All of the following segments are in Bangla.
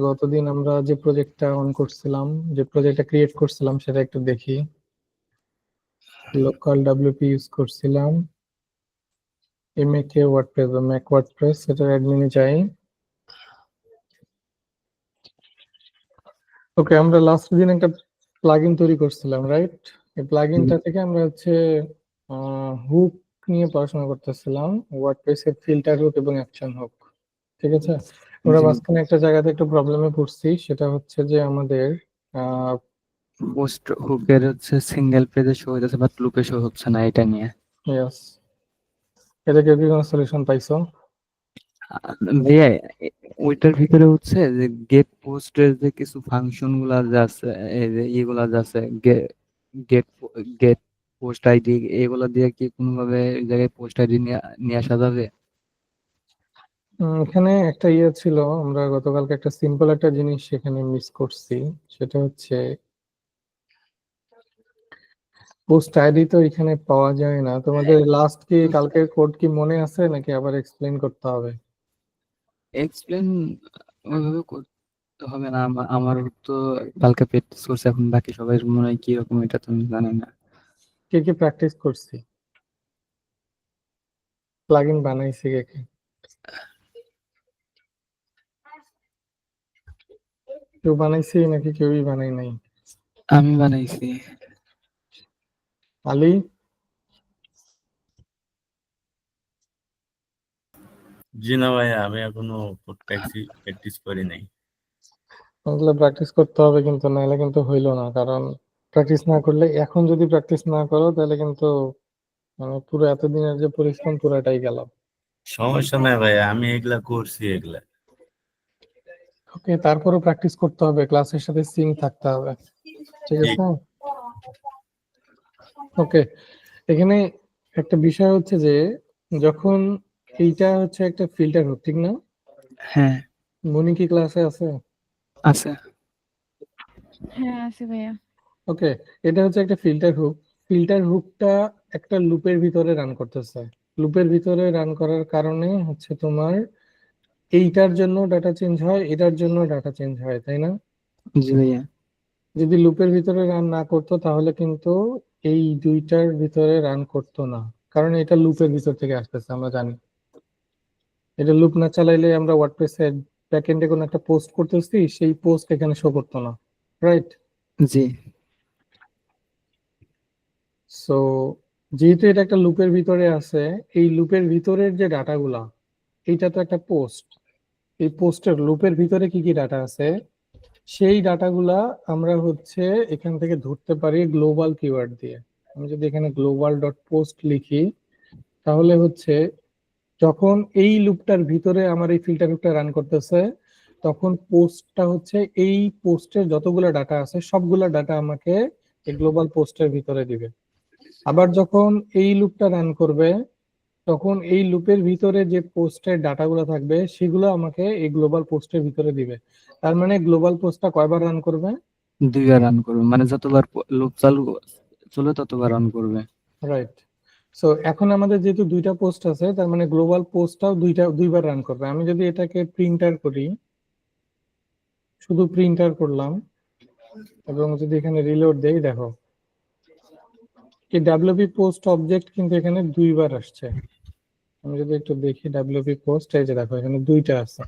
গতদিন আমরা যে প্রজেক্টটা অন করছিলাম, যে প্রজেক্টটা ক্রিয়েট করছিলাম সেটা একটু দেখি। লোকাল ডব্লিউপি ইউজ করছিলাম, এমএকে ওয়ার্ডপ্রেস বা ম্যাক ওয়ার্ডপ্রেস, সেটার অ্যাডমিনে যাই। ওকে, আমরা লাস্ট দিন একটা প্লাগইন তৈরি করছিলাম, রাইট? এই প্লাগইনটা থেকে আমরা হচ্ছে হুক নিয়ে পড়াশোনা করতেছিলাম, ওয়ার্ডপ্রেসের ফিল্টার হুক এবং অ্যাকশন হুক। ঠিক আছে, আমরা মাঝখানে একটা জায়গাতে একটু প্রবলেমে পড়ছি, সেটা হচ্ছে যে আমাদের পোস্ট হুকের হচ্ছে সিঙ্গেল পেজে শো হইতেছে বাট লুপে শো হচ্ছে না, এটা নিয়ে। ইয়েস, এটা কি কোনো সলিউশন পাইছো? ভাইয়া ওইটার ভিতরে হচ্ছে যে গেট পোস্টের যে কিছু ফাংশন গুলা যে আছে, এই যে ইগুলা যে আছে, গেট গেট পোস্ট আইডি, এগুলা দিয়ে কি কোনোভাবে ওই জায়গায় পোস্ট আইডি নিয়ে আসা যাবে? এখানে একটা ইয়ে ছিল, আমরা গতকালকে একটা সিম্পল একটা জিনিস সেখানে মিস করছি। সেটা হচ্ছে পোস্ট আইডি তো এখানে পাওয়া যায় না। তোমাদের লাস্ট কি কালকের কোড কি মনে আছে নাকি আবার এক্সপ্লেন করতে হবে? এক্সপ্লেন ওইভাবে করতে হবে না, আমার তো কালকে প্র্যাকটিস করছে, এখন বাকি সবাই মনে হয় কি রকম এটা তো আমি জানি না। কে কে প্র্যাকটিস করছি, প্লাগইন বানাইছি কে কে? কেউ বানাইছি নাকি কেউই বানাই নাই? আমি বানাইছি। আলী? জি না ভাইয়া, আমি এখনো প্র্যাকটিস করি নাই। ওগুলো প্র্যাকটিস করতে হবে কিন্তু, নাহলে কিন্তু হইলো না। কারণ প্র্যাকটিস না করলে, এখন যদি প্র্যাকটিস না করো তাহলে কিন্তু মানে পুরো এতদিনের যে পরিশ্রম পুরাটাই গেল। সমস্যা নাই ভাইয়া, আমি এগুলা করছি এগুলা। ওকে, তারপরও প্র্যাকটিস করতে হবে, ক্লাসের সাথে সিঙ্ক থাকতে হবে। ঠিক ঠিক। আছে, ওকে। এখানে একটা বিষয় হচ্ছে যে যখন এইটা হচ্ছে একটা ফিল্টার হুক, ঠিক না? হ্যাঁ মনি কি ক্লাসে আছে? আছে। হ্যাঁ আছে ভাইয়া। ওকে, এটা হচ্ছে একটা ফিল্টার হুক। ফিল্টার হুকটা একটা লুপের ভিতরে রান করতেছে। লুপের ভিতরে রান করার কারণে হচ্ছে তোমার এইটার জন্য ডাটা চেঞ্জ হয়, এটার জন্য ডাটা চেঞ্জ হয়, তাই না? জি ভাইয়া। যদি লুপের ভিতরে রান না করতো তাহলে কিন্তু এই দুইটার ভিতরে রান করতো না, কারণ এটা লুপের ভিতর থেকে আসতেছে, আমরা জানি। এটা লুপ না চালাইলে আমরা ওয়ার্ডপ্রেসের ব্যাকএন্ডে কোনো একটা পোস্ট করতেছি, সেই পোস্ট এখানে শো করতো না, রাইট? জি সো যেহেতু এটা একটা লুপের ভিতরে আছে, এই লুপের ভিতরের যে ডাটাগুলা, এইটা তো একটা পোস্ট। এই পোস্টের লুপের ভিতরে কি কি ডাটা আছে, সেই ডাটাগুলা আমরা হচ্ছে এখান থেকে ধরতে পারি গ্লোবাল কিওয়ার্ড দিয়ে। আমি যদি এখানে গ্লোবাল ডট পোস্ট লিখি, তাহলে হচ্ছে যখন এই লুপটার ভিতরে আমার এই ফিল্টার লুপটা রান করতেছে, তখন পোস্টটা হচ্ছে এই পোস্টের যতগুলো ডাটা আছে সবগুলা ডাটা আমাকে এই গ্লোবাল পোস্টের ভিতরে দিবে। আবার যখন এই লুপটা রান করবে, তখন এই লুপের ভিতরে যে পোস্টের ডাটাগুলো থাকবে সেগুলো আমাকে এই গ্লোবাল পোস্টের ভিতরে দিবে। তার মানে গ্লোবাল পোস্টটা কয়বার রান করবে? দুইবার রান করবে, মানে যতবার লুপ চালু চলে ততবার রান করবে। রাইট। সো এখন আমাদের যেহেতু দুইটা পোস্ট আছে, তার মানে গ্লোবাল পোস্টটাও দুইবার রান করবে। আমি যদি এটাকে প্রিন্টার করি, শুধু প্রিন্টার করলাম এবং যদি এখানে রিলোড দেই, দেখো এই ডাব্লিউপি পোস্ট অবজেক্ট কিন্তু এখানে দুইবার আসছে। আমি যদি একটু দেখি ডাব্লিউপি পোস্ট, এই যে দেখো এখানে দুইটা আছে।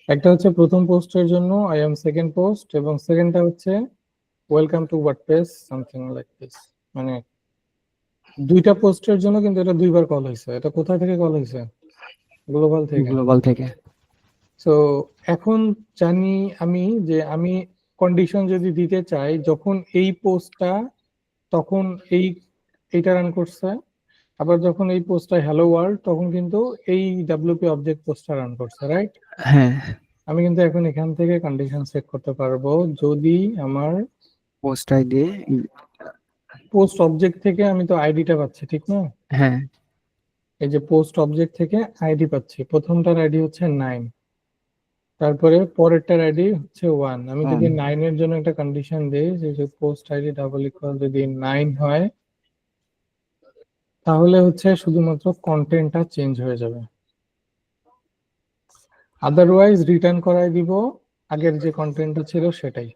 একটা হচ্ছে প্রথম পোস্টের জন্য আই এম সেকেন্ড পোস্ট, এবং সেকেন্ডটা হচ্ছে welcome to WordPress something like this. মানে দুইটা পোস্টের জন্য কিন্তু এটা দুইবার কল হয়েছে। এটা কোথা থেকে কল হয়েছে? গ্লোবাল থেকে। গ্লোবাল থেকে। তো এখন জানি আমি যে আমি কন্ডিশন যদি দিতে চাই, যখন এই পোস্টটা, তখন এই এইটা রান করছে, আবার যখন এই পোস্টটা হ্যালো ওয়ার্ল্ড, তখন কিন্তু এই ডাব্লিউপি অবজেক্ট পোস্টটা রান করছে, রাইট? হ্যাঁ আমি কিন্তু এখন এখান থেকে কন্ডিশন সেট করতে পারবো, যদি আমার পোস্ট আইডি। পোস্ট অবজেক্ট থেকে আমি তো আইডিটা পাচ্ছি, ঠিক না? হ্যাঁ এই যে পোস্ট অবজেক্ট থেকে আইডি পাচ্ছি, প্রথমটার আইডি হচ্ছে 9, তারপরে পরেরটার আইডি হচ্ছে 1। আমি যদি 9 এর জন্য একটা কন্ডিশন দেই যে পোস্ট আইডি ডাবল ইকুয়াল যদি 9 হয়, তাহলে হচ্ছে শুধুমাত্র কন্টেন্টটা চেঞ্জ হয়ে যাবে, আদারওয়াইজ রিটার্ন করাই দিব আগের যে কন্টেন্টটা ছিল সেটাই।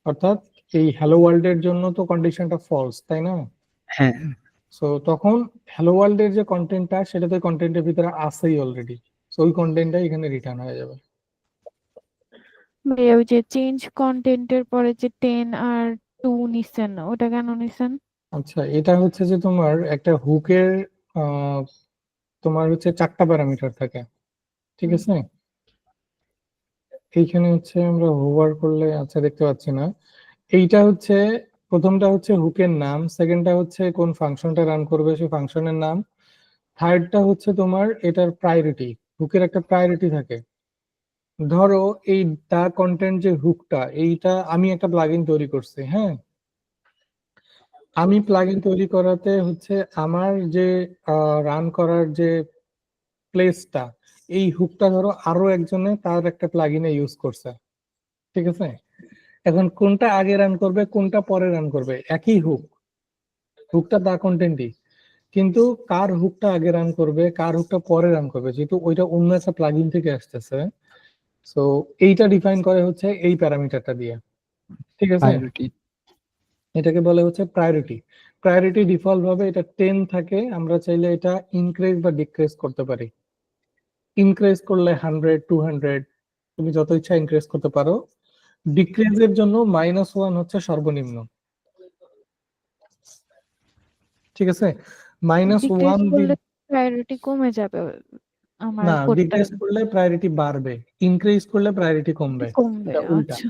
অর্থাৎ এই হ্যালো ওয়ার্ল্ডের জন্য তো কন্ডিশনটা ফলস, তাই না? হ্যাঁ, সো তখন হ্যালো ওয়ার্ল্ডের যে কন্টেন্টটা সেটা তো কন্টেন্টের ভিতরে আছেই অলরেডি, সো ওই কন্টেন্টটাই এখানে রিটার্ন হয়ে যাবে। ভাইয়া ওই যে চেঞ্জ কন্টেন্টের পরে যে 10 আর 2 নিছেন, ওটা কেন নিছেন? আচ্ছা, এটা হচ্ছে যে তোমার একটা হুকের তোমার হচ্ছে 4টা প্যারামিটার থাকে, ঠিক হুম। আছে? এইখানে হচ্ছে আমরা হোভার করলে আচ্ছা দেখতে পাচ্ছি না। এইটা হচ্ছে প্রথমটা হচ্ছে হুকের নাম, সেকেন্ডটা হচ্ছে কোন ফাংশনটা রান করবে সেই ফাংশনের নাম, থার্ডটা হচ্ছে তোমার এটার প্রায়োরিটি। হুকের একটা প্রায়োরিটি থাকে। ধরো এই দা কন্টেন্ট যে হুকটা, এইটা আমি একটা প্লাগইন তৈরি করছি, হ্যাঁ। আমি প্লাগইন তৈরি করাতে হচ্ছে আমার যে রান করার যে প্লেসটা, এই হুকটা ধরো আরো একজনে তার একটা প্লাগইনে ইউজ করছে, ঠিক আছে? এখন কোনটা আগে রান করবে কোনটা পরে রান করবে, একই হুক, হুকটা দা কন্টেন্টই, কিন্তু কার হুকটা আগে রান করবে কার হুকটা পরে রান করবে, যেহেতু ওইটা অন্য একটা প্লাগইন থেকে আসতেছে, সো এইটা ডিফাইন করে হচ্ছে এই প্যারামিটারটা দিয়ে, ঠিক আছে? প্রায়োরিটি। এটাকে বলে হচ্ছে প্রায়োরিটি। প্রায়োরিটি ডিফল্ট ভাবে এটা 10 থাকে, আমরা চাইলে এটা ইনক্রিজ বা ডিক্রিজ করতে পারি। ইনক্রিজ করলে 100, 200, তুমি যত ইচ্ছা ইনক্রিজ করতে পারো। ডিক্রিজের জন্য -1 হচ্ছে সর্বনিম্ন, ঠিক আছে? ডিক্রিজ -1 করলে প্রায়োরিটি কমে যাবে আমার না, কোডটার। ডিক্রিজ করলে প্রায়োরিটি বাড়বে, ইনক্রিজ করলে প্রায়োরিটি কমবে, কমবে, এটা উল্টা, আচ্ছা।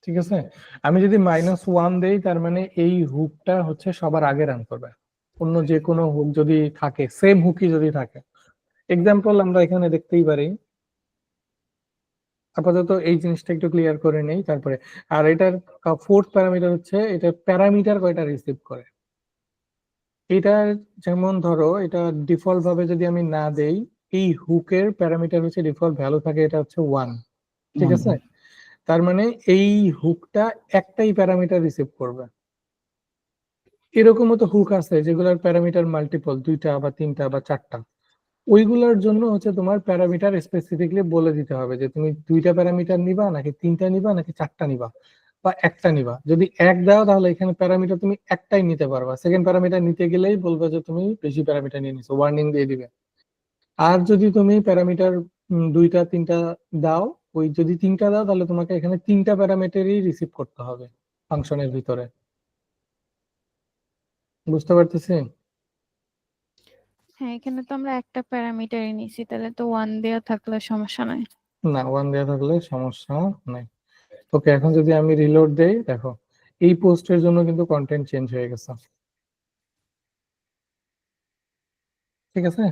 ঠিক আছে? আমি যদি -1 দেই তার মানে এই হুকটা হচ্ছে সবার আগে রান করবে, অন্য যে কোনো হুক যদি থাকে, সেম হুকই যদি থাকে। এক্সাম্পল আমরা এখানে দেখতেই পারি, আপাতত এই জিনিসটা একটু ক্লিয়ার করে নেই তারপরে। আর এটার ফোর্থ প্যারামিটার হচ্ছে এটা প্যারামিটার কয়টা রিসিভ করে। এটা যেমন ধরো এটা ডিফল্ট ভাবে যদি আমি না দেই, এই হুকের প্যারামিটার হচ্ছে ডিফল্ট ভ্যালু থাকে এটা হচ্ছে 1, ঠিক আছে? তার মানে এই হুকটা একটাই প্যারামিটার রিসিভ করবে। এরকমও তো হুক আছে যেগুলোর প্যারামিটার মাল্টিপল, 2টা বা 3টা বা 4টা। ওইগুলোর জন্য হচ্ছে তোমার প্যারামিটার স্পেসিফিকলি বলে দিতে হবে যে তুমি 2টা প্যারামিটার নিবা নাকি 3টা নিবা নাকি 4টা নিবা বা একটা নিবা। যদি এক দাও তাহলে এখানে প্যারামিটার তুমি একটাই নিতে পারবা, সেকেন্ড প্যারামিটার নিতে গেলেই বলবে যে তুমি বেশি প্যারামিটার নিয়ে নিছো, ওয়ার্নিং দিয়ে দিবে। আর যদি তুমি প্যারামিটার 2টা 3টা দাও, ওই যদি 3টা দাও তাহলে তোমাকে এখানে 3টা প্যারামিটারই রিসিভ করতে হবে ফাংশনের ভিতরে। বুঝতে পারতেছি? হ্যাঁ, এখানে তো আমরা একটা প্যারামিটারই নিছি, তাহলে তো 1 দেওয়া থাকলে সমস্যা নাই। না, 1 দেওয়া থাকলে সমস্যা নাই। ওকে, এখন যদি আমি রিলোড দেই, দেখো এই পোস্টের জন্য কিন্তু কন্টেন্ট চেঞ্জ হয়ে গেছে, ঠিক আছে?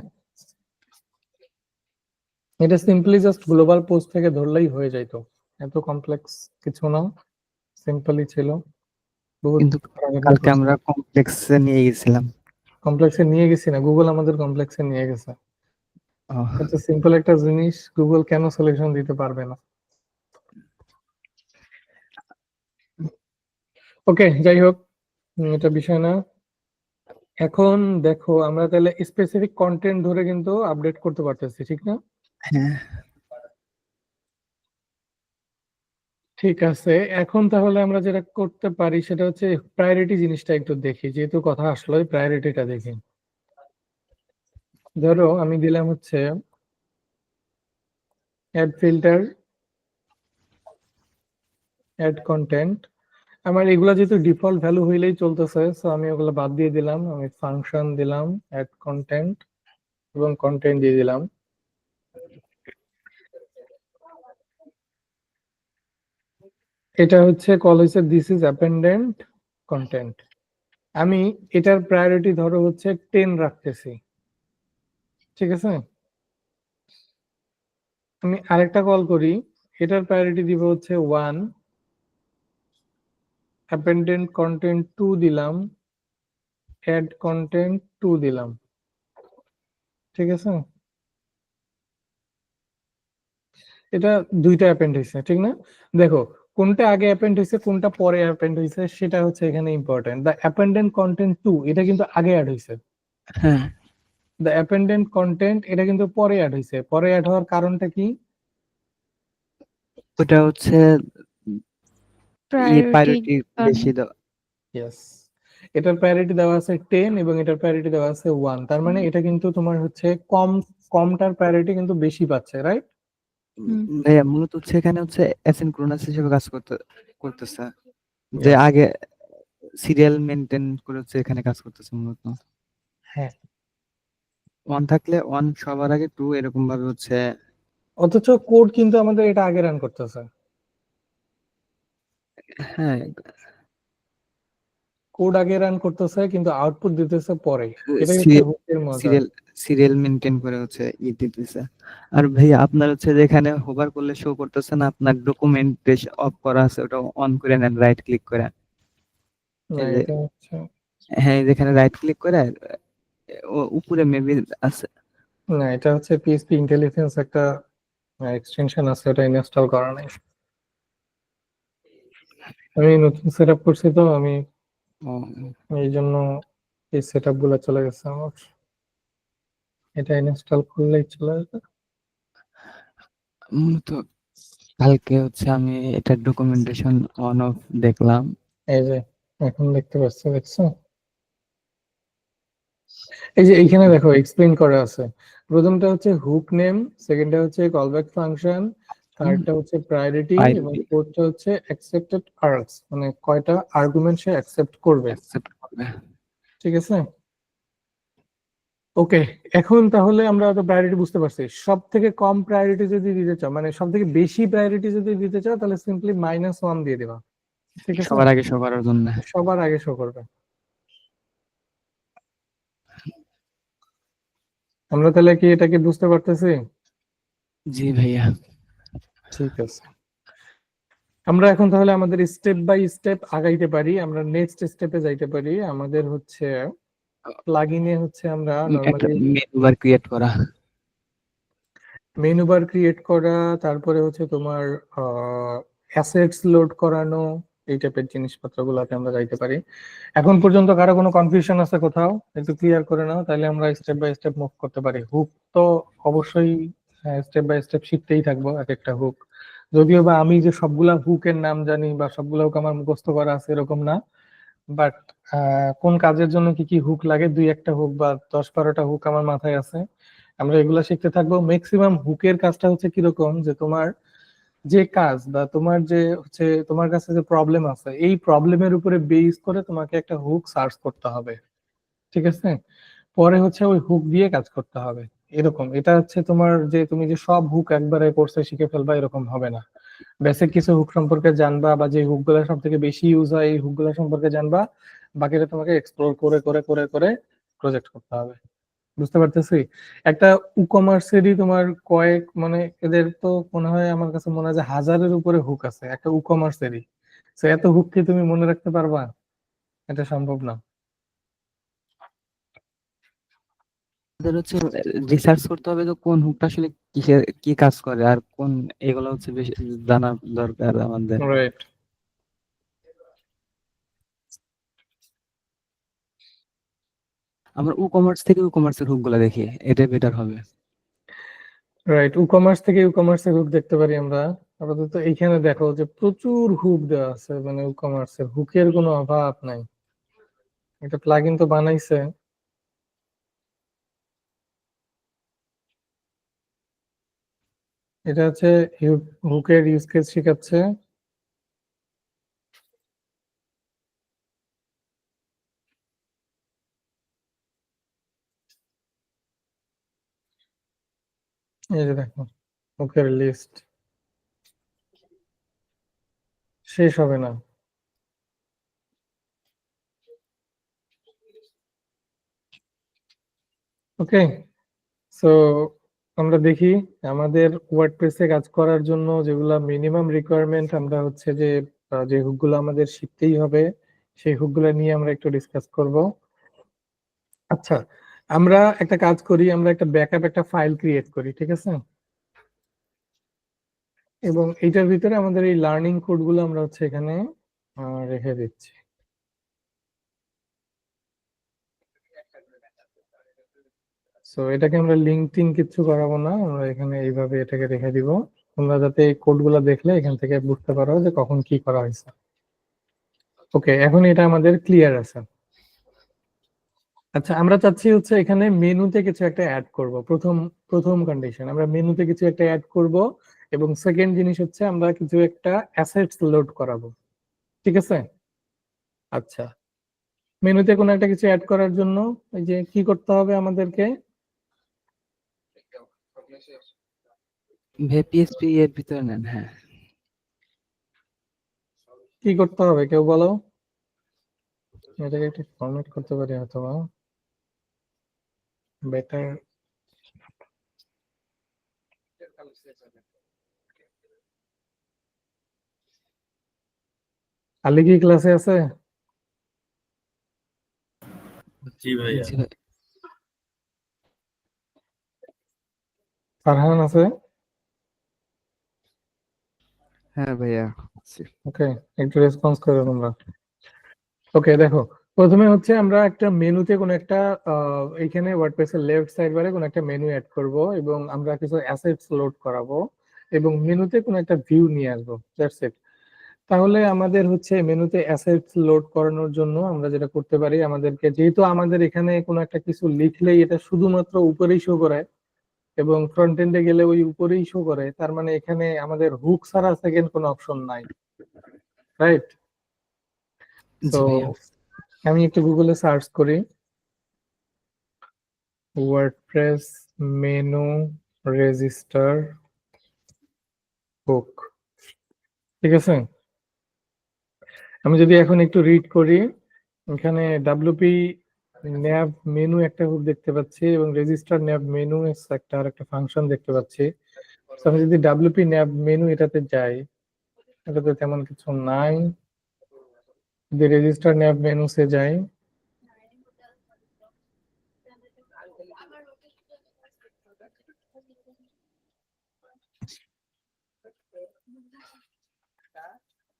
এটা সিম্পলি জাস্ট গ্লোবাল পোস্ট থেকে ধরলেই হয়ে যাইতো, এত কমপ্লেক্স কিছু না, সিম্পলই ছিল। বহুত কিন্তু খাটাখাটনি কালকে করছি, আমরা কমপ্লেক্সে নিয়ে গেছিলাম। কমপ্লেক্সে নিয়ে গেছি না, গুগল আমাদের কমপ্লেক্সে নিয়ে গেছে। আহ, এত সিম্পল একটা জিনিস গুগল কেন সলিউশন দিতে পারবে না? ওকে, যাই হোক, এটা বিষয় না। এখন দেখো আমরা তাহলে স্পেসিফিক কন্টেন্ট ধরে কিন্তু আপডেট করতে পারতেছি, ঠিক না? হ্যাঁ, ঠিক আছে, এখন তাহলে আমরা যেটা করতে পারি সেটা হচ্ছে প্রায়োরিটি জিনিসটা একটু দেখি, যেহেতু কথা আসলো প্রায়োরিটিটা দেখি। ধরো আমি দিলাম হচ্ছে অ্যাড ফিল্টার, অ্যাড কন্টেন্ট। আমার এগুলা যেহেতু ডিফল্ট ভ্যালু হইলেই চলতেছে, সো আমি ওগুলো বাদ দিয়ে দিলাম, আমি ফাংশন দিলাম অ্যাড কন্টেন্ট এবং কন্টেন্ট দিয়ে দিলাম। এটা হচ্ছে কল হচ্ছে দিস ইজ অ্যাপেন্ডেন্ট কন্টেন্ট। আমি এটার প্রায়োরিটি ধরো হচ্ছে 10 রাখতেছি, ঠিক আছে? আমি আরেকটা কল করি, এটার প্রায়োরিটি দিব হচ্ছে 1, অ্যাপেন্ডেন্ট কন্টেন্ট 2 দিলাম, অ্যাড কন্টেন্ট 2 দিলাম, ঠিক আছে? এটা দুইটা অ্যাপেন্ড হয়েছে, ঠিক না? দেখো কোনটা আগে অ্যাপেন্ড হয়েছে কোনটা পরে অ্যাপেন্ড হয়েছে সেটা হচ্ছে এখানে ইম্পর্টেন্ট। দ্য অ্যাপেন্ডেন্ট কন্টেন্ট 2 এটা কিন্তু আগে অ্যাড হয়েছে, হ্যাঁ, দ্য অ্যাপেন্ডেন্ট কন্টেন্ট এটা কিন্তু পরে অ্যাড হয়েছে। পরে অ্যাড হওয়ার কারণটা কি? ওটা হচ্ছে প্রায়োরিটি প্রায়োরিটি বেশি দাও। ইয়েস, এটার প্রায়োরিটি দেওয়া আছে 10 এবং এটার প্রায়োরিটি দেওয়া আছে 1, তার মানে এটা কিন্তু তোমার হচ্ছে কমটার প্রায়োরিটি কিন্তু বেশি পাচ্ছে, রাইট? ভাইয়া মূলত হচ্ছে এখানে হচ্ছে অ্যাসিনক্রোনাস হিসেবে কাজ করতেছে, যে ইয়েস, আগে সিরিয়াল মেনটেন করে হচ্ছে এখানে কাজ করতেছে মূলত। হ্যাঁ। ওয়ান থাকলে ওয়ান সবার আগে, টু এরকম ভাবে হচ্ছে। অথচ কোড কিন্তু আমাদের এটা আগে রান করতেছে, হ্যাঁ, কোড আগে রান করতেছে কিন্তু আউটপুট দিতেছে পরে। এটাই হচ্ছে হুকের মজা। সিরিয়াল সিরিয়াল মেনটেন করে হচ্ছে দিতেছে। আর ভাইয়া আপনার হচ্ছে যেখানে হোভার করলে শো করতেছে না, আপনার ডকুমেন্টেশন অফ করা আছে, ওটা অন করে নেন রাইট ক্লিক করে। না, এই যে, এটা হচ্ছে, হ্যাঁ যেখানে রাইট ক্লিক করে উপরে মেবি আছে। না এটা হচ্ছে পিএইচপি ইন্টেলিজেন্স একটা এক্সটেনশন আছে, ওটা ইনস্টল করা নাই। আমি নতুন সেট আপ করছি তো, আমি ও, এই জন্য এই সেট আপ গুলো চলে গেছে আমার। এটা ইনস্টল করলেই চলে যাবে। মূলত কালকে হচ্ছে আমি এটা ডকুমেন্টেশন অন অফ দেখলাম। এই যে এখন দেখতে পাচ্ছ, দেখছো? এই যে এইখানে দেখো এক্সপ্লেইন করা আছে। প্রথমটা হচ্ছে হুক নেম, সেকেন্ডটা হচ্ছে কলব্যাক ফাংশন, থার্ডটা হচ্ছে প্রায়োরিটি, এবং প্রায়োরিটি ফোর্থটা হচ্ছে অ্যাকসেপ্টেড আর্গস, মানে কয়টা আর্গুমেন্ট সে অ্যাকসেপ্ট করবে। অ্যাকসেপ্ট করবে। ঠিক আছে, ওকে। এখন তাহলে আমরা তো প্রায়োরিটি বুঝতে পারছি। সব থেকে কম প্রায়োরিটি যদি দিতে চাও, মানে সব থেকে বেশি প্রায়োরিটি যদি দিতে চাও, তাহলে সিম্পলি -1 দিয়ে দেবা। ঠিক আছে, সবার আগে শো করার জন্য। সবার আগে শো করবে। আমরা তাহলে কি এটাকে বুঝতে পারতেছি? জি ভাইয়া। ঠিক আছে, আমরা এখন তাহলে আমাদের স্টেপ বাই স্টেপ আগাইতে পারি, আমরা নেক্সট স্টেপে যাইতে পারি। আমাদের হচ্ছে প্লাগইনে হচ্ছে আমরা একটা নরমালি মেনু বার ক্রিয়েট করা। মেনু বার ক্রিয়েট করা, তারপরে হচ্ছে তোমার অ্যাসেটস লোড করানো, এই টাইপের জিনিসপত্রগুলোতে আমরা যাইতে পারি। এখন পর্যন্ত কারো কোনো কনফিউশন আছে কোথাও? একটু ক্লিয়ার করে নাও, তাহলে আমরা স্টেপ বাই স্টেপ মুভ করতে পারি। হুক তো অবশ্যই স্টেপ বাই স্টেপ শিখতেই থাকবো এক একটা হুক। যদিও বা আমি যে সবগুলা হুকের নাম জানি বা সবগুলা হুক আমার মুখস্থ করা আছে এরকম না, বাট কোন কাজের জন্য কি কি হুক লাগে, দুই একটা হুক বা 10-12টা হুক আমার মাথায় আছে। আমরা এগুলা শিখতে থাকবো। ম্যাক্সিমাম হুকের কাজটা হচ্ছে কিরকম, যে তোমার যে কাজ বা তোমার যে হচ্ছে তোমার কাছে যে প্রবলেম আছে, এই প্রবলেমের উপরে বেস করে তোমাকে একটা হুক সার্চ করতে হবে। ঠিক আছে, পরে হচ্ছে ওই হুক দিয়ে কাজ করতে হবে। এরকম, এটা হচ্ছে তোমার যে তুমি যে সব হুক একবারে কোর্সে শিখে ফেলবা এরকম হবে না। বেসিক কিছু হুক সম্পর্কে জানবা, বা যে হুক গুলা সব থেকে বেশি ইউজ হয় এই হুক গুলা সম্পর্কে জানবা। বাকিটা তোমাকে এক্সপ্লোর করে করে করে করে প্রজেক্ট করতে হবে। বুঝতে পারতেছি? একটা ই-কমার্সেরই তোমার কয়েক, মানে এদের তো মনে হয়, আমার কাছে মনে হয় যে হাজারের উপরে হুক আছে একটা ই-কমার্সেরই। তো এত হুক কি তুমি মনে রাখতে পারবা? এটা সম্ভব না। আমাদের হচ্ছে রিসার্চ করতে হবে তো কোন হুকটা আসলে কিসের কি কাজ করে, আর কোন, এগুলো হচ্ছে বেশি জানা দরকার আমাদের। রাইট, আমরা ই কমার্স থেকে ই কমার্সের হুক গুলা দেখি, এটাই বেটার হবে। রাইট। ই-কমার্স থেকে ই-কমার্সের হুক দেখতে পারি আমরা। আপাতত এইখানে দেখো যে প্রচুর হুক দেওয়া আছে, মানে ই-কমার্সের হুকের কোনো অভাব নাই। একটা প্লাগইন তো বানাইছে। এটা হচ্ছে হুকের ইউজ কেস শেখাচ্ছে। এই যে দেখো, হুকের লিস্ট শেষ হবে না। ওকে, সো আমরা দেখি আমাদের ওয়ার্ডপ্রেসে কাজ করার জন্য যেগুলা মিনিমাম রিকোয়ারমেন্ট, আমরা হচ্ছে যে যে হুকগুলো আমাদের শিখতেই হবে, সেই হুকগুলো নিয়ে আমরা একটু ডিসকাস করব। আচ্ছা, আমরা একটা কাজ করি, আমরা একটা ব্যাকআপ একটা ফাইল ক্রিয়েট করি, ঠিক আছে? এবং এইটার ভিতরে আমাদের এই লার্নিং কোডগুলো আমরা হচ্ছে এখানে রেখে দিচ্ছি। সো এটাকে আমরা লিঙ্কটিং কিচ্ছু করাবো না, আমরা এখানে এইভাবে এটাকে রেখে দিব। তোমরা যাতে এই কোডগুলো দেখলে এখান থেকে বুঝতে পারো যে কখন কি করা হয়েছে। ওকে, এখন এটা আমাদের ক্লিয়ার আছে। আচ্ছা, আমরা চাচ্ছি হচ্ছে এখানে মেনুতে কিছু একটা অ্যাড করব। প্রথম কন্ডিশন, আমরা মেনুতে কিছু একটা অ্যাড করব, এবং সেকেন্ড জিনিস হচ্ছে আমরা কিছু একটা অ্যাসেটস লোড করাবো। ঠিক আছে? আচ্ছা, মেনুতে কোনো একটা কিছু অ্যাড করার জন্য এই যে কি করতে হবে আমাদেরকে? পিএসপি এর ভিতরে নেন, হ্যাঁ। কি করতে হবে কেউ বলো? এটাকে একটু ফরম্যাট করতে পারি অথবা বেটার। আলি কি ক্লাসে আছে? জি ভাইয়া। জি ভাই। ফারহান আছে? হ্যাঁ ভাইয়া, আছি। ওকে, একটু রেসপন্স করো তোমরা। ওকে, দেখো, প্রথমে হচ্ছে আমরা একটা মেনুতে কোনো একটা এইখানে ওয়ার্ডপ্রেসের লেফট সাইড বারে কোনো একটা মেনু অ্যাড করব, এবং আমরা কিছু অ্যাসেটস লোড করাবো, এবং মেনুতে কোনো একটা ভিউ নিয়ে আসবো। That's it. তাহলে আমাদের হচ্ছে মেনুতে অ্যাসেটস লোড করানোর জন্য আমরা যেটা করতে পারি, আমাদেরকে যেহেতু আমাদের এখানে কোনো একটা কিছু লিখলেই এটা শুধুমাত্র উপরেই শো করে এবং ফ্রন্ট এন্ডে গেলে ওই উপরেই শো করে, তার মানে এখানে আমাদের হুক ছাড়া সেকেন্ড কোনো অপশন নাই, রাইট? তো জি ভাইয়া। আমি একটু গুগলে সার্চ করি ওয়ার্ডপ্রেস মেনু রেজিস্টার হুক। ঠিক আছে, আমি যদি এখন একটু রিড করি, এখানে ডাব্লিউপি ন্যাভ মেনু একটা হুক দেখতে পাচ্ছি, এবং রেজিস্টার ন্যাভ মেনু একটা আর একটা ফাংশন দেখতে পাচ্ছি। তো আমি যদি ডাব্লিউপি ন্যাভ মেনু এটাতে যাই, এটাতে তেমন কিছু নাই। যদি রেজিস্টার ন্যাভ মেনুতে যাই,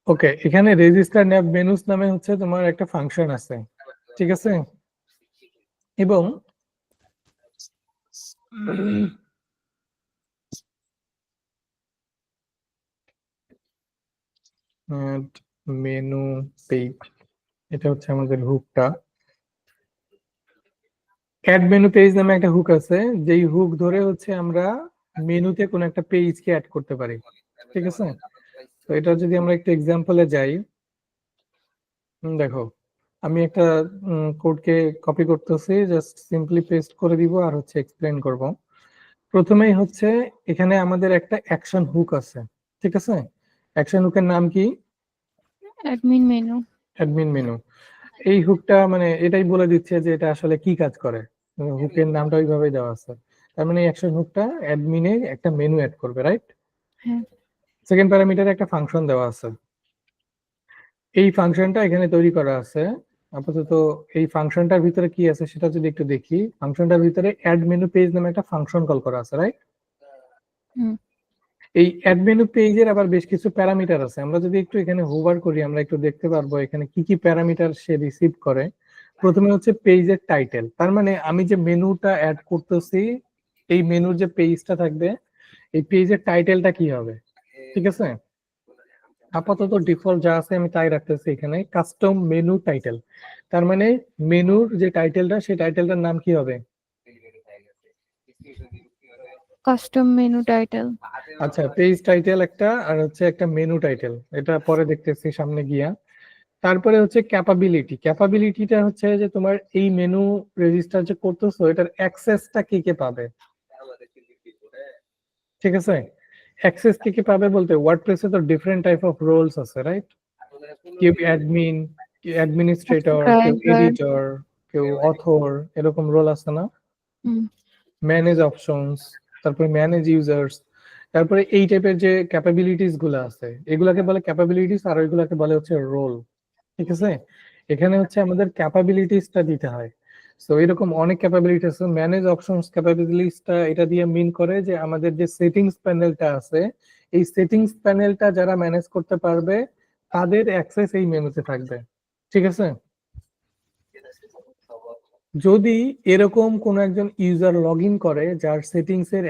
ওকে, এখানে রেজিস্টার ন্যাভ মেনুস নামে হচ্ছে তোমার একটা ফাংশন আছে। ঠিক আছে, এবং মেনু পেজ, এটা হচ্ছে আমাদের হুকটা। অ্যাড মেনু পেজ নামে একটা হুক আছে, যেই হুক ধরে হচ্ছে আমরা মেনুতে কোনো একটা পেজকে অ্যাড করতে পারি। ঠিক আছে, তো এটা যদি আমরা একটু এক্সাম্পলে যাই, দেখো, আমি একটা কোডকে কপি করতেছি, জাস্ট সিম্পলি পেস্ট করে দিব আর হচ্ছে এক্সপ্লেন করব। প্রথমেই হচ্ছে এখানে আমাদের একটা অ্যাকশন হুক আছে। ঠিক আছে, অ্যাকশন হুকের নাম কি? Admin menu. Admin menu. এই হুকটা মানে এটাই বলে দিচ্ছে যে এটা আসলে কি কাজ করে, হুকের নামটা ওইভাবেই দেওয়া আছে। তার মানে অ্যাকশন হুকটা অ্যাডমিনে একটা মেনু অ্যাড করবে, রাইট? হ্যাঁ। সেকেন্ড প্যারামিটারে একটা ফাংশন দেওয়া আছে, এই ফাংশনটা এখানে তৈরি করা আছে আপাতত। এই ফাংশনটার ভিতরে কি আছে সেটা যদি একটু দেখি, ফাংশনটার ভিতরে অ্যাড মেনু পেজ নামে একটা ফাংশন কল করা আছে, রাইট? হুম। এই অ্যাড মেনু পেজের আবার বেশ কিছু প্যারামিটার আছে। আমরা যদি একটু এখানে হোভার করি, আমরা একটু দেখতে পারবো এখানে কি কি প্যারামিটার সে রিসিভ করে। প্রথমে হচ্ছে পেজের টাইটেল, তার মানে আমি যে মেনুটা অ্যাড করতেছি, এই মেনুর যে পেজটা থাকবে, এই পেজের টাইটেলটা কি হবে। ঠিক আছে, আপাতত ডিফল্ট যা আছে আমি তাই রাখতেছি এখানে, কাস্টম মেনু টাইটেল। তার মানে মেনুর যে টাইটেলটা, সেই টাইটেলটার নাম কি হবে? Custom menu title. আচ্ছা, পেজ টাইটেল একটা, আর হচ্ছে একটা মেনু টাইটেল, এটা পরে দেখতেছি সামনে গিয়া। তারপরে হচ্ছে ক্যাপাবিলিটি। ক্যাপাবিলিটিটা হচ্ছে যে তোমার এই মেনু রেজিস্টার যে করতেছো, এটার অ্যাক্সেসটা কে কে পাবে। ঠিক আছে, অ্যাক্সেস কে কে পাবে বলতে ওয়ার্ডপ্রেসে তো ডিফারেন্ট টাইপ অফ রোলস আছে, রাইট? কেউ অ্যাডমিন, কেউ অ্যাডমিনিস্ট্রেটর, কেউ সাবস্ক্রাইবার। এডিটর, কেউ অথর, এরকম রোল আছে না? হুম। ম্যানেজ অপশনস, তারপরে ম্যানেজ ইউজার্স, তারপরে এই টাইপের যে ক্যাপাবিলিটিস গুলো আছে এগুলাকে বলে ক্যাপাবিলিটিস, আর ওইগুলাকে বলে হচ্ছে রোল। ঠিক আছে, এখানে হচ্ছে আমাদের ক্যাপাবিলিটিসটা দিতে হয়। সো এরকম অনেক ক্যাপাবিলিটি আছে। ম্যানেজ অপশনস ক্যাপাবিলিটিসটা এটা দিয়ে মিন করে যে আমাদের যে সেটিংস প্যানেলটা আছে, এই সেটিংস প্যানেলটা যারা ম্যানেজ করতে পারবে তাদের অ্যাক্সেস এই মেনুতে থাকবে। ঠিক আছে, যদি এরকম কোন একজন ইউজার লগ ইন করে যার সেটিংস এর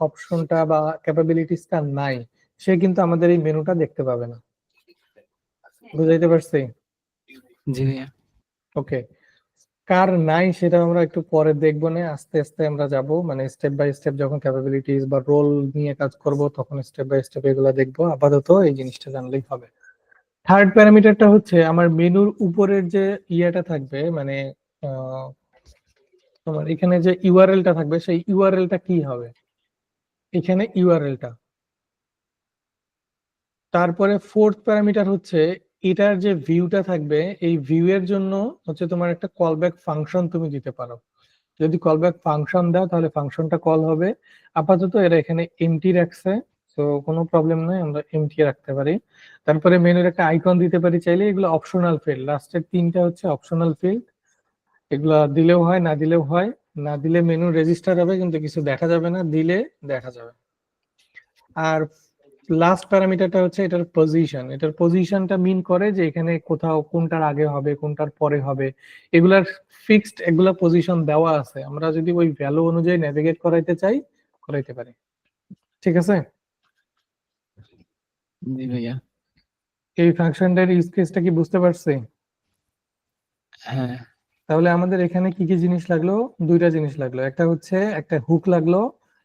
অপশনটা বা ক্যাপাবিলিটিসটা নাই, সে কিন্তু আমাদের এই মেনুটা দেখতে পাবে না। বুঝাইতে পারছি? জি ভাইয়া। ওকে, কার নাই সেটা আমরা একটু পরে দেখবো না, আস্তে আস্তে আমরা যাব, মানে স্টেপ বাই স্টেপ যখন ক্যাপাবিলিটিস বা রোল নিয়ে কাজ করব তখন স্টেপ বাই স্টেপ এগুলো দেখবো। আপাতত এই জিনিসটা জানলেই হবে। থার্ড প্যারামিটারটা হচ্ছে আমার মেনুর উপরের যে ইয়েটা থাকবে, মানে আহ, তোমার এখানে যে ইউআরএলটা থাকবে সেই ইউআরএলটা কি হবে, এখানে ইউআরএলটা। তারপরে ফোর্থ প্যারামিটার হচ্ছে এটার যে ভিউটা থাকবে, এই ভিউ এর জন্য হচ্ছে তোমার একটা কলব্যাক ফাংশন তুমি দিতে পারো। যদি কলব্যাক ফাংশন দাও তাহলে ফাংশনটা কল হবে। আপাতত এরা এখানে এমটি রাখছে, তো কোনো প্রবলেম নাই, আমরা এমটি রাখতে পারি। তারপরে মেনুর একটা আইকন দিতে পারি চাইলে, এগুলো অপশনাল ফিল্ড, লাস্টের তিনটা হচ্ছে অপশনাল ফিল্ড। এগুলা দিলেও হয় না দিলেও হয়, না দিলে মেনু রেজিস্টার হবে কিন্তু কিছু দেখা যাবে না, দিলে দেখা যাবে। আর লাস্ট প্যারামিটারটা হচ্ছে এটার পজিশন। এটার পজিশনটা মিন করে যে এখানে কোথাও কোনটার আগে হবে কোনটার পরে হবে, এগুলার ফিক্সড এগুলা পজিশন দেওয়া আছে, আমরা যদি ওই ভ্যালু অনুযায়ী নেভিগেট করাইতে চাই করাইতে পারি। ঠিক আছে, জি ভাইয়া। এই ফাংশনটার ইউজ কেসটা কি বুঝতে পারছি? হ্যাঁ। তাহলে আমাদের এখানে কি কি জিনিস লাগলো? দুইটা জিনিস লাগলো, একটা হচ্ছে একটা হুক লাগলো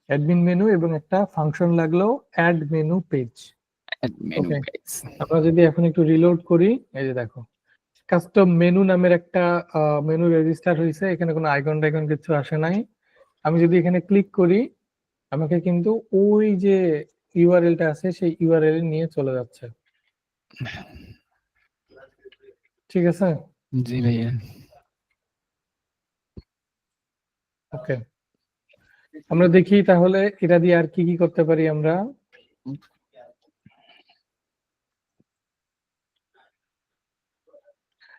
অ্যাডমিন মেনু, এবং একটা ফাংশন লাগলো add menu page. add menu ওকে, page। আমরা যদি এখন একটু রিলোড করি, এই যে দেখো কাস্টম মেনু নামের একটা মেনু রেজিস্টার হয়েছে, এখানে কোনো আইকন টাইকন কিছু আসে নাই। আমি যদি এখানে ক্লিক করি আমাকে কিন্তু ওই যে ইউআরএলটা আছে সেই ইউআরএল নিয়ে চলে যাচ্ছে। ঠিক আছে, জি ভাইয়া। ওকে, আমরা দেখি তাহলে এটা দিয়ে আর কি কি করতে পারি আমরা।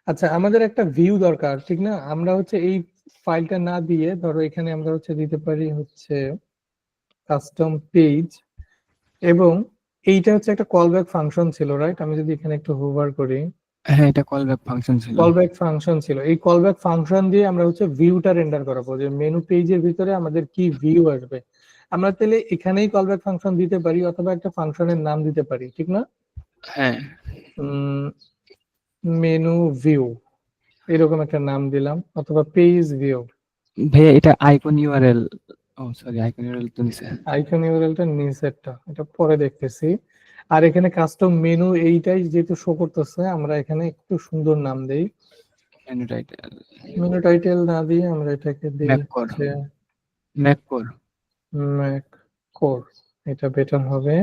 আচ্ছা, আমাদের একটা ভিউ দরকার, ঠিক না? আমরা হচ্ছে এই ফাইলটা না দিয়ে ধরো এখানে আমরা হচ্ছে দিতে পারি হচ্ছে কাস্টম পেজ, এবং এইটা হচ্ছে একটা কলব্যাক ফাংশন ছিল, রাইট? আমি যদি এখানে একটু হোভার করি, হ্যাঁ, এটা কল ব্যাক ফাংশন ছিল। কলব্যাক ফাংশন ছিল। এই কলব্যাক ফাংশন দিয়ে আমরা হচ্ছে ভিউটা রেন্ডার করাবো, যে মেনু পেজের ভিতরে আমাদের কি ভিউ আসবে। আমরা তাহলে এখানেই কলব্যাক ফাংশন দিতে পারি অথবা একটা ফাংশনের নাম দিতে পারি, ঠিক না? হ্যাঁ। মেনু ভিউ এরকম একটা নাম দিলাম, অথবা পেজ ভিউ। ভাইয়া এটা আইকন ইউআরএল, ও সরি আইকন ইউআরএল তো নিছে। আইকন ইউআরএলটা নিচেরটা, এটা পরে দেখতেছি। আর এখানে কাস্টম মেনু এইটাই যেহেতু শো করতেছে, আমরা এখানে একটু সুন্দর নাম দেই। মেনু টাইটেল মেনু টাইটেল না দিয়ে আমরা এটাকে দিই ম্যাক কর, হচ্ছে ম্যাক কর। ম্যাক কোর, এটা বেটার হবে।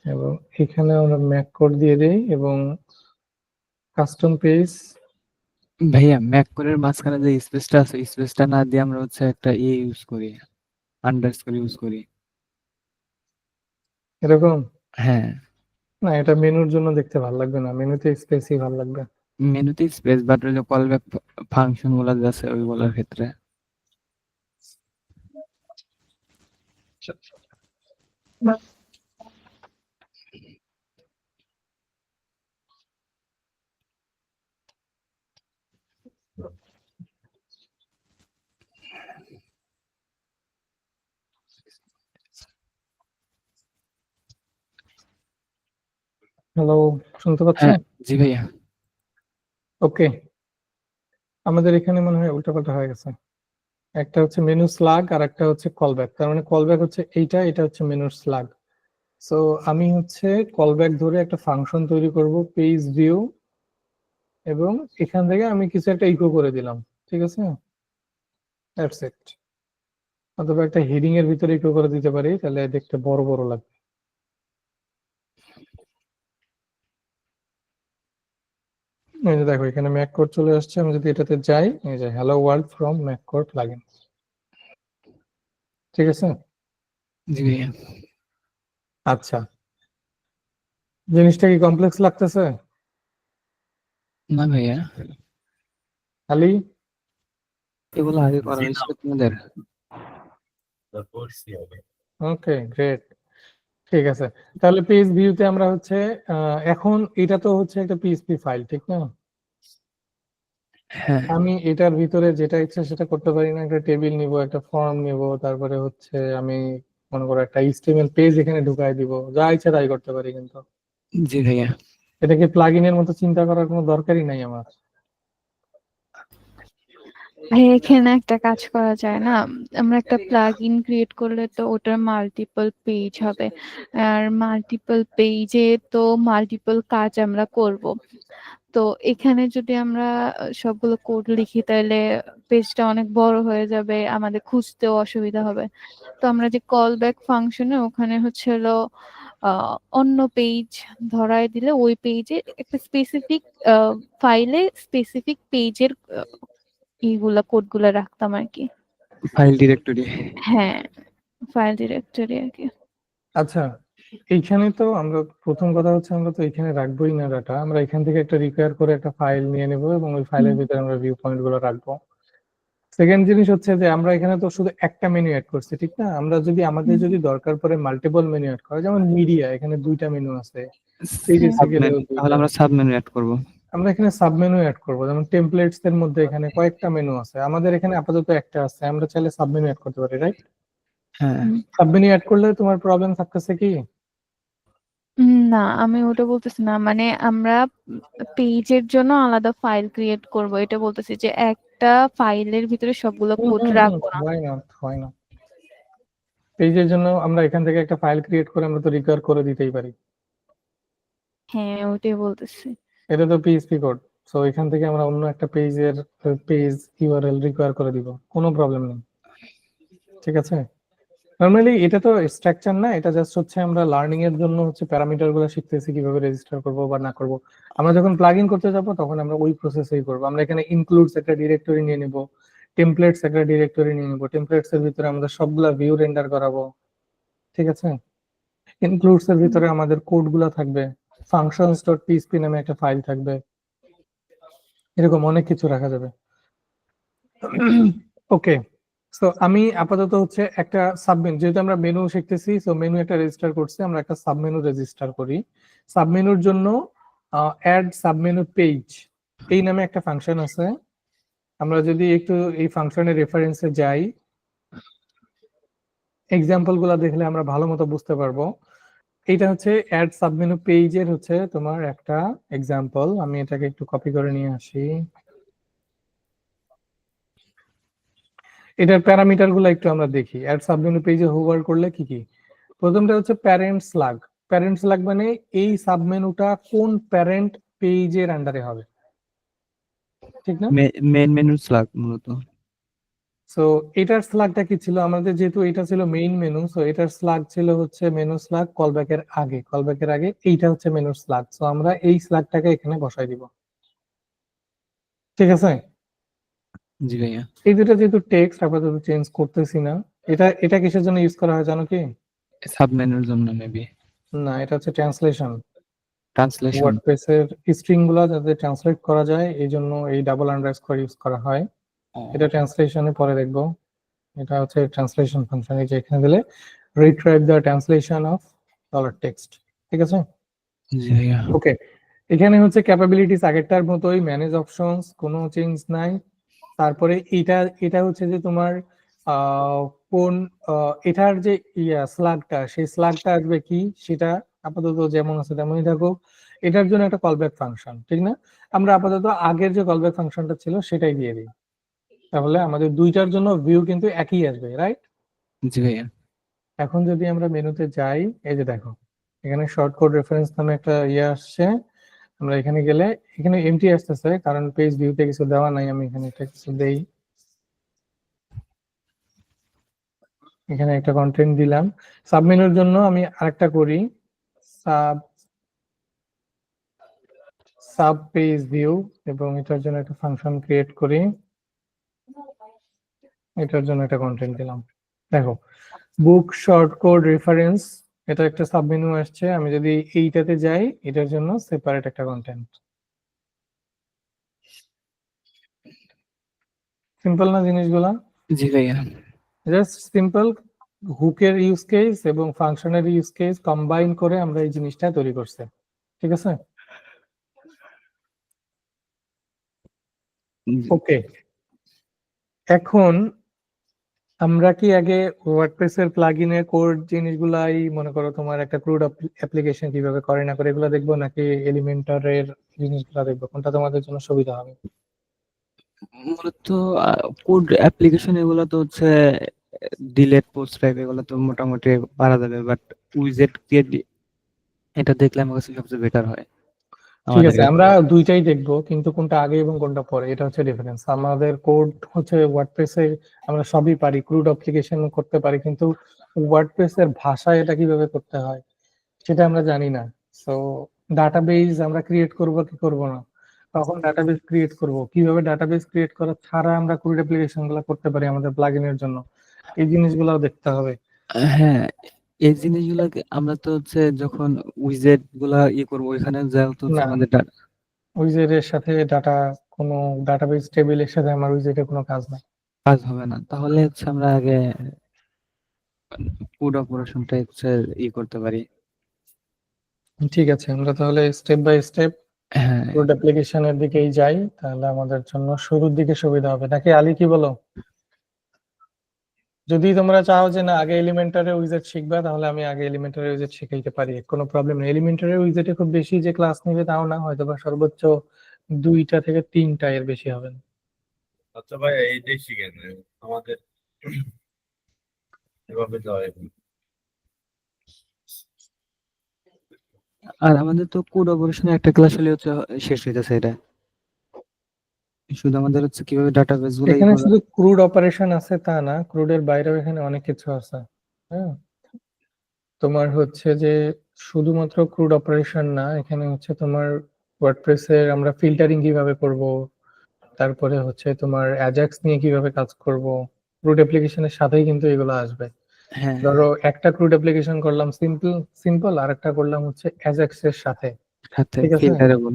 এবং এখানে আমরা ম্যাক কোর দিয়ে দেই, এবং কাস্টম পেজ। ভাইয়া ম্যাক করের মাঝখানে যে স্পেসটা আছে স্পেসটা না দিয়ে আমরা হচ্ছে একটা ইউজ করি, আন্ডারস্কোর ইউজ করি। এরকম হ্যাঁ। না, এটা মেনুর জন্য দেখতে ভালো লাগবে না, মেনুতে স্পেসই ভালো লাগবে। মেনুতে স্পেস বাট ওই যে কল ব্যাক ফাংশন গুলো যে আছে ওইগুলোর ক্ষেত্রে। হ্যালো, শুনতে পাচ্ছেন? হ্যাঁ জি ভাইয়া। ওকে, আমাদের এখানে মনে হয় উল্টাপাল্টা হয়ে গেছে। একটা হচ্ছে মেনু স্লাগ আর একটা হচ্ছে কলব্যাক, তার মানে কলব্যাক হচ্ছে এইটা, এটা হচ্ছে মেনুর স্লাগ। সো আমি হচ্ছে কলব্যাক ধরে একটা ফাংশন তৈরি করব পেজ ভিউ, এবং এখান থেকে আমি কিছু একটা ইকো করে দিলাম, ঠিক আছে? That's it. অথবা একটা হেডিং এর ভিতরে ইকো করে দিতে পারি, তাহলে দেখতে বড় বড় লাগবে। এই যে দেখো এখানে ম্যাক কোড চলে আসছে, আমি যদি এটাতে যাই, এই যে hello world from Mac code plugin. ঠিক আছে, জি ভাইয়া। আচ্ছা, জিনিসটা কি কমপ্লেক্স লাগতেছে? না ভাইয়া, খালি এগুলো আগে করা জি না, হয়েছিল তোমাদের। তো করছি আগে। ওকে, গ্রেট। ঠিক আছে, তাহলে পেজ ভিউতে আমরা হচ্ছে এখন এটা তো হচ্ছে একটা পিএইচপি ফাইল, ঠিক না? হ্যাঁ আমি এটার ভিতরে যেটা ইচ্ছা সেটা করতে পারি না? একটা টেবিল নিব, একটা ফর্ম নিব, তারপরে হচ্ছে আমি মনে করো একটা HTML পেজ এখানে ঢুকাই দিব, যা ইচ্ছা তাই করতে পারি। কিন্তু জি ভাইয়া। এটাকে প্লাগ ইনের মতো চিন্তা করার কোনো দরকারই নাই আমার। ভাই এখানে একটা কাজ করা যায় না? আমরা একটা প্লাগ ইন ক্রিয়েট করলে তো ওটার মাল্টিপল পেজ হবে, আর মাল্টিপল পেজে তো মাল্টিপল কাজ আমরা করব। তো এখানে যদি আমরা সবগুলো কোড লিখি তাহলে পেজটা অনেক বড় হয়ে যাবে, আমাদের খুঁজতেও অসুবিধা হবে। তো আমরা যে কল ব্যাক ফাংশনে ওখানে হচ্ছে হলো অন্য পেজ ধরায় দিলে ওই পেজে একটা স্পেসিফিক ফাইলে স্পেসিফিক পেজের এইগুলা কোডগুলা রাখতাম আর কি। File directory. হ্যাঁ, ফাইল ডিরেক্টরি আর কি। আচ্ছা, এইখানে তো আমরা প্রথম কথা হচ্ছে আমরা তো এখানে রাখবোই না ডাটা, আমরা এখান থেকে একটা রিকোয়ার করে একটা ফাইল নিয়ে নেব এবং ওই ফাইলের ভিতরে আমরা ভিউ পয়েন্ট গুলো রাখবো। সেকেন্ড জিনিস হচ্ছে যে আমরা এখানে তো শুধু একটা মেনু অ্যাড করছি, ঠিক না? আমরা যদি আমাদের যদি দরকার পড়ে মাল্টিপল মেনু অ্যাড করা, যেমন মিডিয়া, এখানে দুইটা মেনু আছে, পেজেসে গেলেও তাহলে দুইটা, আমরা সাব মেনু অ্যাড করব। আমরা এখানে সাব মেনু অ্যাড করবো। যেমন টেমপ্লেটস এর মধ্যে এখানে কয়েকটা মেনু আছে, আমাদের এখানে আপাতত একটা আছে, আমরা চাইলে সাব মেনু অ্যাড করতে পারি, রাইট? হ্যাঁ সাব মেনু অ্যাড করলে তোমার প্রবলেম থাকতেছে কি? না, আমি ওটা বলতেছি না, মানে আমরা পেজের জন্য আলাদা ফাইল ক্রিয়েট করব, এটা বলতেছি যে একটা ফাইলের ভিতরে সবগুলো কোড রাখবো না। হয় না, হয় না। পেজের জন্য আমরা এখান থেকে একটা ফাইল ক্রিয়েট করে আমরা তো রিকোয়ার করে দিতেই পারি। হ্যাঁ, ওটাই বলতেছি। এটা তো পিএইচপি কোড, সো এখান থেকে আমরা অন্য একটা পেজের পেজ ইউআরএল রিকোয়ার করে দিব, কোনো প্রবলেম নেই। ঠিক আছে? নর্মালি এটা তো স্ট্রাকচার না, এটা জাস্ট হচ্ছে আমরা লার্নিং এর জন্য হচ্ছে প্যারামিটার গুলো শিখতেছি কিভাবে রেজিস্টার করব বা না করব। আমরা যখন প্লাগইন করতে যাব তখন আমরা ওই প্রসেসেই করব। আমরা এখানে ইনক্লুডস একটা ডিরেক্টরি নিয়ে নেব, টেমপ্লেটস একটা ডিরেক্টরি নিয়ে নেব, টেমপ্লেটস এর ভিতরে আমরা সবগুলা ভিউ রেন্ডার করাবো। ঠিক আছে? ইনক্লুডস এর ভিতরে আমাদের কোড গুলা থাকবে, ফাংশনস ডট পিএইচপি নামে একটা ফাইল থাকবে, এরকম অনেক কিছু রাখা যাবে। ওকে, সো আমি আপাতত হচ্ছে একটা সাবমেনু, যেহেতু আমরা মেনু শিখতেছি, সো মেনু একটা রেজিস্টার করছি, আমরা একটা সাবমেনু রেজিস্টার করি। সাবমেনুর জন্য অ্যাড সাবমেনু পেজ এই নামে একটা ফাংশন আছে। আমরা যদি একটু এই ফাংশনের রেফারেন্সে যাই, এক্সাম্পল গুলা দেখলে আমরা ভালো মতো বুঝতে পারবো। এইটা হচ্ছে অ্যাড সাবমেনু পেজের হচ্ছে তোমার একটা এক্সাম্পল। আমি এটাকে একটু কপি করে নিয়ে আসি। এটার প্যারামিটার গুলো একটু আমরা দেখি। অ্যাড সাবমেনু পেজে হোভার করলে কি কি? প্রথমটা হচ্ছে প্যারেন্ট স্লাগ। প্যারেন্ট স্লাগ মানে এই সাবমেনুটা কোন প্যারেন্ট পেজের আন্ডারে হবে, ঠিক না? মেইন মেনু স্লাগ মূলত। সো এটার স্লাগটা কি ছিল আমাদের? যেহেতু এটা ছিল মেইন মেনু, সো এটার স্লাগ ছিল হচ্ছে মেনু স্লাগ কলব্যাকের আগে, কলব্যাকের আগে এইটা হচ্ছে মেনু স্লাগ। সো আমরা এই স্লাগটাকে এখানে বসাই দিব। ঠিক আছে? জি ভাইয়া। এই দুটো যেহেতু টেক্সট আপাতত চেঞ্জ করতেছি না। এটা এটা কিসের জন্য ইউজ করা হয় জানো কি? সাব মেনুর জন্য মেবি। না, এটা হচ্ছে ট্রান্সলেশন। ট্রান্সলেশন। ওয়ার্ডপ্রেসের স্ট্রিং গুলা যাতে ট্রান্সলেট করা যায় এই জন্য এই ডাবল আন্ডারস্কোর ইউজ করা হয়। এটা ট্রান্সলেশনে পরে দেখবো। এটা হচ্ছে ট্রান্সলেশন ফাংশন, এই যে এখানে দিলে retrieve the translation of dollar text. ঠিক আছে? জি ভাইয়া। ওকে, এখানে হচ্ছে ক্যাপাবিলিটিস আগেরটার মতোই, ম্যানেজ অপশনস, কোনো চেঞ্জ নাই। তারপরে এটা এটা হচ্ছে যে তোমার আহ, কোন এটার যে স্লাগটা, সেই স্লাগটা আসবে কি সেটা আপাতত যেমন আছে তেমনই থাকুক। এটার জন্য একটা কলব্যাক ফাংশন, ঠিক না? আমরা আপাতত আগের যে কলব্যাক ফাংশনটা ছিল সেটাই দিয়ে দিই, তাহলে আমাদের দুইটার জন্য ভিউ কিন্তু একই আসবে, রাইট? জি ভাইয়া। এখন যদি আমরা মেনুতে যাই, এই যে দেখো এখানে শর্ট কোড রেফারেন্স নামে একটা আসছে। আমরা এখানে গেলে এখানে এমটি আসতেছে কারণ পেজ ভিউতে কিছু দেওয়া নাই। আমি এখানে একটা কিছু দেই, এখানে একটা কন্টেন্ট দিলাম। সাবমেনুর জন্য আমি আরেকটা করি, সাব সাব পেজ ভিউ, এবং এটার জন্য একটা ফাংশন ক্রিয়েট করি, এটার জন্য একটা কন্টেন্ট দিলাম। দেখো, বুক শর্ট কোড রেফারেন্স, এটা একটা সাবমেনু আসছে। আমি যদি এইটাতে যাই, এটার জন্য সেপারেট একটা কন্টেন্ট। সিম্পল না জিনিসগুলা? জি ভাইয়া। জাস্ট সিম্পল হুকের ইউজ কেস এবং ফাংশনের ইউজ কেস কম্বাইন করে আমরা এই জিনিসটা তৈরি করছি। ঠিক আছে? ওকে, এখন আমরা কি আগে ওয়ার্ডপ্রেস এর প্লাগইনের কোড জিনিসগুলাই মনে করো তোমার একটা ক্রুড অ্যাপ্লিকেশন কিভাবে করে না করে এগুলো দেখবো, নাকি এলিমেন্টারের জিনিসগুলো দেখবো? কোনটা তোমাদের জন্য সুবিধা হবে? মূলত কোড অ্যাপ্লিকেশন এগুলো তো হচ্ছে ডিলেট পোস্ট টাইপ, এগুলো তো মোটামুটি পারা যাবে, বাট উইজেট ক্রিয়েট এটা দেখলে আমার কাছে সবচেয়ে বেটার হয় ঠিক আমাদের আছে, কাছে। আমরা দুইটাই দেখবো, কিন্তু কোনটা আগে এবং কোনটা পরে এটা হচ্ছে ডিফারেন্স। আমাদের কোড হচ্ছে ওয়ার্ডপ্রেসে আমরা সবই পারি, ক্রুড অ্যাপ্লিকেশন করতে পারি, কিন্তু ওয়ার্ডপ্রেস এর ভাষায় এটা কিভাবে করতে হয় সেটা আমরা জানি না। সো ডাটাবেজ আমরা ক্রিয়েট করব কি করব না, কখন ডাটাবেজ ক্রিয়েট করব, কিভাবে ডাটাবেজ ক্রিয়েট করা ছাড়া আমরা ক্রুড অ্যাপ্লিকেশন গুলো করতে পারি আমাদের প্লাগইনের জন্য, এই জিনিসগুলো দেখতে হবে। হ্যাঁ, এই জিনিসগুলোকে আমরা তো হচ্ছে যখন উইজেট গুলা করবো ওইখানে যা হচ্ছে না, আমাদের উইজেটের সাথে ডাটা, কোনো ডাটাবেজ টেবিলের সাথে আমার উইজেটের কোনো কাজ নাই। কাজ হবে না, তাহলে হচ্ছে আমরা আগে কোড অপারেশনটা হচ্ছে করতে পারি। ঠিক আছে, আমরা তাহলে স্টেপ বাই স্টেপ হ্যাঁ, ক্রুড অ্যাপ্লিকেশনের দিকেই যাই, তাহলে আমাদের জন্য শুরুর দিকে সুবিধা হবে। নাকি আলী কি বলো? যদি তোমরা চাও যে না আগে এলিমেন্টারে উইজেট শিখবা, তাহলে আমি আগে এলিমেন্টারে উইজেট শিখাইতে পারি, কোনো প্রবলেম নেই। এলিমেন্টারে উইজেটে খুব বেশি যে ক্লাস নিবে তাও না, হয়তো বা সর্বোচ্চ 2টা থেকে 3টা, এর বেশি হবে না। আচ্ছা ভাই, এইটাই শিখেন আমাদের এভাবে তো হয়। আর আমাদের তো কোড অপারেশনে একটা ক্লাস হলে হচ্ছে শেষ হইতেছে এটা, শুধু আমাদের হচ্ছে কিভাবে ডাটাবেস গুলো এখানে শুধু ক্রুড অপারেশন আছে তা না, ক্রুডের বাইরেও এখানে অনেক কিছু আছে। হ্যাঁ, তোমার হচ্ছে যে শুধুমাত্র ক্রুড অপারেশন না, এখানে হচ্ছে তোমার ওয়ার্ডপ্রেসের আমরা ফিল্টারিং কিভাবে করব, তারপরে হচ্ছে তোমার অ্যাজাক্স নিয়ে কিভাবে কাজ করব, ক্রুড অ্যাপ্লিকেশনের সাথেই কিন্তু এগুলো আসবে। হ্যাঁ ধরো একটা ক্রুড অ্যাপ্লিকেশন করলাম সিম্পল সিম্পল, আর একটা করলাম হচ্ছে অ্যাজাক্স এর সাথে, সাথে ঠিক আছে, ফিল্টারেবল।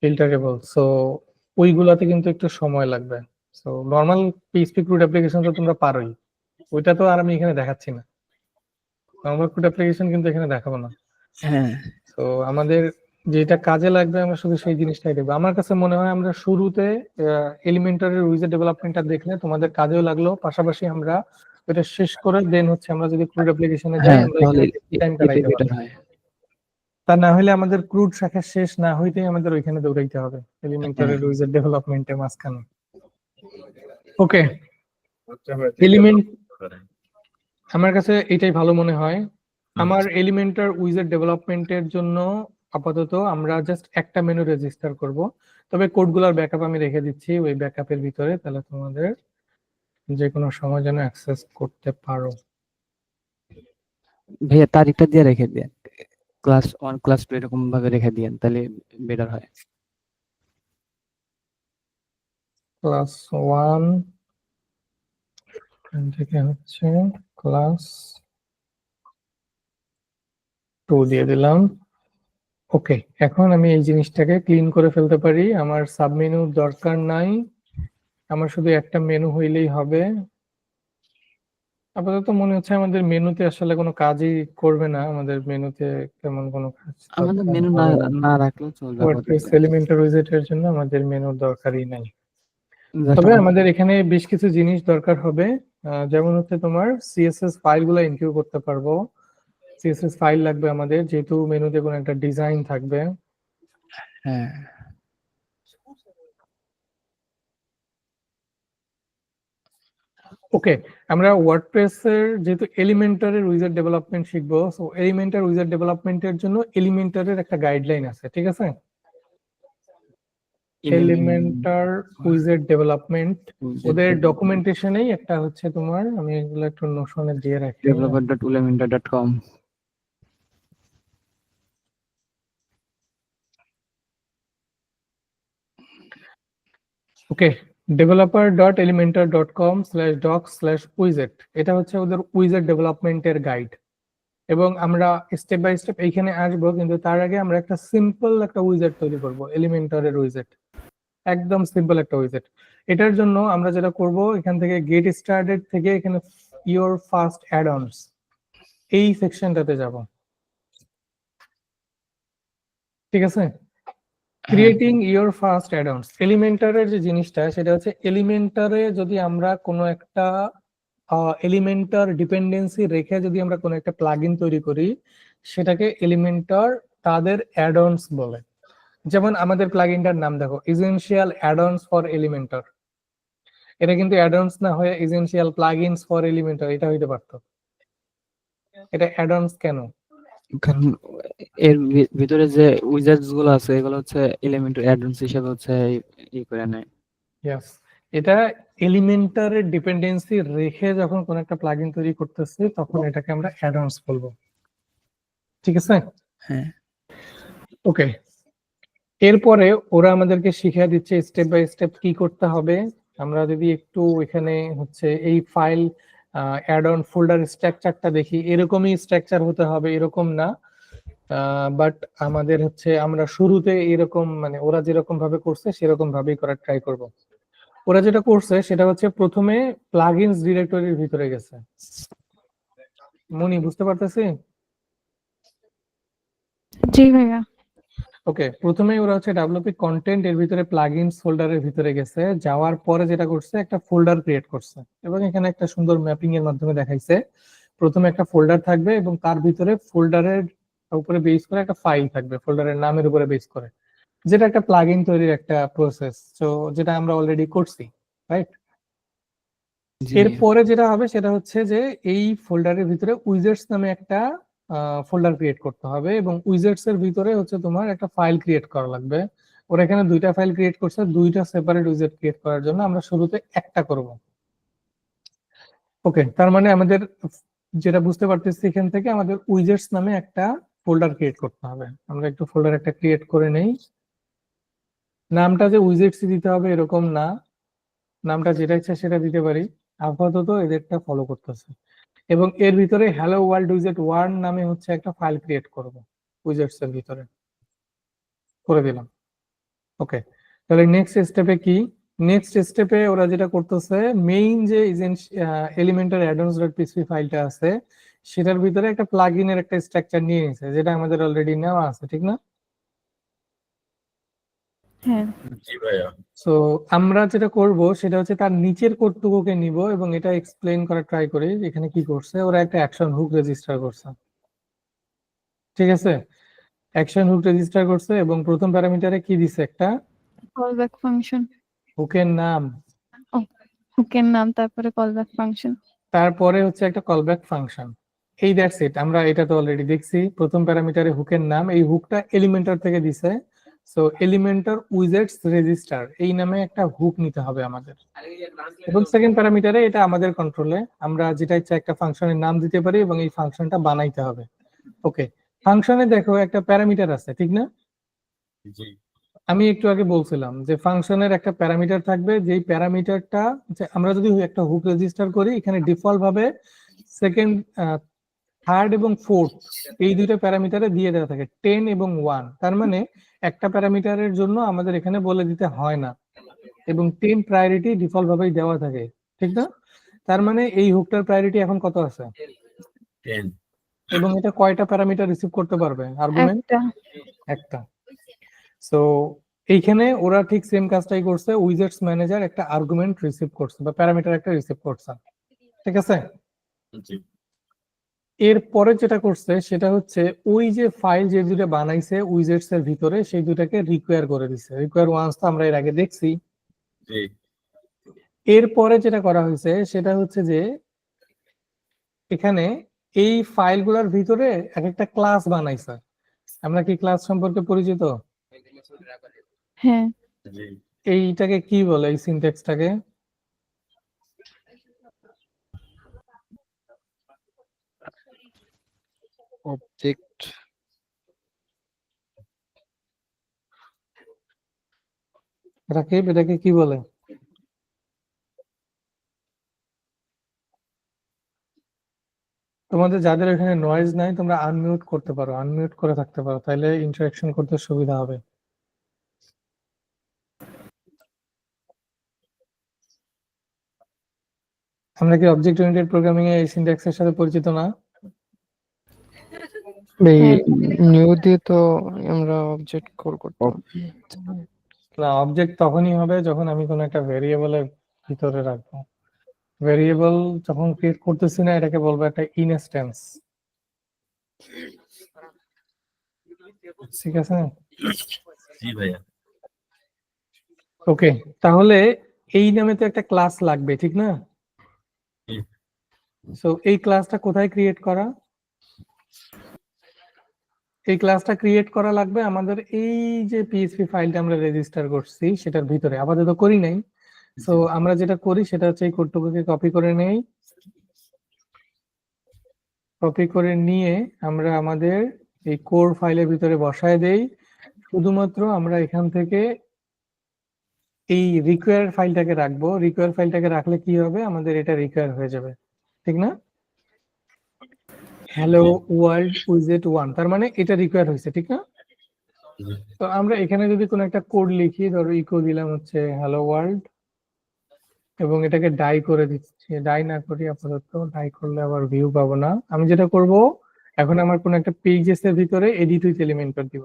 ফিল্টারেবল। সো ওইগুলাতে কিন্তু একটু সময় লাগবে। So normal PHP crude application তো তোমরা পারোই, ওইটা তো আর আমি এখানে দেখাচ্ছি না, নর্মাল ক্রুড অ্যাপ্লিকেশন কিন্তু এখানে দেখাবো না। হ্যাঁ তো আমাদের যেটা কাজে লাগবে আমরা শুধু সেই জিনিসটাই দেখবো। আমার কাছে মনে হয় আমরা শুরুতে এলিমেন্টারি উইজেট ডেভেলপমেন্টটা দেখলে তোমাদের কাজেও লাগলো, পাশাপাশি আমরা এটা শেষ করে দেন হচ্ছে আমরা যদি ক্রুড অ্যাপ্লিকেশনে যাই, হ্যাঁ, আমরা তাহলে এখানে বেশি টাইম এটাই কাটাইতে বেটার পারবো। হয়। তা না হলে আমাদের ক্রুড শাখা শেষ না হইতেই আমাদের ওইখানে দৌড়াইতে হবে এলিমেন্টারি হ্যাঁ উইজেট ডেভেলপমেন্টের মাঝখানে। ওকে, আচ্ছা ভাই, এলিমেন্ট করেন। আমার কাছে এটাই ভালো মনে হয়। আমার আচ্ছা, এলিমেন্টার উইজেট ডেভেলপমেন্টের জন্য আপাতত আমরা জাস্ট একটা মেনু রেজিস্টার করব, তবে কোডগুলোর ব্যাকআপ আমি রেখে দিচ্ছি ওই ব্যাকআপের ভিতরে, তাহলে তোমাদের যে কোনো সময় যেন অ্যাক্সেস করতে পারো। ভাইয়া, তারিখটা দিয়ে রেখে দিয়ে ক্লাস 1 ক্লাস 2 এরকম ভাবে রেখে দিয়েন, তাহলে বেটার হয়। ক্লাস 1 থেকে হচ্ছে ক্লাস 2 দিয়ে দিলাম। ওকে, এখন আমি এই জিনিসটাকে ক্লিন করে ফেলতে পারি, আমার সাবমেনু দরকার নাই, আমার শুধু একটা মেনু হইলেই হবে। আপাতত মনে হচ্ছে আমাদের মেনুতে আসলে কোনো কাজই করবে না, আমাদের মেনুতে তেমন কোনো কাজ আমাদের দরকার মেনু না হবে না। না রাখলেও চলবে আপাতত। ওয়ার্ডপ্রেস এলিমেন্টার উইজেটের জন্য আমাদের মেনুর দরকারই নাই। জাস্ট তবে আমাদের আমাদের এখানে বেশ কিছু জিনিস দরকার হবে, যেমন হচ্ছে তোমার সিএসএস ফাইলগুলো ইনকিউ করতে পারবো। সিএসএস ফাইল লাগবে আমাদের, যেহেতু মেনুতে কোনো একটা ডিজাইন থাকবে। হ্যাঁ ওকে, আমরা ওয়ার্ডপ্রেস এর যেহেতু এলিমেন্টারের উইজার্ড ডেভেলপমেন্ট শিখবো, সো এলিমেন্টার উইজার্ড ডেভেলপমেন্টের জন্য এলিমেন্টারের একটা গাইডলাইন আছে, ঠিক আছে। এলিমেন্টার উইজার্ড ডেভেলপমেন্ট, ওদের ডকুমেন্টেশনেই একটা হচ্ছে তোমার, আমি এগুলো একটু নোশনে দিয়ে রাখি। developer.elementor.com। ওকে, developer.elementor.com/docs/wizard, এটা হচ্ছে ওদের উইজার্ড ডেভেলপমেন্টের গাইড। এবং আমরা স্টেপ বাই স্টেপ এইখানে আসবো, কিন্তু তার আগে আমরা একটা সিম্পল একটা উইজার্ড তৈরি করব, এলিমেন্টরের উইজার্ড, একদম সিম্পল একটা উইজার্ড। এটার জন্য আমরা যেটা করব, এখান থেকে গেট স্টার্টেড থেকে এখানে ইওর ফার্স্ট অ্যাড-অনস এই সেকশনটাতে যাব, ঠিক আছে। Creating your first addons. এলিমেন্টারের যে জিনিসটা সেটা হচ্ছে এলিমেন্টারে যদি আমরা কোনো একটা এলিমেন্টার ডিপেন্ডেন্সি রেখে যদি আমরা কোনো একটা প্লাগইন তৈরি করি সেটাকে এলিমেন্টার তাদের অ্যাডন্স বলে। যেমন আমাদের প্লাগইনটার নাম দেখো, এসেনশিয়াল অ্যাডন্স ফর এলিমেন্টার। এটা কিন্তু অ্যাডন্স না হয়ে এসেনশিয়াল প্লাগইনস ফর এলিমেন্টার এটা হইতে পারতো। এটা অ্যাডন্স কেন? কারণ এর ভিতরে যে উইজার্ডস গুলো আছে এগুলো হচ্ছে এলিমেন্টারি অ্যাডন্স হিসেবে হচ্ছে করে নেয়। ইয়েস, এটা এলিমেন্টারের ডিপেন্ডেন্সি রেখে যখন কোন একটা প্লাগইন তৈরি করতেছি তখন এটাকে আমরা অ্যাডন্স বলবো। ঠিক আছে? হ্যাঁ। ওকে, এরপরে ওরা আমাদেরকে শিখিয়ে দিচ্ছে স্টেপ বাই স্টেপ কি করতে হবে। আমরা যদি একটু এখানে হচ্ছে এই ফাইল অ্যাড অন ফোল্ডার স্ট্রাকচারটা দেখি, এরকমই স্ট্রাকচার হতে হবে এরকম না, বাট আমাদের হচ্ছে আমরা শুরুতে এরকম মানে ওরা যেরকম ভাবে করছে সেরকম ভাবেই করার ট্রাই করব। ওরা যেটা করছে সেটা হচ্ছে প্রথমে প্লাগইনস ডিরেক্টরির ভিতরে গেছে। মনি বুঝতে পারতেছি? জি ভাইয়া। ওকে, প্রথমে ওরা হচ্ছে ডব্লিউপি কন্টেন্ট এর ভিতরে প্লাগইনস ফোল্ডারের ভিতরে গেছে, যাওয়ার পরে যেটা করছে একটা ফোল্ডার ক্রিয়েট করছে এবং এখানে একটা সুন্দর ম্যাপিং এর মাধ্যমে দেখাইছে। প্রথমে একটা ফোল্ডার থাকবে এবং তার ভিতরে ফোল্ডারের উপরে বেস করে একটা ফাইল থাকবে ফোল্ডারের নামের উপরে বেস করে, যেটা একটা প্লাগইন তৈরির একটা প্রসেস। তো যেটা আমরা অলরেডি করছি, রাইট? এরপরে যেটা হবে সেটা হচ্ছে যে এই ফোল্ডারের ভিতরে উইজার্ডস নামে একটা ফোল্ডার ক্রিয়েট করতে হবে এবং উইজার্ডস এর ভিতরে হচ্ছে তোমার একটা ফাইল ক্রিয়েট করা লাগবে। ওরা এখানে দুইটা ফাইল ক্রিয়েট করছে, দুইটা সেপারেট উইজার্ড ক্রিয়েট করার জন্য আমরা শুরুতে একটা করব। ওকে, তার মানে আমাদের যেটা বুঝতে পারতেছি এখান থেকে আমাদের উইজার্ডস নামে একটা ফোল্ডার ক্রিয়েট করতে হবে। আমরা একটু ফোল্ডার একটা ক্রিয়েট করে নেই। নামটা যে উইজার্ডস দিতে হবে এরকম না, নামটা যেটা ইচ্ছা সেটা দিতে পারি। আপাতত এদেরটা ফলো করতেছে এবং এর ভিতরে হ্যালো ওয়ার্ল্ড উইজেট 1 নামে হচ্ছে একটা ফাইল ক্রিয়েট করব উইজেটস এর ভিতরে, করে দিলাম। ওকে, তাহলে নেক্সট স্টেপে কি? নেক্সট স্টেপে ওরা যেটা করতেছে মেইন যে এলিমেন্টার অ্যাডন্স ডট পিএসপি ফাইলটা আছে সেটার ভিতরে একটা প্লাগইনের একটা স্ট্রাকচার নিয়ে নিয়েছে যেটা আমাদের অলরেডি নেওয়া আছে, ঠিক না? হ্যাঁ। জি ভাইয়া। সো আমরা যেটা করব সেটা হচ্ছে তার নিচের কোডটুকুকে নিব এবং এটা এক্সপ্লেইন করার ট্রাই করি। এখানে কি করছে ওরা, একটা অ্যাকশন হুক রেজিস্টার করছে, ঠিক আছে? অ্যাকশন হুক রেজিস্টার করছে এবং প্রথম প্যারামিটারে কি দিছে, একটা কলব্যাক ফাংশন। হুকের নাম, হুকের নাম তারপরে কলব্যাক ফাংশন। তারপরে হচ্ছে একটা কলব্যাক ফাংশন। এই দ্যাটস ইট। আমরা এটা তো অলরেডি দেখছি, প্রথম প্যারামিটারে হুকের নাম, এই হুকটা এলিমেন্টার থেকে দিছে। সো এলিমেন্টার উইজার্ডস রেজিস্টার এই নামে একটা হুক নিতে হবে আমাদের। এবং সেকেন্ড প্যারামিটারে এটা আমাদের কন্ট্রোলে, আমরা যেটা ইচ্ছা একটা ফাংশনের নাম দিতে পারি এবং এই ফাংশনটা বানাইতে হবে। ওকে, ফাংশনে দেখো একটা প্যারামিটার আছে, ঠিক না? জি আমি একটু আগে বলছিলাম যে ফাংশনের একটা প্যারামিটার থাকবে, যেই প্যারামিটারটা আমরা যদি একটা হুক রেজিস্টার করি এখানে ডিফল্ট ভাবে সেকেন্ড, থার্ড এবং ফোর্থ এই দুইটা প্যারামিটারে দিয়ে দেওয়া থাকে 10 এবং 1। তার মানে একটা প্যারামিটারের জন্য আমাদের এখানে বলে দিতে হয় না এবং 10 প্রায়োরিটি ডিফল্ট ভাবেই দেওয়া থাকে, ঠিক না? তার মানে এই হুকটার প্রায়োরিটি এখন কত আছে 10। এবং এটা কয়টা প্যারামিটার রিসিভ করতে পারবে আর্গুমেন্ট? একটা। একটা। সো এইখানে ওরা ঠিক সেম কাজটাই করছে, উইজার্ডস ম্যানেজার একটা আর্গুমেন্ট রিসিভ করছে বা প্যারামিটার একটা রিসিভ করছে, ঠিক আছে? জি এরপরে যেটা করছে সেটা হচ্ছে ওই যে ফাইল যে দুটো বানাইছে উইজার্ডস এর ভিতরে সেই দুটাকে রিকোয়ার করে দিছে। রিকোয়ার ওয়ান্স তো আমরা এর আগে দেখছি। জি এরপরে যেটা করা হয়েছে সেটা হচ্ছে যে এখানে এই ফাইলগুলোর ভিতরে এক একটা ক্লাস বানাইছে। আমরা কি ক্লাস সম্পর্কে পরিচিত? হ্যাঁ। জি এইটাকে কি বলে, এই সিনট্যাক্সটাকে? অবজেক্ট। রাকিব, এটাকে কি বলে? তোমাদের যাদের এখানে নয়েজ নাই তোমরা আনমিউট করতে পারো, আনমিউট করে থাকতে পারো, তাহলে ইন্টারাকশন করতে সুবিধা হবে। আমরা কি অবজেক্ট ওরিয়েন্টেড প্রোগ্রামিং এ এই সিনট্যাক্সের সাথে পরিচিত না? এই হ্যাঁ নিউ দিয়ে তো আমরা অবজেক্ট কল করতাম। না, অবজেক্ট তখনই হবে যখন আমি কোনো একটা ভেরিয়েবলের ভিতরে রাখবো। ভেরিয়েবল যখন ক্রিয়েট করতেছি না, এটাকে বলবো একটা ইনস্ট্যান্স। ঠিক আছে, জি ভাইয়া। ওকে। তাহলে এই নামে তো একটা ক্লাস লাগবে, ঠিক না? জি। সো এই ক্লাসটা কোথায় ক্রিয়েট করা? এই ক্লাসটা ক্রিয়েট করা লাগবে আমাদের এই যে পিএইচপি ফাইলটা আমরা রেজিস্টার করছি সেটার ভিতরে। আপাতত করি নাই। সো আমরা যেটা করি সেটা হচ্ছে এই কোডটুকুকে কপি করে নেই। কপি করে নিয়ে আমরা আমাদের এই কোর ফাইলের ভিতরে বসায় দেই। শুধুমাত্র আমরা এখান থেকে এই রিকোয়ার ফাইলটাকে রাখবো। রিকোয়ার ফাইলটাকে রাখলে কি হবে, আমাদের এটা রিকোয়ার হয়ে যাবে, ঠিক না? হ্যালো ওয়ার্ল্ড উইজেট 1, তার মানে এটা রিকোয়ার হয়েছে, ঠিক না? জি। তো আমরা এখানে যদি কোনো একটা কোড লিখি, ধরো ইকো দিলাম হচ্ছে হ্যালো ওয়ার্ল্ড, এবং এটাকে ডাই করে দিচ্ছি। ডাই না করি আপাতত, ডাই করলে আবার ভিউ পাবো না। আমি যেটা করব, এখন আমার কোনো একটা পেজেস এর ভিতরে এডিট উইথ এলিমেন্টর দিব।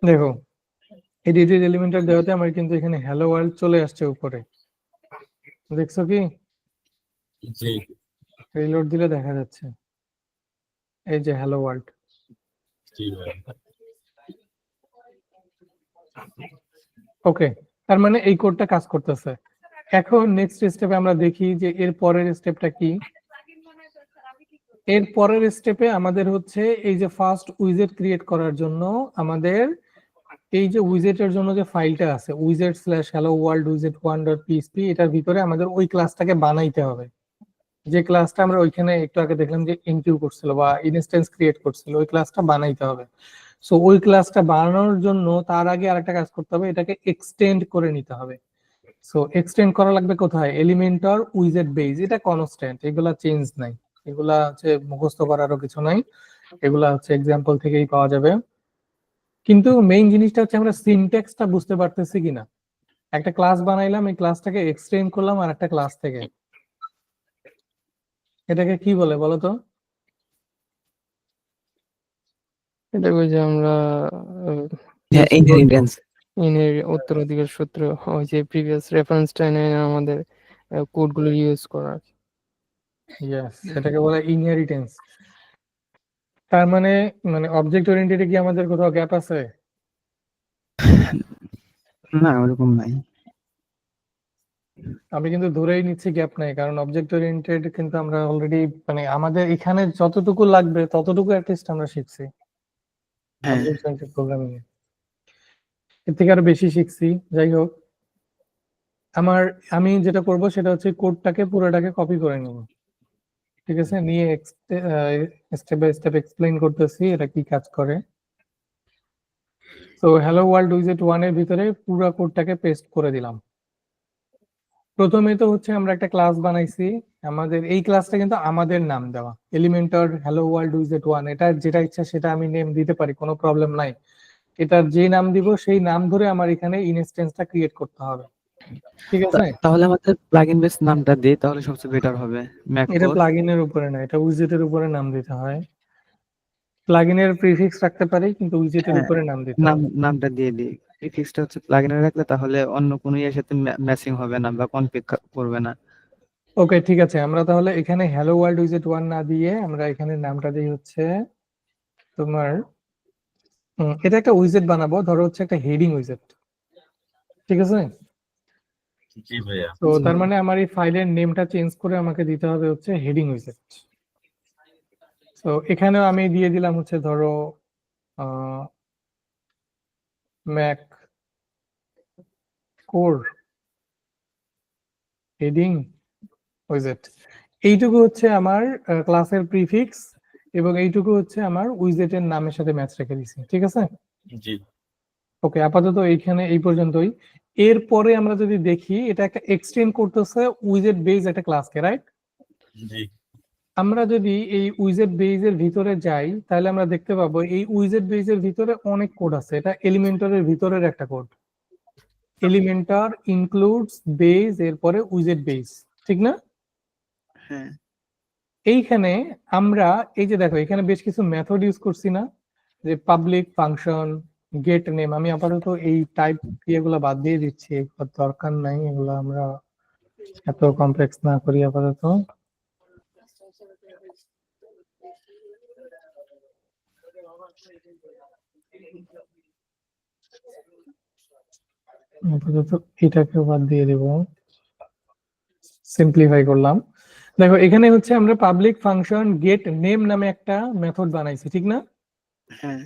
দেখো, এডিট উইথ এলিমেন্টর দেওয়াতে আমার কিন্তু এখানে হ্যালো ওয়ার্ল্ড চলে আসছে উপরে, দেখছো কি? জি। রিলোড দিলে দেখা যাচ্ছে এই যে হ্যালো ওয়ার্ল্ড। জি ভাইয়া। ওকে, তার মানে এই কোডটা কাজ করতেছে। এখন নেক্সট স্টেপে আমরা দেখি যে এর পরের স্টেপটা কি। এর পরের স্টেপে আমাদের হচ্ছে এই যে ফার্স্ট উইজেট ক্রিয়েট করার জন্য আমাদের এই যে উইজেটের জন্য যে ফাইলটা আছে wizard/hello-world-widget1.php, এটার ভিতরে আমাদের ওই ক্লাসটাকে বানাইতে হবে। যে ক্লাসটা আমরা ওইখানে একটু আগে দেখলাম যে এনকিউ করছিল বা ইনস্ট্যান্স ক্রিয়েট করছিল, ওই ক্লাসটা বানাইতে হবে। সো ওই ক্লাসটা বানানোর জন্য তার আগে আরেকটা কাজ করতে হবে, এটাকে এক্সটেন্ড করে নিতে হবে। সো এক্সটেন্ড করা লাগবে কোথায়? এলিমেন্টর উইজেট বেজ, এটা কনস্ট্যান্ট, এগুলা চেঞ্জ নাই, এগুলা হচ্ছে মুখস্থ করারও কিছু নাই, এগুলা হচ্ছে এক্সাম্পল থেকেই পাওয়া যাবে। কিন্তু মেইন জিনিসটা হচ্ছে আমরা সিনট্যাক্সটা বুঝতে পারতেছি কিনা। একটা ক্লাস বানাইলাম, এই ক্লাসটাকে এক্সটেন্ড করলাম আর একটা ক্লাস থেকে, এটাকে কি বলে বলো তো? এটা ওই যে আমরা হ্যাঁ, ইনহেরিটেন্স। ইনের উত্তরাধিকার সূত্র, ওই যে প্রিভিয়াস রেফারেন্সটা এনে আমাদের কোডগুলো ইউজ করা। ইয়েস, সেটাকে বলে ইনহেরিটেন্স। তার মানে অবজেক্ট ওরিয়েন্টেডে কি আমাদের কোথাও গ্যাপ আছে? না, ওরকম নাই। আমি কিন্তু ধরেই নিচ্ছি গ্যাপ নাই, কারণ অবজেক্ট ওরিয়েন্টেড কিন্তু আমরা অলরেডি আমাদের এখানে যতটুকু লাগবে ততটুকু অ্যাটলিস্ট আমরা শিখছি হ্যাঁ। অবজেক্ট ওরিয়েন্টেড প্রোগ্রামিং এ। এর থেকে আরো বেশি শিখছি। যাই হোক, আমি যেটা করব সেটা হচ্ছে কোডটাকে পুরোটাকে কপি করে নিব, ঠিক আছে? নিয়ে স্টেপ বাই স্টেপ এক্সপ্লেইন করতেছি এটা কি কাজ করে। তো হ্যালো ওয়ার্ল্ড উইজেট 1 এর ভিতরে পুরো কোডটাকে পেস্ট করে দিলাম। প্রথমে তো হচ্ছে আমরা একটা ক্লাস বানাইছি, আমাদের এই ক্লাসটা কিন্তু আমাদের নাম দেওয়া, এলিমেন্টর হ্যালো ওয়ার্ল্ড উইজেট 1, এটা যেটা ইচ্ছা সেটা আমি নেম দিতে পারি, কোনো প্রবলেম নাই। এটার যে নাম দিব সেই নাম ধরে আমার এখানে ইনস্ট্যান্সটা ক্রিয়েট করতে হবে, ঠিক আছে? তাহলে আমাদের প্লাগইন বেস নামটা দিই, তাহলে সবচেয়ে বেটার হবে। এটা ম্যাককোর। প্লাগইনের উপরে না, এটা উইজেটের উপরে নাম দিতে হয়। প্লাগইনের প্রিফিক্স রাখতে পারি, কিন্তু উইজেটের হ্যাঁ, উপরে নাম দিতে হয়। নামটা দিয়ে দিই। প্রিফিক্সটা হচ্ছে প্লাগইনে রাখলে তাহলে অন্য কোনো এর সাথে ম্যাচিং হবে না বা কনফিগ করবে না। ওকে, ঠিক আছে। আমরা তাহলে এখানে হ্যালো ওয়ার্ল্ড উইজেট 1 না দিয়ে আমরা এখানে নামটা দিই হচ্ছে তোমার এটা একটা উইজেট বানাবো, ধরো হচ্ছে একটা হেডিং উইজেট, ঠিক আছে? জি ভাইয়া। তো তার মানে আমার এই ফাইলের নেমটা চেঞ্জ করে আমাকে দিতে হবে হচ্ছে হেডিং উইজেট। তো এখানেও আমি দিয়ে দিলাম হচ্ছে ধরো ম্যাক কোর হেডিং উইজেট। এইটুকু হচ্ছে আমার ক্লাসের প্রিফিক্স, এবং এইটুকু হচ্ছে আমার উইজেটের নামের সাথে ম্যাচ রেখে দিছি, ঠিক আছে? জি। ওকে, আপাতত এইখানে এই পর্যন্তই। এরপরে আমরা যদি দেখি, এটা একটা এক্সটেন্ড করতেছে উইজেট বেজ একটা ক্লাসকে, রাইট? জি। আমরা যদি এই উইজেট বেজ এর ভিতরে যাই, তাহলে আমরা দেখতে পাবো এই উইজেট বেজ এর ভিতরে অনেক কোড আছে। এটা এলিমেন্টরের ভিতরের একটা কোড, এলিমেন্টর ইনক্লুডস বেজ এরপরে উইজেট বেজ, ঠিক না? হ্যাঁ। এইখানে আমরা এই যে দেখো এখানে বেশ কিছু মেথড ইউজ করছি না, যে পাবলিক ফাংশন, গেট নেম। আমি আপাতত এই টাইপ এগুলো বাদ দিয়ে দিচ্ছি, এগুলোর দরকার নাই, এগুলো আমরা এত কমপ্লেক্স না করি আপাতত। আপাতত এটাকে বাদ দিয়ে দেব, সিম্পলিফাই করলাম। দেখো এখানে হচ্ছে আমরা পাবলিক ফাংশন গেট নেম নামে একটা মেথড বানাইছি, ঠিক না? হ্যাঁ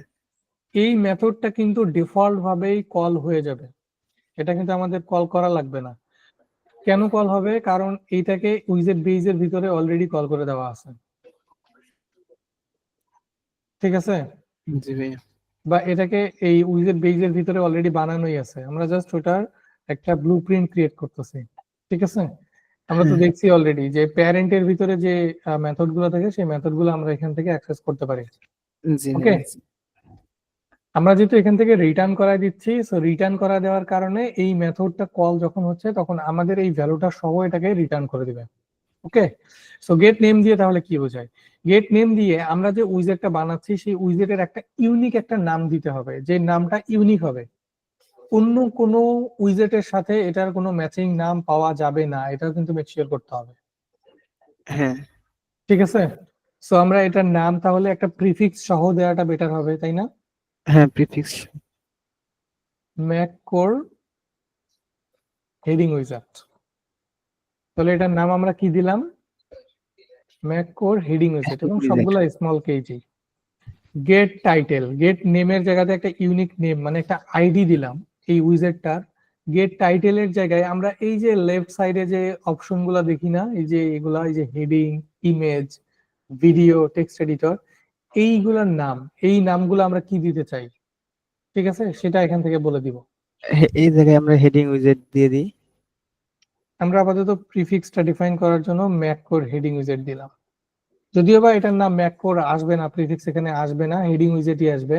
এই মেথডটা কিন্তু ডিফল্ট ভাবেই কল হয়ে যাবে, এটা কিন্তু আমাদের কল করা লাগবে না। কেন কল হবে? কারণ এইটাকে উইজেট বেইজের ভিতরে অলরেডি কল করে দেওয়া আছে, ঠিক আছে? জি ভাইয়া। বা এটাকে এই উইজেট বেইজের ভিতরে অলরেডি বানানোই আছে, আমরা জাস্ট ওটার একটা ব্লুপ্রিন্ট ক্রিয়েট করতেছি, ঠিক আছে? আমরা তো হ্যাঁ দেখছি অলরেডি যে প্যারেন্টের ভিতরে যে মেথড গুলো থাকে সেই মেথড গুলো আমরা এখান থেকে অ্যাক্সেস করতে পারি। জি ওকে, ভাইয়া। আমরা যেহেতু এখান থেকে রিটার্ন করা দিচ্ছি, সো রিটার্ন করা দেওয়ার কারণে এই মেথডটা কল যখন হচ্ছে তখন আমাদের এই ভ্যালুটা সহ এটাকে রিটার্ন করে দিবে। ওকে, সো গেট নেম দিয়ে তাহলে কি বোঝায়? গেট নেম দিয়ে আমরা যে উইজেটটা বানাচ্ছি সেই উইজেটের একটা ইউনিক একটা নাম দিতে হবে, যে নামটা ইউনিক হবে, অন্য কোনো উইজেটের সাথে এটার কোনো ম্যাচিং নাম পাওয়া যাবে না, এটাও কিন্তু মেক শিওর করতে হবে, হ্যাঁ ঠিক আছে? সো আমরা এটার নাম তাহলে একটা প্রিফিক্স সহ দেওয়াটা বেটার হবে, তাই না? হ্যাঁ prefix. Mac core heading wizard, তাহলে এটার নাম আমরা কি দিলাম? ম্যাক কোর হেডিং উইজার্ড, এবং সবগুলা স্মল কেজি। গেট টাইটেল, গেট নেমের জায়গাতে একটা ইউনিক নেম মানে একটা আইডি দিলাম এই উইজার্ডটার। গেট টাইটেলের জায়গায় আমরা এই যে লেফট সাইডে যে অপশন গুলা দেখি না, এই যে এগুলা, এই যে heading, image, video, text editor, এইগুলার নাম, এই নামগুলো আমরা কি দিতে চাই, ঠিক আছে? সেটা এখান থেকে বলে দিব। এই জায়গায় আমরা হেডিং উইজেট দিয়ে দিই। আমরা আপাতত প্রিফিক্সটা ডিফাইন করার জন্য ম্যাক কোর হেডিং উইজেট দিলাম, যদিও বা এটার নাম ম্যাক কোর আসবে না, প্রিফিক্স এখানে আসবে না, হেডিং উইজেটই আসবে।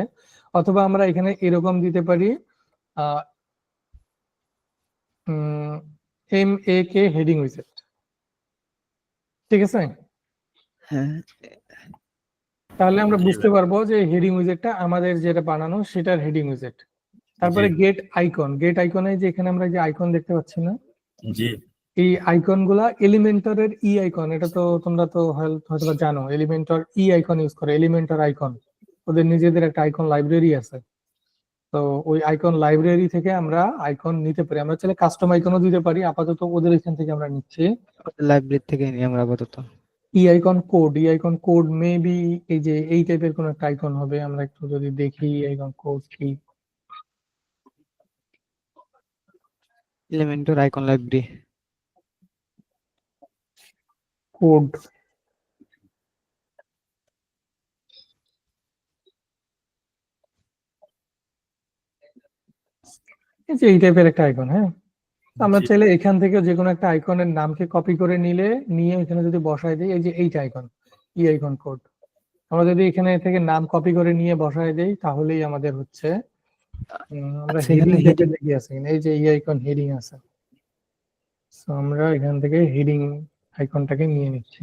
অথবা আমরা এখানে এরকম দিতে পারি এম এ কে হেডিং উইজেট, ঠিক আছে? হ্যাঁ তাহলে আমরা জি বুঝতে ভাই। পারবো যে হেডিং উইজেটটা আমাদের যেটা বানানো সেটার হেডিং উইজেট। তারপরে জি গেট আইকন, গেট আইকনে যে এখানে আমরা যে আইকন দেখতে পাচ্ছি না, জি এই আইকন গুলা এলিমেন্টরের ই আইকন, এটা তো তোমরা তো হয়তো বা জানো, এলিমেন্টর ই আইকন ইউজ করে, এলিমেন্টর আইকন, ওদের নিজেদের একটা আইকন লাইব্রেরি আছে। তো ওই আইকন লাইব্রেরি থেকে আমরা আইকন নিতে পারি, আমরা চাইলে কাস্টম আইকনও দিতে পারি, আপাতত ওদের এখান থেকে আমরা নিচ্ছি। লাইব্রেরি থেকে নিই আমরা আপাতত। ই আইকন কোড, ই আইকন কোড মেবি এই যে এই টাইপের কোন একটা আইকন হবে, আমরা একটু যদি দেখি আইকন কোড কি। Elementor icon library. কোড, এই যে এই টাইপের একটা আইকন। হ্যাঁ, তো আমরা জি চাইলে এখান থেকে যে কোনো একটা আইকনের নামকে কপি করে নিলে, নিয়ে এখানে যদি বসায় দিই, এই যে এইটা আইকন, ই আইকন কোড, আমরা যদি এখানে থেকে নাম কপি করে নিয়ে বসায় দেই তাহলেই আমাদের হচ্ছে আমরা আচ্ছা হেডিং এখানে দেখে হেডিং। দেখি আছে কিনা, এই যে ই আইকন হেডিং আছে। So আমরা এখান থেকে হেডিং আইকনটাকে নিয়ে নিচ্ছি।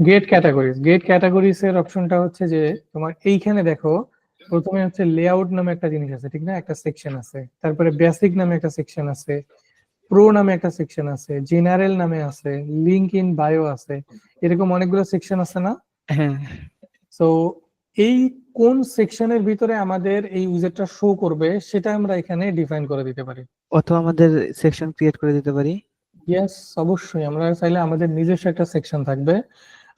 গেট ক্যাটাগরিজ, গেট ক্যাটাগরিজ এর অপশনটা হচ্ছে যে তোমার এইখানে দেখো, প্রথমে হচ্ছে লেআউট নামে একটা জিনিস আছে, ঠিক না? একটা সেকশন আছে, তারপরে বেসিক নামে একটা সেকশন আছে, প্রো নামে একটা সেকশন আছে, জেনারেল নামে আছে, লিংক ইন বায়ো আছে, এরকম অনেকগুলো সেকশন আছে না? হ্যাঁ সো এই কোন সেকশনের ভিতরে আমাদের এই উইজেটটা শো করবে সেটা আমরা এখানে ডিফাইন করে দিতে পারি। অথবা আমাদের সেকশন ক্রিয়েট করে দিতে পারি। ইয়েস, অবশ্যই আমরা চাইলে আমাদের নিজস্ব একটা সেকশন থাকবে,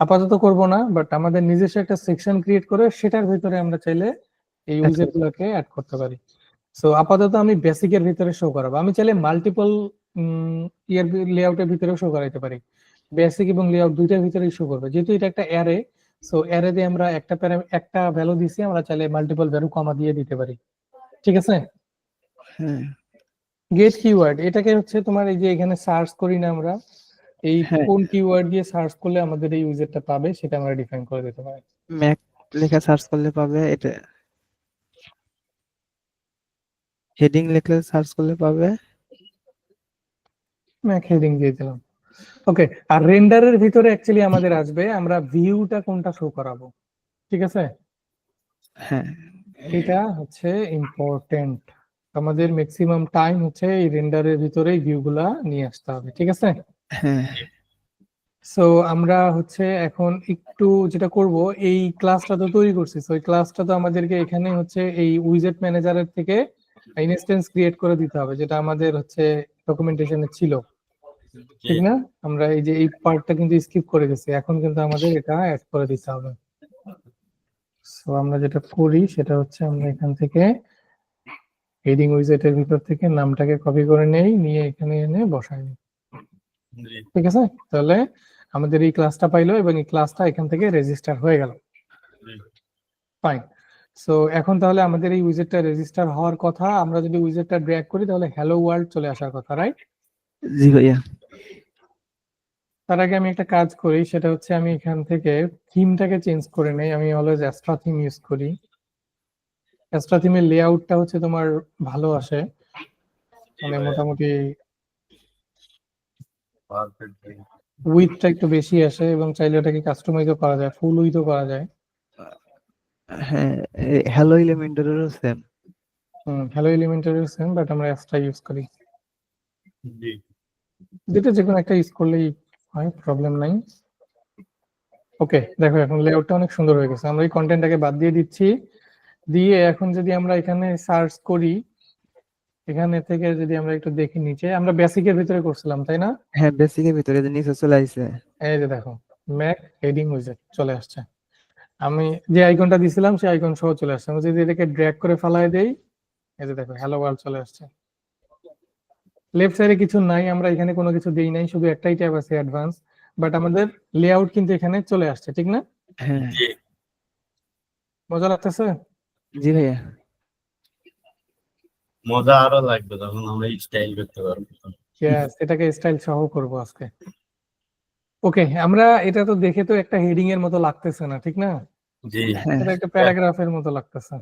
আপাতত করব না, বাট আমাদের নিজস্ব একটা সেকশন ক্রিয়েট করে সেটার ভিতরে আমরা চাইলে এই Add উইজেট করে- গুলোকে অ্যাড করতে পারি। সো আপাতত আমি বেসিকের ভিতরে শো করাবো, আমি চাইলে মাল্টিপল ইয়ার লেআউটের ভিতরে শো করাইতে পারি, বেসিক এবং লেআউট দুইটার ভিতরেই শো করবে, যেহেতু এটা একটা অ্যারে। সো অ্যারে দিয়ে আমরা একটা ভ্যালু দিছি, আমরা চাইলে মাল্টিপল ভ্যালু কমা দিয়ে দিতে পারি, ঠিক আছে? হ্যাঁ গেট কিওয়ার্ড, এটাকে হচ্ছে তোমার এই যে এখানে সার্চ করি না আমরা, এই হ্যাঁ কোন কিওয়ার্ড দিয়ে সার্চ করলে আমাদের এই ইউজারটা পাবে সেটা আমরা ডিফাইন করে দিতে পারি। ম্যাক লেখা সার্চ করলে পাবে এটা। হেডিং লিখলে সার্চ করলে পাবে। ম্যাক হেডিং দিয়ে দিলাম। ওকে, আর রেন্ডারের ভিতরে অ্যাকচুয়ালি আমাদের আসবে আমরা ভিউটা কোনটা শো করাবো, ঠিক আছে? হ্যাঁ এটা হচ্ছে ইম্পর্টেন্ট। আমাদের ম্যাক্সিমাম টাইম হচ্ছে এই রেন্ডারের ভিতরেই ভিউগুলা নিয়ে আসতে হবে, ঠিক আছে? হ্যাঁ সো আমরা হচ্ছে এখন একটু যেটা করব, এই ক্লাসটা তো তৈরি করছি, সো এই ক্লাসটা তো আমাদেরকে এখানে হচ্ছে এই উইজেট ম্যানেজারের থেকে ইনস্ট্যান্স ক্রিয়েট করে দিতে হবে, যেটা আমাদের হচ্ছে ডকুমেন্টেশনে ছিল, জি ঠিক না? আমরা এই যে এই পার্টটা কিন্তু স্কিপ করে গেছি, এখন কিন্তু আমাদের এটা অ্যাড করে দিতে হবে। সো আমরা যেটা করি সেটা হচ্ছে আমরা এখান থেকে হেডিং উইজেটের ভিতর থেকে নামটাকে কপি করে নেই, নিয়ে এখানে এনে বসাই নিই, জি ঠিক আছে? তাহলে আমাদের এই ক্লাসটা পাইলো এবং এই ক্লাসটা এখান থেকে রেজিস্টার হয়ে গেল। জি ফাইন। সো এখন তাহলে আমাদের এই উইজেটটা রেজিস্টার হওয়ার কথা, আমরা যদি উইজেটটা ড্র্যাগ করি তাহলে হ্যালো ওয়ার্ল্ড চলে আসার কথা, রাইট? জি ভাইয়া। তার আগে আমি একটা কাজ করি, সেটা হচ্ছে আমি এখান থেকে থিমটাকে চেঞ্জ করে নেই। আমি অলওয়েজ অ্যাস্ট্রা থিম ইউজ করি। অ্যাস্ট্রা থিমের লেআউটটা হচ্ছে তোমার ভালো আসে, মানে মোটামুটি পারফেক্ট ভাই। উইথটা একটু বেশি আসে এবং চাইলে ওটাকে কাস্টমাইজও করা যায়, ফুল উইথও করা যায়। হ্যাঁ হ্যালো এলিমেন্টারেরও সেম। হ্যালো এলিমেন্টারিও সেম, বাট আমরা অ্যাস্ট্রা ইউজ করি। জি যেটা যে কোনো একটা ইউজ করলেই হয়, প্রবলেম নাই। ওকে, দেখো এখন লেআউটটা অনেক সুন্দর হয়ে গেছে। আমরা এই কন্টেন্টটাকে বাদ দিয়ে দিচ্ছি, দিয়ে এখন যদি আমরা এখানে সার্চ করি, এখানে থেকে যদি আমরা একটু দেখি নিচে, আমরা বেসিকের ভিতরে করছিলাম তাই না? হ্যাঁ বেসিকের ভিতরে যে নিচে চলে আইছে। এই যে দেখো ম্যাক হেডিং উইজেট চলে আসছে। আমি যে আইকনটা দিছিলাম সেই আইকন সহ চলে আসছে। আমি যদি এটাকে ড্র্যাগ করে ফালায় দেই, এই যে দেখো হ্যালো ওয়ার্ল্ড চলে আসছে। লেফট সাইডে কিছু নাই, আমরা এখানে কোনো কিছু দেই নাই, শুধু একটাই ট্যাব আছে অ্যাডভান্স, বাট আমাদের লেআউট কিন্তু এখানে চলে আসছে, ঠিক না? হ্যাঁ জি মজা লাগতেছে? জি ভাইয়া। মজা আরো লাগবে তখন আমরা স্টাইল করতে পারবো। ইয়েস, এটাকে স্টাইল সহ করব আজকে। ওকে, আমরা এটা তো দেখে তো একটা হেডিং এর মতো লাগতেছে না, ঠিক না? জি হ্যাঁ এটা একটা প্যারাগ্রাফের মতো লাগতেছে।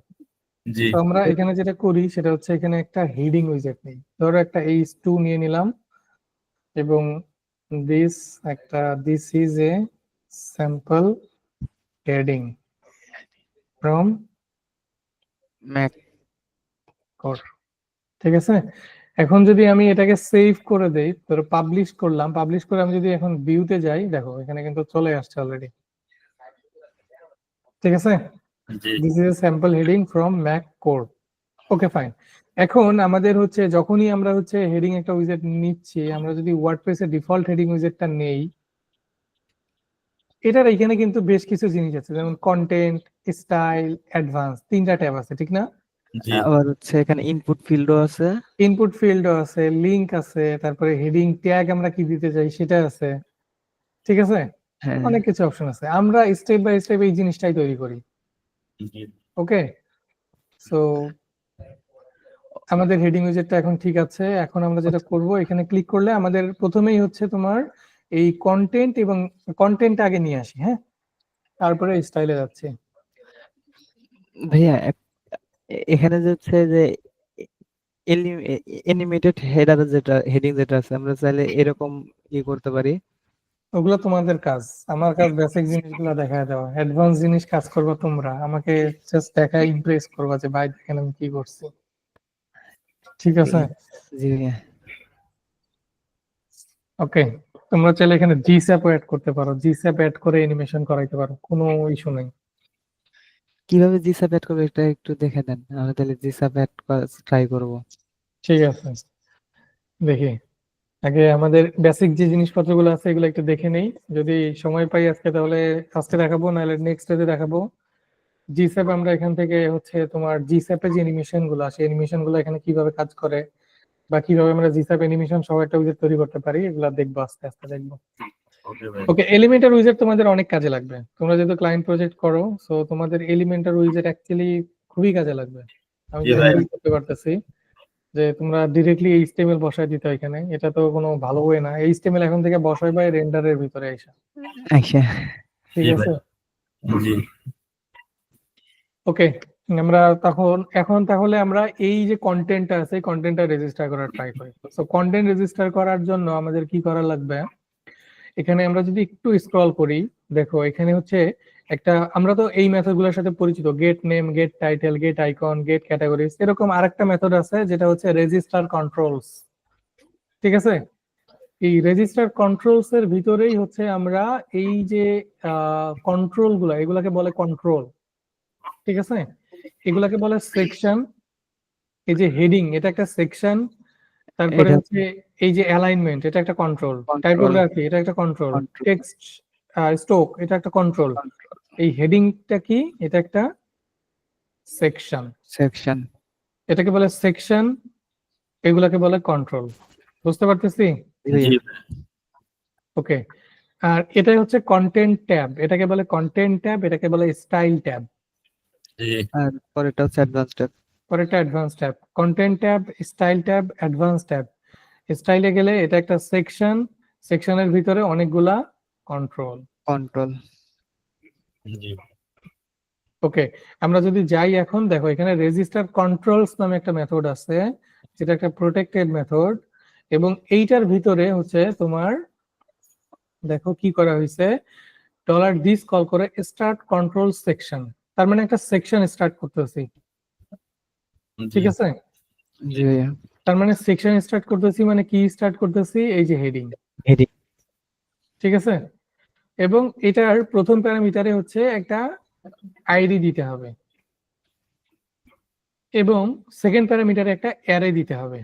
জি তো আমরা এখানে যেটা করি সেটা হচ্ছে এখানে একটা হেডিং উইজেট নেই, ধরো একটা h2 নিয়ে নিলাম এবং this is a sample heading from ম্যাক। কোর, ঠিক আছে? এখন যদি আমি এটাকে সেভ করে দেই, ধরো পাবলিশ করলাম, পাবলিশ করে আমি যদি এখন ভিউতে যাই, দেখো এখানে কিন্তু চলে আসছে অলরেডি, ঠিক আছে? জি this is a sample heading from ম্যাক কোর। Okay fine. এখন আমাদের হচ্ছে যখনই আমরা হচ্ছে হেডিং একটা উইজেট নিচ্ছি, আমরা যদি ওয়ার্ডপ্রেসের ডিফল্ট হেডিং উইজেটটা নেই, এটার এখানে কিন্তু বেশ কিছু জিনিস আছে, যেমন কন্টেন্ট, স্টাইল, অ্যাডভান্স, তিনটা ট্যাব আছে, ঠিক না? জি আবার হচ্ছে এখানে ইনপুট ফিল্ডও আছে। ইনপুট ফিল্ডও আছে, লিংক আছে, তারপরে হেডিং ট্যাগ আমরা কি দিতে চাই সেটা আছে, ঠিক আছে? হ্যাঁ অনেক কিছু অপশন আছে, আমরা স্টেপ বাই স্টেপ এই জিনিসটাই তৈরি করি। জি ওকে, সো আমাদের হেডিং উইজেটটা এখন ঠিক আছে। এখন আমরা যেটা করব, এখানে ক্লিক করলে আমাদের প্রথমেই হচ্ছে তোমার এই কন্টেন্ট এবং কন্টেন্ট আগে নিয়ে আসি, হ্যাঁ, তারপরে স্টাইলে যাচ্ছি। ভাইয়া এখানে যে হচ্ছে যে অ্যানিমেটেড হেডার যেটা হেডিং যেটা আছে আমরা চাইলে এরকম করতে পারি। ওগুলো তোমাদের কাজ, আমার কাজ বেসিক জিনিসগুলো দেখায় দেওয়া, অ্যাডভান্স জিনিস কাজ করবা তোমরা, আমাকে জাস্ট দেখায় ইমপ্রেস করবা যে ভাই দেখেন আমি কি করছি, ঠিক আছে? জি ভাইয়া। ওকে, তোমরা চাইলে এখানে জিস্যাপ অ্যাড করতে পারো, জিস্যাপ অ্যাড করে অ্যানিমেশন করাইতে পারো, কোনো ইস্যু নেই। কিভাবে জিসাপ অ্যাড করবো এটা একটু দেখে দেন, আমরা তাহলে জিসাপ অ্যাড ট্রাই করবো। ঠিক আছে, দেখি আগে আমাদের বেসিক যে জিনিসপত্রগুলো আছে এগুলো একটু দেখে নেই, যদি সময় পাই আজকে তাহলে ফার্স্টে দেখাবো, নাহলে নেক্সট ডে দেখাবো। জিস্যাপ আমরা এখান থেকে হচ্ছে তোমার জিস্যাপে যে অ্যানিমেশন গুলো আছে, অ্যানিমেশন গুলো এখানে কিভাবে কাজ করে বা কিভাবে আমরা জিস্যাপ অ্যানিমেশন সহ একটা উইজেট তৈরি করতে পারি, এগুলো দেখবো আস্তে আস্তে দেখবো। ওকে ভাই ওকে, এলিমেন্টার উইজেট তোমাদের অনেক কাজে লাগবে, তোমরা যেহেতু ক্লায়েন্ট প্রজেক্ট করো, সো তোমাদের এলিমেন্টার উইজেট অ্যাকচুয়ালি খুবই কাজে লাগবে। আমি জি যেটা ভাই ফিল করতে পারতেছি যে তোমরা ডিরেক্টলি এইচটিএমএল বসায় দিতে এখানে, এটা তো কোনো ভালো ওয়ে না। এইচটিএমএল এখন থেকে বসাই বাই রেন্ডারের ভিতরে এসে, আচ্ছা ঠিক জি আছে? ভাই জি ওকে, আমরা তখন এখন তাহলে আমরা এই যে কন্টেন্টটা আছে এই কন্টেন্টটা রেজিস্টার করার ট্রাই করি। সো কন্টেন্ট রেজিস্টার করার জন্য আমাদের কি করা লাগবে, এখানে আমরা যদি একটু স্ক্রল করি, দেখো এখানে হচ্ছে একটা, আমরা তো এই মেথডগুলোর সাথে পরিচিত, get name, get title, get icon, get categories. এরকম আরেকটা মেথড আছে যেটা হচ্ছে রেজিস্টার কন্ট্রোলস। ঠিক আছে, এই রেজিস্টার কন্ট্রোলস এর ভিতরেই হচ্ছে আমরা এই যে কন্ট্রোল গুলা, এগুলাকে বলে কন্ট্রোল। ঠিক আছে, এগুলাকে বলে সেকশন। এই যে হেডিং, এটা একটা সেকশন। তারপরে এটা হচ্ছে এই যে অ্যালাইনমেন্ট, এটা একটা কন্ট্রোল। Control. টাইপোগ্রাফি, এটা একটা কন্ট্রোল। Control. টেক্সট স্ট্রোক, এটা একটা কন্ট্রোল। এই হেডিংটা কি? এটা একটা সেকশন। সেকশন। এটাকে বলে সেকশন, এগুলাকে বলে কন্ট্রোল। বুঝতে পারতেছি? জি ওকে। আর এটাই হচ্ছে কন্টেন্ট ট্যাব, এটাকে বলে কন্টেন্ট ট্যাব, এটাকে বলে স্টাইল ট্যাব। জি আর পরেরটা হচ্ছে অ্যাডভান্স ট্যাব। পরেরটা advance tab. Content tab, style tab, advance tab. স্টাইলে গেলে এটা একটা সেকশন, সেকশনের ভিতরে অনেকগুলা কন্ট্রোল। কন্ট্রোল। জি ওকে, আমরা যদি যাই এখন, দেখো এখানে রেজিস্টার কন্ট্রোলস নামে একটা মেথড আছে, যেটা একটা প্রোটেক্টেড মেথড। এবং এইটার ভিতরে হচ্ছে তোমার, দেখো কি করা হয়েছে, $this কল করে স্টার্ট কন্ট্রোল সেকশন। তার মানে একটা সেকশন স্টার্ট করতেছি। ঠিক আছে, জি ভাইয়া। তার মানে সেকশন স্টার্ট করতেছি মানে কি স্টার্ট করতেছি? এই যে হেডিং। হেডিং। ঠিক আছে, এবং এটার প্রথম প্যারামিটারে হচ্ছে একটা আইডি দিতে হবে, এবং সেকেন্ড প্যারামিটারে একটা অ্যারে দিতে হবে।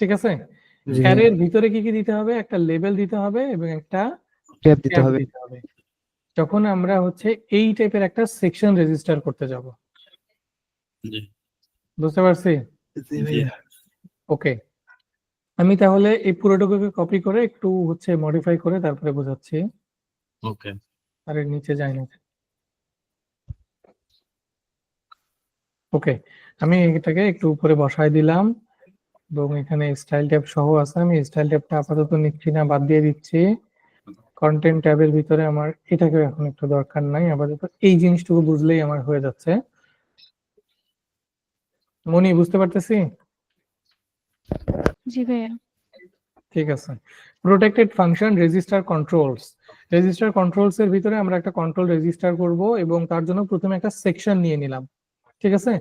ঠিক আছে, জি অ্যারের ভিতরে কি কি দিতে হবে? একটা লেবেল দিতে হবে এবং একটা ট্যাব দিতে ট্যাব হবে। দিতে হবে। যখন আমরা হচ্ছে এই টাইপের একটা সেকশন রেজিস্টার করতে যাব। জি বুঝতে পারছি? জি জি ওকে, আমি তাহলে এই পুরোটুকুকে কপি করে একটু হচ্ছে মডিফাই করে তারপরে বোঝাচ্ছি। ওকে আর এর নিচে যাই না। ওকে, আমি এটাকে একটু উপরে বসায় দিলাম এবং এখানে স্টাইল ট্যাব সহ আছে। আমি স্টাইল ট্যাবটা আপাতত নিচ্ছি না, বাদ দিয়ে দিচ্ছি। কন্টেন্ট ট্যাবের ভিতরে আমার এটাকে এখন একটু দরকার নাই, আপাতত এই জিনিসটুকু বুঝলেই আমার হয়ে যাচ্ছে। মনি, বুঝতে পারতেছি? জি ভাইয়া। ঠিক আছে। Protected function register controls. Register controls এর ভিতরে আমরা একটা কন্ট্রোল রেজিস্টার করব এবং তার জন্য প্রথমে একটা সেকশন নিয়ে নিলাম। ঠিক আছে,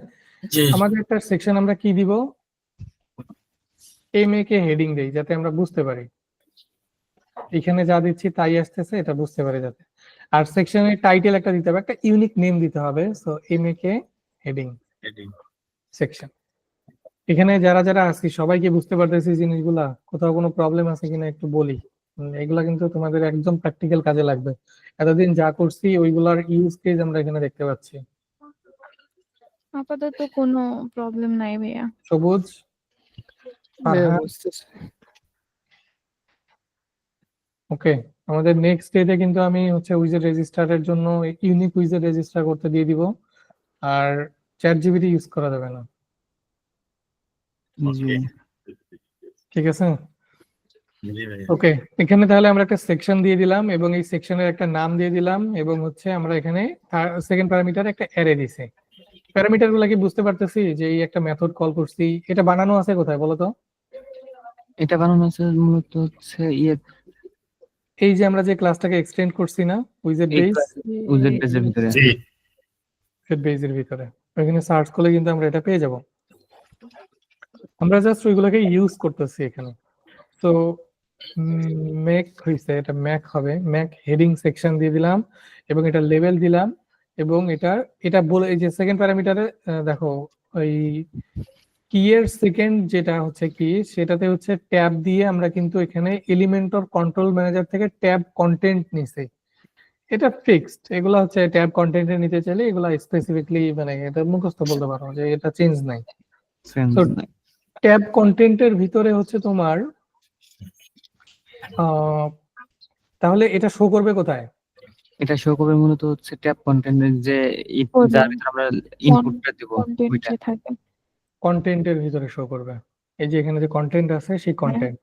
জি আমাদের একটা সেকশন আমরা কি দিব? এম এ কে হেডিং দেই যাতে আমরা বুঝতে পারি এখানে যা দিচ্ছি তাই আসতেছে, এটা বুঝতে পারি যাতে। আর সেকশনের টাইটেল একটা দিতে হবে, একটা ইউনিক নেম দিতে হবে। So M A K heading heading section. এখানে যারা যারা আছি সবাইকে বুঝতে পারতেছি জিনিসগুলা? কোথাও কোনো প্রবলেম আছে কিনা একটু বলি। এগুলা কিন্তু তোমাদের একদম প্র্যাকটিক্যাল কাজে লাগবে। এতদিন যা করছি ওইগুলার ইউজ কেস আমরা এখানে দেখতে পাচ্ছি। আপাতত কোনো প্রবলেম নাই ভাইয়া। সবুজ, ভাইয়া ফারহান, বুঝতেছি। ওকে। আমাদের নেক্সট ডেতে কিন্তু আমি হচ্ছে উইজেট রেজিস্টারের জন্য ইউনিক উইজেট রেজিস্টার করতে দিয়ে দিব, আর চ্যাট জিপিটি ইউজ করা যাবে না। জি ওকে ঠিক আছে, জি ভাইয়া ওকে। এখানে তাহলে আমরা একটা সেকশন দিয়ে দিলাম এবং এই সেকশনের একটা নাম দিয়ে দিলাম, এবং হচ্ছে আমরা এখানে সেকেন্ড প্যারামিটার একটা অ্যারে দিছি। প্যারামিটার গুলা কি বুঝতে পারতেছি যে এই একটা মেথড কল করছি? এটা বানানো আছে কোথায় বলো তো? এটা বানানো আছে মূলত হচ্ছে ইয়ে এই যে আমরা যে ক্লাসটাকে এক্সটেন্ড করছি না, উইজেট এই বেস, উজেট বেজের ভিতরে। জি উইজেট বেসের ভিতরে ওইখানে সার্চ করলে কিন্তু আমরা এটা পেয়ে যাব। আমরা জাস্ট ওইগুলোকে ইউজ করতেছি এখানে। তো ম্যাক হইছে, এটা ম্যাক হবে। ম্যাক হেডিং সেকশন দিয়ে দিলাম এবং এটা লেভেল দিলাম, এবং এটা বলে এই যে সেকেন্ড প্যারামিটারে দেখো ওই কি এর সেকেন্ড যেটা হচ্ছে কি, সেটাতে হচ্ছে ট্যাব দিয়ে আমরা কিন্তু এখানে এলিমেন্টর কন্ট্রোল ম্যানেজার থেকে ট্যাব কন্টেন্ট নিছি। এটা ফিক্সড, এগুলা হচ্ছে ট্যাব কন্টেন্টে নিতে চাইলে এগুলা স্পেসিফিকলি মানে এটা মুখস্থ বলতে পারো যে এটা চেঞ্জ নাই। সেন্স তো নাই। ট্যাব কন্টেন্টের ভিতরে হচ্ছে তোমার আহ তাহলে এটা শো করবে কোথায়? এটা শো করবে মূলত হচ্ছে ট্যাব কন্টেন্টের যে ওই যার ভিতরে আমরা ইনপুটটা দেব কন্টেন্ট ওইটা। যে থাকে। কন্টেন্টের ভিতরে শো করবে। এই যে এখানে যে কন্টেন্ট আছে সেই হ্যাঁ। কন্টেন্ট।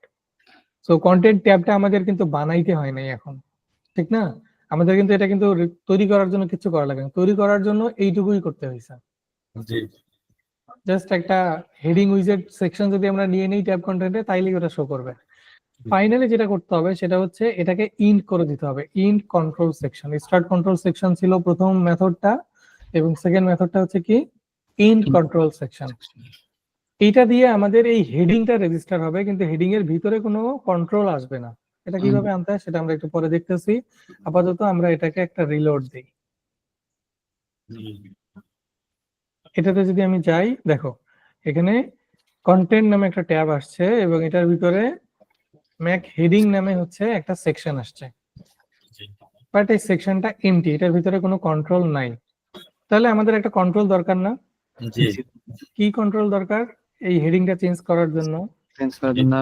সো কন্টেন্ট ট্যাবটা আমাদের কিন্তু বানাইতে হয় নাই এখন, ঠিক না? আমাদের কিন্তু এটা কিন্তু তৈরি করার জন্য কিছু করা লাগে না। তৈরি করার জন্য এইটুকুই করতে হয়েছে। জি জাস্ট একটা হেডিং উইজেট সেকশন যদি আমরা নিয়ে নিই ট্যাব কন্টেন্টে, তাইলেই ওটা শো করবে। ফাইনালি যেটা করতে হবে সেটা হচ্ছে এটাকে ইন্ট করে দিতে হবে, int control section. Start control section ছিল প্রথম মেথডটা, এবং সেকেন্ড মেথডটা হচ্ছে কি ইন্ট কন্ট্রোল সেকশন। এইটা দিয়ে আমাদের এই হেডিংটা রেজিস্টার হবে, কিন্তু হেডিং এর ভিতরে কোনো কন্ট্রোল আসবে না। এটা কিভাবে আনতে হয় সেটা আমরা একটু পরে দেখতেছি। আপাতত আমরা এটাকে একটা রিলোড দিই। এটাতে যদি আমি যাই, দেখো এখানে কন্টেন্ট নামে একটা ট্যাব আসছে, এবং এটার ভিতরে ম্যাক হেডিং নামে হচ্ছে একটা সেকশন আসছে, বাট এই সেকশনটা এমটি, এটার ভিতরে কোনো কন্ট্রোল নাই। তাহলে আমাদের একটা কন্ট্রোল দরকার না? জি কি কন্ট্রোল দরকার এই হেডিংটা চেঞ্জ করার জন্য? চেঞ্জ করার জন্য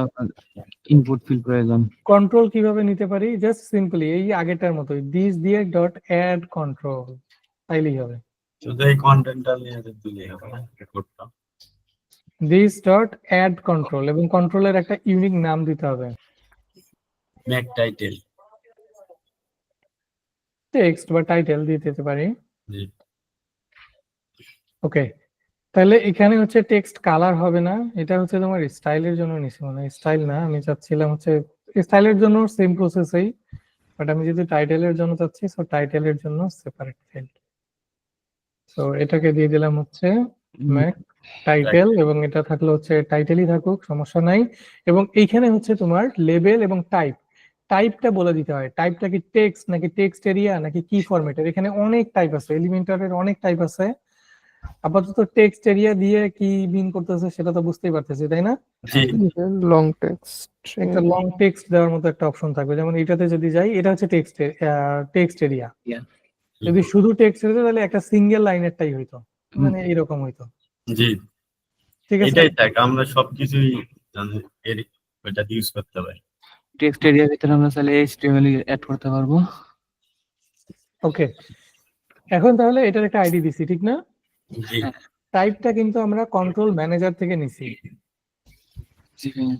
ইনপুট ফিল্ড প্রয়োজন। কন্ট্রোল কিভাবে নিতে পারি? জাস্ট সিম্পলি এই আগেরটার মতোই দিস দিয়ে ডট অ্যাড কন্ট্রোল, তাইলেই হবে। শুধু এই কন্টেন্টটা নিয়ে দিলেই হবে না রেকর্ডটা। দিস ডট অ্যাড কন্ট্রোল, এবং কন্ট্রোলের একটা ইউনিক নাম দিতে হবে, ম্যাক টাইটেল। টেক্সট বা টাইটেল দিয়ে দিতে পারি। জি ওকে, তাহলে এখানে হচ্ছে টেক্সট কালার হবে না, এটা হচ্ছে তোমার স্টাইলের জন্য নিছি, মানে স্টাইল না, আমি চাচ্ছিলাম হচ্ছে স্টাইলের জন্য সেম প্রসেসেই, বাট আমি যদি টাইটেলের জন্য চাচ্ছি, সো টাইটেলের জন্য সেপারেট ফিল্ড। সো এটাকে দিয়ে দিলাম হচ্ছে ম্যাক টাইটেল, এবং এটা থাকলো হচ্ছে টাইটেলই থাকুক, সমস্যা নাই। এবং এইখানে হচ্ছে তোমার লেবেল এবং টাইপ, টাইপটা বলে দিতে হয়, টাইপটা কি টেক্সট নাকি টেক্সট এরিয়া নাকি কি ফরম্যাটের। এখানে অনেক টাইপ আছে, এলিমেন্টারের অনেক টাইপ আছে। আপাতত টেক্সট এরিয়া দিয়ে কি মিন করতেছে সেটা তো বুঝতেই পারতেছি, তাই না? জি লং টেক্সট একটা লং টেক্সট দেওয়ার মতো একটা অপশন থাকবে, যেমন এটাতে যদি যাই, এটা হচ্ছে টেক্সট এরিয়া। যদি শুধু টেক্সট হতো তাহলে একটা সিঙ্গেল লাইনেরটাই হইতো, মানে এইরকম হইতো। জি ঠিক আছে, এটাই থাক, আমরা সবকিছুই এর ওটা ইউজ করতে পারি। টেক্সট এরিয়ার ভিতরে আমরা চাইলে HTML অ্যাড করতে পারবো। ওকে। এখন তাহলে এটার একটা আইডি দিছি, ঠিক না? জি টাইপটা কিন্তু আমরা কন্ট্রোল ম্যানেজার থেকে নিছি। জি ভাইয়া।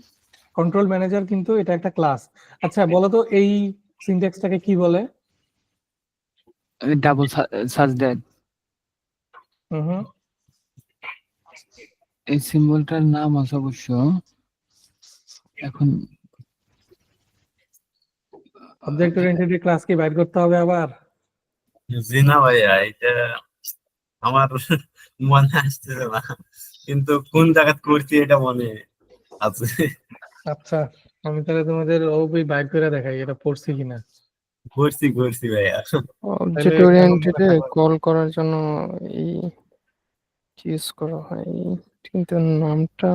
কন্ট্রোল ম্যানেজার কিন্তু এটা একটা ক্লাস। আচ্ছা বলো তো এই সিনট্যাক্সটাকে কি বলে? ডাবল সার্চ দেয়। হুম, এই সিম্বলটার নাম আছে অবশ্য, এখন অবজেক্ট ওরিয়েন্টেড ক্লাস কি বাইর করতে হবে আবার? জি না ভাইয়া, এটা আমার মনে আসতেছে না, কিন্তু কোন জায়গা করছি এটা মনে আছে। আচ্ছা, আমি তাহলে তোমাদের ওই বাইর করে দেখাই এটা পড়ছি কিনা। করছি ভাইয়া। অবজেক্ট তাহলে ওরিয়েন্টেড কেমন দেখাবো? কল করার জন্য এই ইউজ করা হয়, কিন্তু নামটা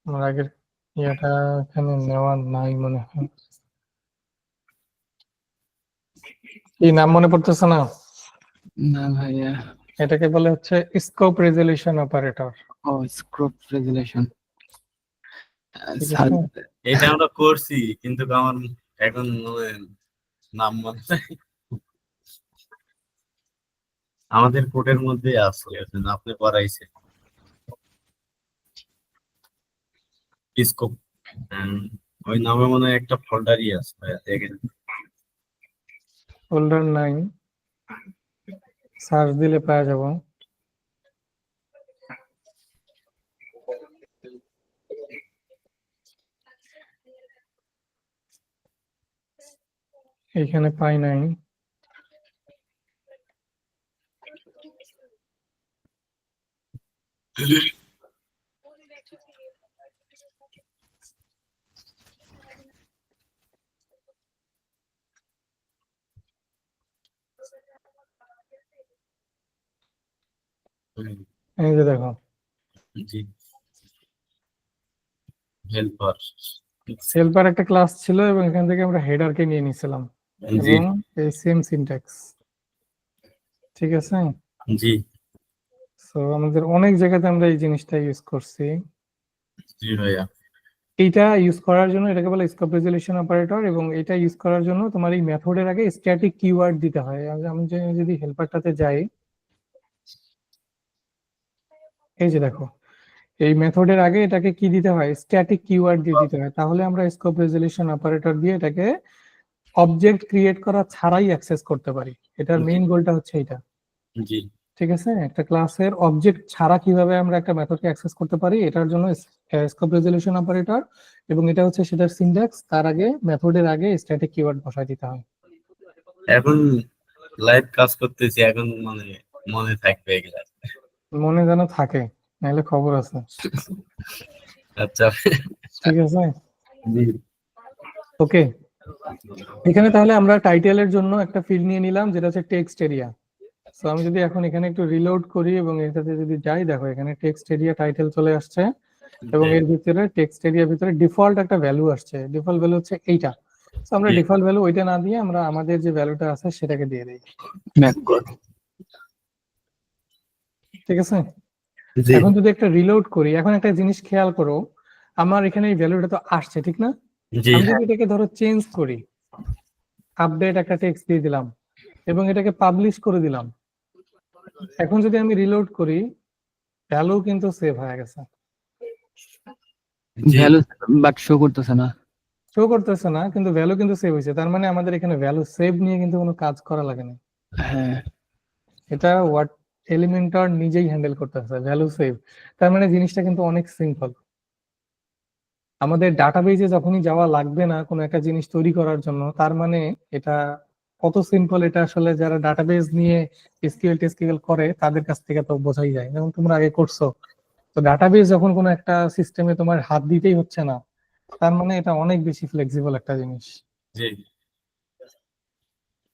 আমার আগের ইয়েটা এখানে নেওয়া নাই মনে হয়। কি নাম মনে পড়তেছে না? না ভাইয়া। এটাকে বলে হচ্ছে স্কোপ রেজলিউশন অপারেটর। ও স্ক্রপ রেজুলেশন। ঠিক আছে, এটা আমরা করছি, কিন্তু আমার এখন নাম মনে নাই। আমাদের কোডের মধ্যে আছে, আপনি পড়াইছেন স্কোপ, ওই নামে মনে হয় একটা ফোল্ডারই আছে ভাইয়া, দেখেন। ফোল্ডার নাই, সার্চ দিলে পাওয়া যাব। এখানে পাই নাই। এই যে দেখো, জি হেল্পার। হেল্পার একটা ক্লাস ছিল, এবং এখান থেকে আমরা হেডারকে নিয়ে নিছিলাম, জি এবং এই সেম সিনট্যাক্স। ঠিক আছে, জি সো আমাদের অনেক জায়গাতে আমরা এই জিনিসটা ইউজ করছি। জি ভাইয়া। এইটা ইউজ করার জন্য এটাকে বলে স্কোপ রেজলিউশন অপারেটর, এবং এটা ইউজ করার জন্য তোমার এই মেথডের আগে স্ট্যাটিক কিওয়ার্ড দিতে হয়। আমি যদি হেল্পারটাতে যাই, এই যে দেখো, এই মেথডের আগে এটাকে কি দিতে হয়? স্ট্যাটিক কিওয়ার্ড দিয়ে দিতে হয়, তাহলে আমরা স্কোপ রেজলিউশন অপারেটর দিয়ে এটাকে অবজেক্ট ক্রিয়েট করা ছাড়াই অ্যাক্সেস করতে পারি। এটার মেইন গোলটা হচ্ছে এটা। জি ঠিক আছে, একটা ক্লাসের অবজেক্ট ছাড়া কিভাবে আমরা একটা মেথডকে অ্যাক্সেস করতে পারি, এটার জন্য স্কোপ রেজলিউশন অপারেটর, এবং এটা হচ্ছে সেটার সিনট্যাক্স। তার আগে মেথডের আগে স্ট্যাটিক কিওয়ার্ড বসায় দিতে হয়। এখন লাইভ কাজ করতেছি, এখন মানে মনে থাকবে এগুলা। মনে যেন থাকে, নাহলে খবর আছে। আচ্ছা। ঠিক আছে, জি। ওকে। এখানে তাহলে আমরা টাইটেলের জন্য একটা ফিল্ড নিয়ে নিলাম, যেটা হচ্ছে টেক্সট এরিয়া। সো আমি যদি এখন এখানে একটু রিলোড করি এবং এটাতে যদি যাই, দেখো এখানে টেক্সট এরিয়া টাইটেল চলে আসছে, এবং এর ভিতরে টেক্সট এরিয়ার ভিতরে ডিফল্ট একটা ভ্যালু আসছে। ডিফল্ট ভ্যালু হচ্ছে এইটা। সো আমরা জি। ডিফল্ট ভ্যালু ওইটা না দিয়ে আমরা আমাদের যে ভ্যালুটা আছে সেটাকে দিয়ে দিই। ঠিক আছে, জি। এখন যদি একটা রিলোড করি, এখন একটা জিনিস খেয়াল করো, আমার এখানে এই ভ্যালুটা তো আসছে, ঠিক না? জি। আমি যদি এটাকে ধরো চেঞ্জ করি, আপডেট একটা টেক্সট দিয়ে দিলাম এবং এটাকে পাবলিশ করে দিলাম, এখন যদি আমি রিলোড করি, ভ্যালু কিন্তু সেভ হয়ে গেছে। জি। ভ্যালু বাট শো করতেছে না। শো করতেছে না, কিন্তু ভ্যালু কিন্তু সেভ হয়েছে। তার মানে আমাদের এখানে ভ্যালু সেভ নিয়ে কিন্তু কোনো কাজ করা লাগে না। হ্যাঁ, এটা হোয়াট এলিমেন্টর নিজেই হ্যান্ডেল করতেছে, ভ্যালু সেভ। তার মানে জিনিসটা কিন্তু অনেক সিম্পল। আমাদের ডাটাবেজে যখনই যাওয়া লাগবে না কোনো একটা জিনিস তৈরি করার জন্য, তার মানে এটা কত সিম্পল, এটা আসলে যারা ডাটাবেজ নিয়ে এসকিউএল টেসকিউএল করে তাদের কাছ থেকে তো বোঝাই যায়। যেমন তোমরা আগে করছো, তো ডাটাবেজ যখন কোনো একটা সিস্টেমে তোমার হাত দিতেই হচ্ছে না, তার মানে এটা অনেক বেশি ফ্লেক্সিবল একটা জিনিস। জি।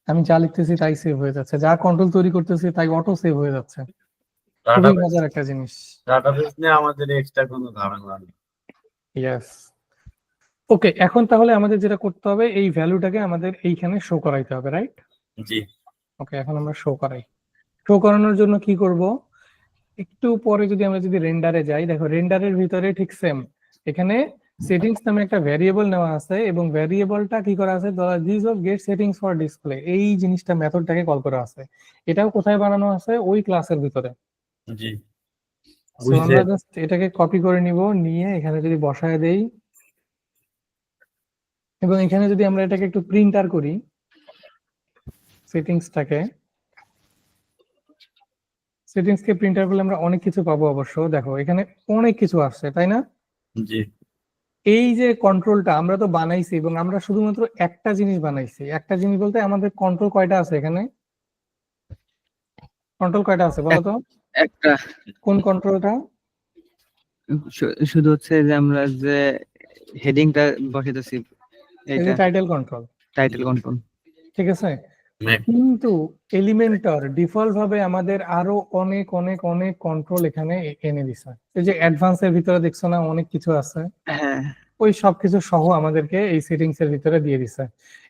আমি যা লিখতেছি তাই সেভ হয়ে যাচ্ছে, যা কন্ট্রোল তৈরি করতেছি তাই অটো সেভ হয়ে যাচ্ছে। খুবই ডাটাবেস মজার একটা জিনিস। ডাটাবেস নিয়ে আমাদের এক্সট্রা কোনো ঝামেলা নেই। ইয়েস, ওকে। এখন তাহলে আমাদের যেটা করতে হবে, এই ভ্যালুটাকে আমাদের এইখানে শো করাইতে হবে, রাইট? জি। ওকে, এখন আমরা শো করাই। শো করানোর জন্য কি করব, একটু পরে যদি আমরা রেন্ডারে যাই, দেখো রেন্ডারের ভিতরে ঠিক সেম এখানে সেটিংস নামে একটা ভ্যারিয়েবল নেওয়া আছে, এবং ভ্যারিয়েবলটা কি করা আছে, this of get settings for display, এই জিনিসটা মেথডটাকে কল করা আছে। এটাও কোথায় বানানো আছে, ওই ক্লাসের ভিতরে। জি। সো বুঝলে। আমরা জাস্ট এটাকে কপি করে নিব, নিয়ে এখানে যদি বসায় দেই, এবং এখানে যদি আমরা এটাকে একটু প্রিন্টার করি সেটিংসটাকে, সেটিংসকে প্রিন্টার করলে আমরা অনেক কিছু পাবো অবশ্য। দেখো এখানে অনেক কিছু আসছে, তাই না? জি। এই যে কন্ট্রোলটা আমরা তো বানাইছি, এবং আমরা শুধুমাত্র একটা জিনিস বানাইছি। একটা জিনিস বলতে আমাদের কন্ট্রোল কয়টা আছে এখানে, কন্ট্রোল কয়টা আছে বলো তো? একটা কোন কন্ট্রোলটা? শুধু হচ্ছে যে আমরা যে হেডিংটা বসাইতেছি, এই যে এইটা টাইটেল কন্ট্রোল, টাইটেল কন্ট্রোল। ঠিক আছে। ম্যাক। কিন্তু এলিমেন্টর ডিফল্ট ভাবে আমাদের আরো অনেক অনেক অনেক কন্ট্রোল এখানে এনে দিছে। এই যে অ্যাডভান্সের ভিতরে দেখছো না, অনেক কিছু আছে, হ্যাঁ, ওই সবকিছু সহ আমাদেরকে এই সেটিংস এর ভিতরে দিয়ে দিছে।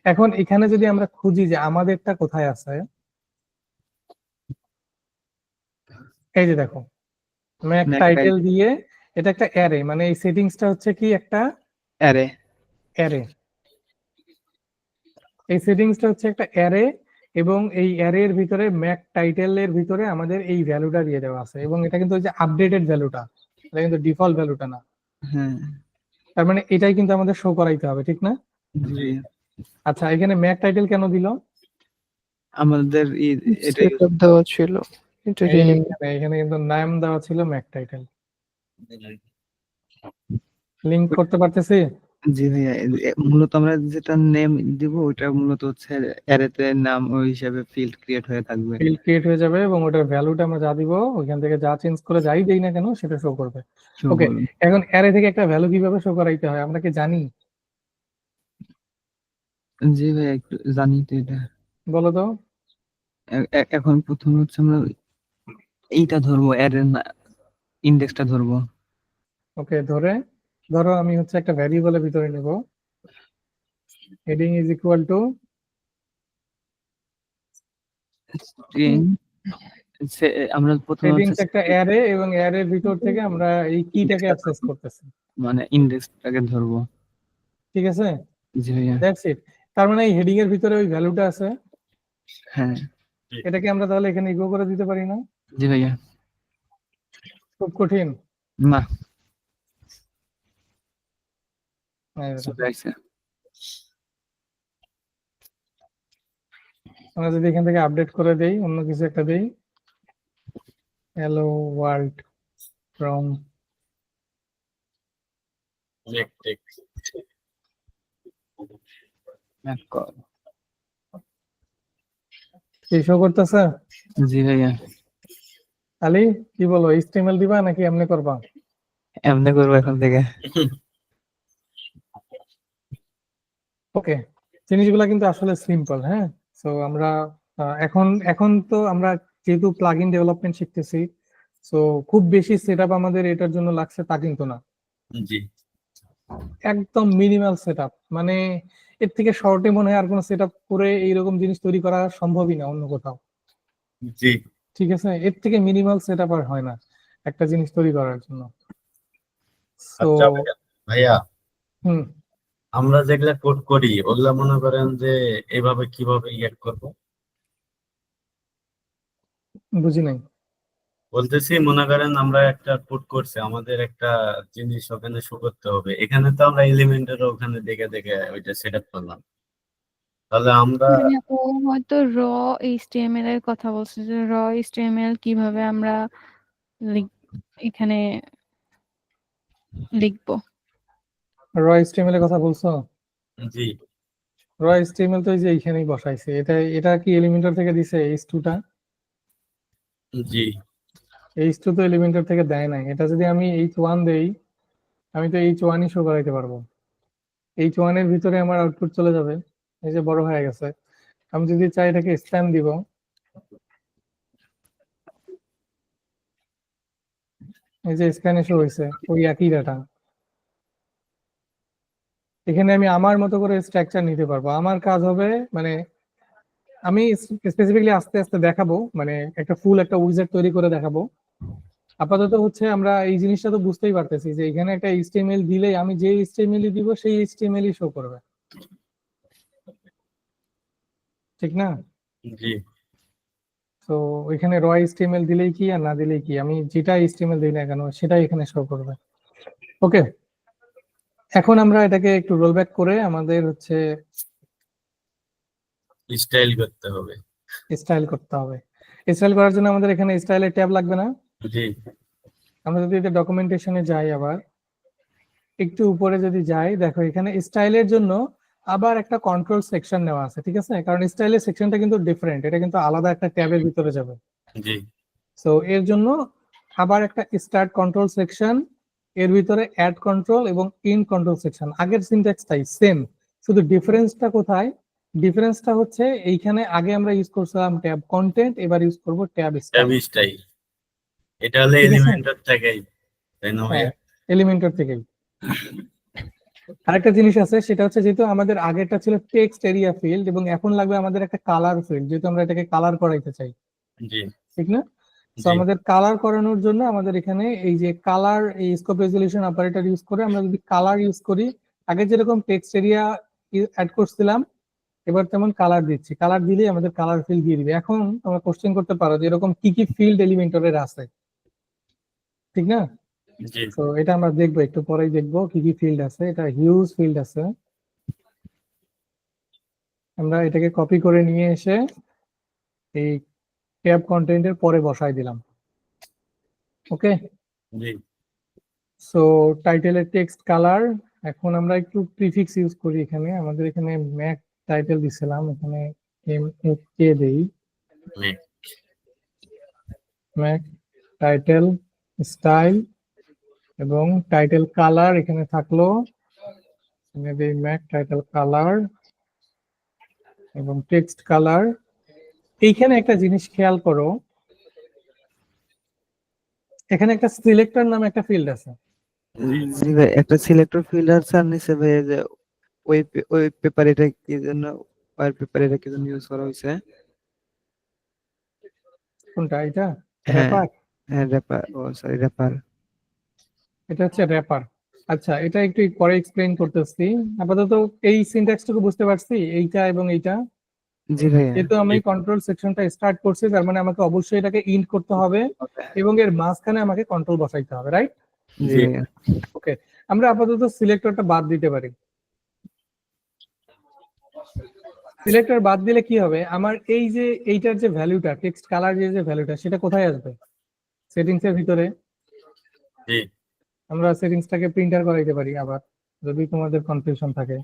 এখন এখানে যদি আমরা খুঁজি যে আমাদেরটা কোথায় আছে, এই যে দেখো ম্যাক টাইটেল দিয়ে, এটা একটা অ্যারে, মানে এই সেটিংসটা হচ্ছে কি একটা অ্যারে। অ্যারে, এই সেটিংসটা হচ্ছে একটা অ্যারে, এবং এই অ্যারে এর ভিতরে ম্যাক টাইটেলের ভিতরে আমাদের এই ভ্যালুটা দিয়ে দেওয়া আছে, এবং এটা কিন্তু ওই যে আপডেটেড ভ্যালুটা, এটা কিন্তু ডিফল্ট ভ্যালুটা না। হ্যাঁ, তার মানে এটাই কিন্তু আমাদের শো করাইতে হবে, ঠিক না? জি। আচ্ছা, এখানে ম্যাক টাইটেল কেন দিল? আমাদের এটাই সেটআপ দেওয়া ছিল, এটা রিনেম। এখানে কিন্তু নাম দেওয়া ছিল ম্যাক টাইটেল। লিংক করতে পারতেছি? জি ভাইয়া, মূলত আমরা যেটা নেম দিব ওইটা মূলত হচ্ছে অ্যারেতে নাম ওই হিসাবে ফিল্ড ক্রিয়েট হয়ে থাকবে। ফিল্ড ক্রিয়েট হয়ে যাবে, এবং ওটার ভ্যালুটা আমরা যা দিব ওইখান থেকে যা চেঞ্জ করে যাই দেই না কেন সেটা শো করবে। শো ওকে, করবে। এখন অ্যারে থেকে একটা ভ্যালু কিভাবে শো করাইতে হয় আমরা কি জানি? জি ভাইয়া, একটু জানি তো এটা। বলো তো। এখন প্রথমে হচ্ছে আমরা এইটা ধরবো, অ্যারের ইন্ডেক্সটা ধরবো। ওকে, ধরো আমি হচ্ছে একটা ভ্যারিয়েবলের ভিতরে নেব, heading is equal to string. আমরা প্রথমে হেডিংস হচ্ছে একটা অ্যারে, এবং অ্যারের ভিতর থেকে আমরা এই কিটাকে অ্যাক্সেস করতেছি। মানে ইন্ডেক্সটাকে ধরবো। ঠিক আছে, জি ভাইয়া। That's it. তার মানে এই হেডিং এর ভিতরে ওই ভ্যালুটা আছে, হ্যাঁ, এটাকে আমরা তাহলে এখানে ইগো করে দিতে পারি না? জি ভাইয়া। খুব কঠিন? না, এই দেখো, চলে আসছে। আমরা যদি এখান থেকে আপডেট করে দেই, অন্য কিছু একটা দেই, hello world from make text কি শো করতেছে? জি ভাইয়া, আলী কি বলো, HTML দিবা নাকি এমনি করবা? এমনি করবো এখন থেকে। ওকে, জিনিসগুলো কিন্তু আসলে সিম্পল। হ্যাঁ, সো আমরা এখন এখন তো আমরা যেহেতু প্লাগইন ডেভেলপমেন্ট শিখতেছি, সো খুব বেশি সেটআপ আমাদের এটার জন্য লাগছে তা কিন্তু না। জি একদম মিনিমাল সেটআপ, মানে এর থেকে শর্টে মনে হয় আর কোনো সেটআপ করে এইরকম জিনিস তৈরি করা সম্ভবই না অন্য কোথাও। জি ঠিক আছে, এর থেকে মিনিমাল সেটআপ আর হয় না একটা জিনিস তৈরি করার জন্য। তো আচ্ছা ভাইয়া, ভাইয়া হুম, আমরা যেগুলা কোড করি ওগুলা মনে করেন যে এভাবে কিভাবে ইয়ে করবো? বুঝি নাই। বলতেছি মনে করেন আমরা একটা কোড করছি, আমাদের একটা জিনিস ওখানে শো করতে হবে, এখানে তো আমরা এলিমেন্টের ওখানে দেখে দেখে ওইটা সেট আপ করলাম, তাহলে আমরা মানে ও হয়তো HTML এর কথা বলছে, যে HTML কিভাবে আমরা এখানে লিখবো। HTML এর কথা বলছো? জি HTML তো এই যে এইখানেই বসাইছে, এটা এটা কি এলিমেন্টর থেকে দিছে H2 টা? জি H2 তো এলিমেন্টর থেকে দেয় নাই। এটা যদি আমি H1 দেই, আমি তো H1 ই শো করাইতে পারবো। H1 এর ভিতরে আমার আউটপুট চলে যাবে, এই যে বড় হয়ে গেছে। আমি যদি চাই এটাকে স্ক্যান দিব, এই যে স্ক্যানে শো হয়েছে ওই একই ডাটা। এখানে আমি আমার মতো করে স্ট্রাকচার নিতে পারবো। আমার কাজ হবে, মানে আমি স্পেসিফিকলি আস্তে আস্তে দেখাবো, মানে একটা ফুল একটা উইজার্ড তৈরি করে দেখাবো। আপাতত হচ্ছে আমরা এই জিনিসটা তো বুঝতেই পারতেছি যে এখানে একটা HTML দিলেই আমি যে HTML দিব সেই HTML ই শো করবে, ঠিক না? জি তো এখানে HTML দিলেই কি আর না দিলেই কি, আমি যেটা HTML দিই না কেন সেটাই এখানে শো করবে। ওকে, এখন আমরা এটাকে একটু রোল ব্যাক করে আমাদের হচ্ছে স্টাইল করতে হবে। স্টাইল করতে হবে। স্টাইল করার জন্য আমাদের এখানে স্টাইলের ট্যাব লাগবে না? জি আমরা যদি এটা ডকুমেন্টেশনে যাই, আবার একটু উপরে যদি যাই, দেখো এখানে স্টাইলের জন্য আবার একটা কন্ট্রোল সেকশন নেওয়া আছে, ঠিক আছে? কারণ স্টাইলের সেকশনটা কিন্তু ডিফারেন্ট, এটা কিন্তু আলাদা একটা ট্যাবের ভিতরে যাবে। জি সো এর জন্য আবার একটা স্টার্ট কন্ট্রোল সেকশন, এর ভিতরে অ্যাড কন্ট্রোল এবং ইন কন্ট্রোল সেকশন। আগের সিনট্যাক্সটাই সেম, শুধু ডিফারেন্সটা কোথায়? ডিফারেন্সটা হচ্ছে এইখানে আগে আমরা ইউজ করছিলাম ট্যাব কন্টেন্ট, এবার ইউজ করব ট্যাব স্টাইল। ট্যাব স্টাইল, এটা হলো ঠিক আছে, এলিমেন্টের থেকেই, তাই না হ্যাঁ ভাইয়া? এলিমেন্টর থেকেই। আরেকটা জিনিস আছে, সেটা হচ্ছে যেহেতু আমাদের আগেরটা ছিল টেক্সট এরিয়া ফিল্ড এবং এখন লাগবে আমাদের একটা কালার ফিল্ড, যেহেতু আমরা এটাকে কালার করাইতে চাই, জি ঠিক না? তো জি আমাদের কালার করানোর জন্য আমাদের এখানে এই যে কালার, এই স্কোপ রেজলিউশন অপারেটর ইউজ করে আমরা যদি কালার ইউজ করি, আগে যেরকম টেক্সট এরিয়া অ্যাড করছিলাম এবার তেমন কালার দিচ্ছি, কালার দিলেই আমাদের কালার ফিল্ড দিয়ে দিবে। এখন তোমরা কোশ্চেন করতে পারো যে এরকম কি কি ফিল্ড এলিমেন্টরের আছে, ঠিক না? জি তো এটা আমরা দেখবো, একটু পরেই দেখবো কি কি ফিল্ড আছে। এটা হিউজ ফিল্ড আছে, আমরা এটাকে কপি করে নিয়ে এসে এই ট্যাব কন্টেন্টের পরে বসাই দিলাম। ওকে, জি সো টাইটেলের টেক্সট কালার, এখন আমরা একটু প্রিফিক্স ইউজ করি। এখানে আমাদের এখানে ম্যাক টাইটেল দিছিলাম, এখানে কে দেই, ম্যাক ম্যাক টাইটেল স্টাইল এবং টাইটেল কালার এখানে থাকলো, এখানে দেই ম্যাক টাইটেল কালার এবং টেক্সট কালার। এইখানে একটা জিনিস খেয়াল করো, এখানে একটা সিলেক্টর নামে একটা ফিল্ড আছে। জি ভাই, একটা সিলেক্টর ফিল্টার স্যার নিচে ভাই, এই যে ওই পেপার, এটা কি জন্য ওয়াল পেপার, এটা কি জন্য ইউজ করা হয়েছে? কোনটা এটা? হ্যাঁ র্যাপার? হ্যাঁ, র্যাপার, ও সরি, র্যাপার। এটা হচ্ছে র্যাপার। আচ্ছা, এটা একটু পরে এক্সপ্লেইন করতেছি। আপাতত এই সিনট্যাক্সটুকু বুঝতে পারছি, এইটা এবং এইটা। জি ভাইয়া। যেহেতু আমি কন্ট্রোল সেকশনটা স্টার্ট করছি, তার মানে আমাকে অবশ্যই এটাকে ইন্ট করতে হবে এবং এর মাঝখানে আমাকে কন্ট্রোল বসাইতে হবে, রাইট? জি জি ভাইয়া। ওকে, আমরা আপাতত সিলেক্টরটা বাদ দিতে পারি। সিলেক্টর বাদ দিলে কি হবে, আমার এই যে এইটার যে ভ্যালুটা, টেক্সট কালার যে ভ্যালুটা, সেটা কোথায় আসবে? সেটিংস এর ভিতরে জি আমরা সেটিংসটাকে প্রিন্টার করাইতে পারি আবার, যদি তোমাদের কনফিউশন থাকে।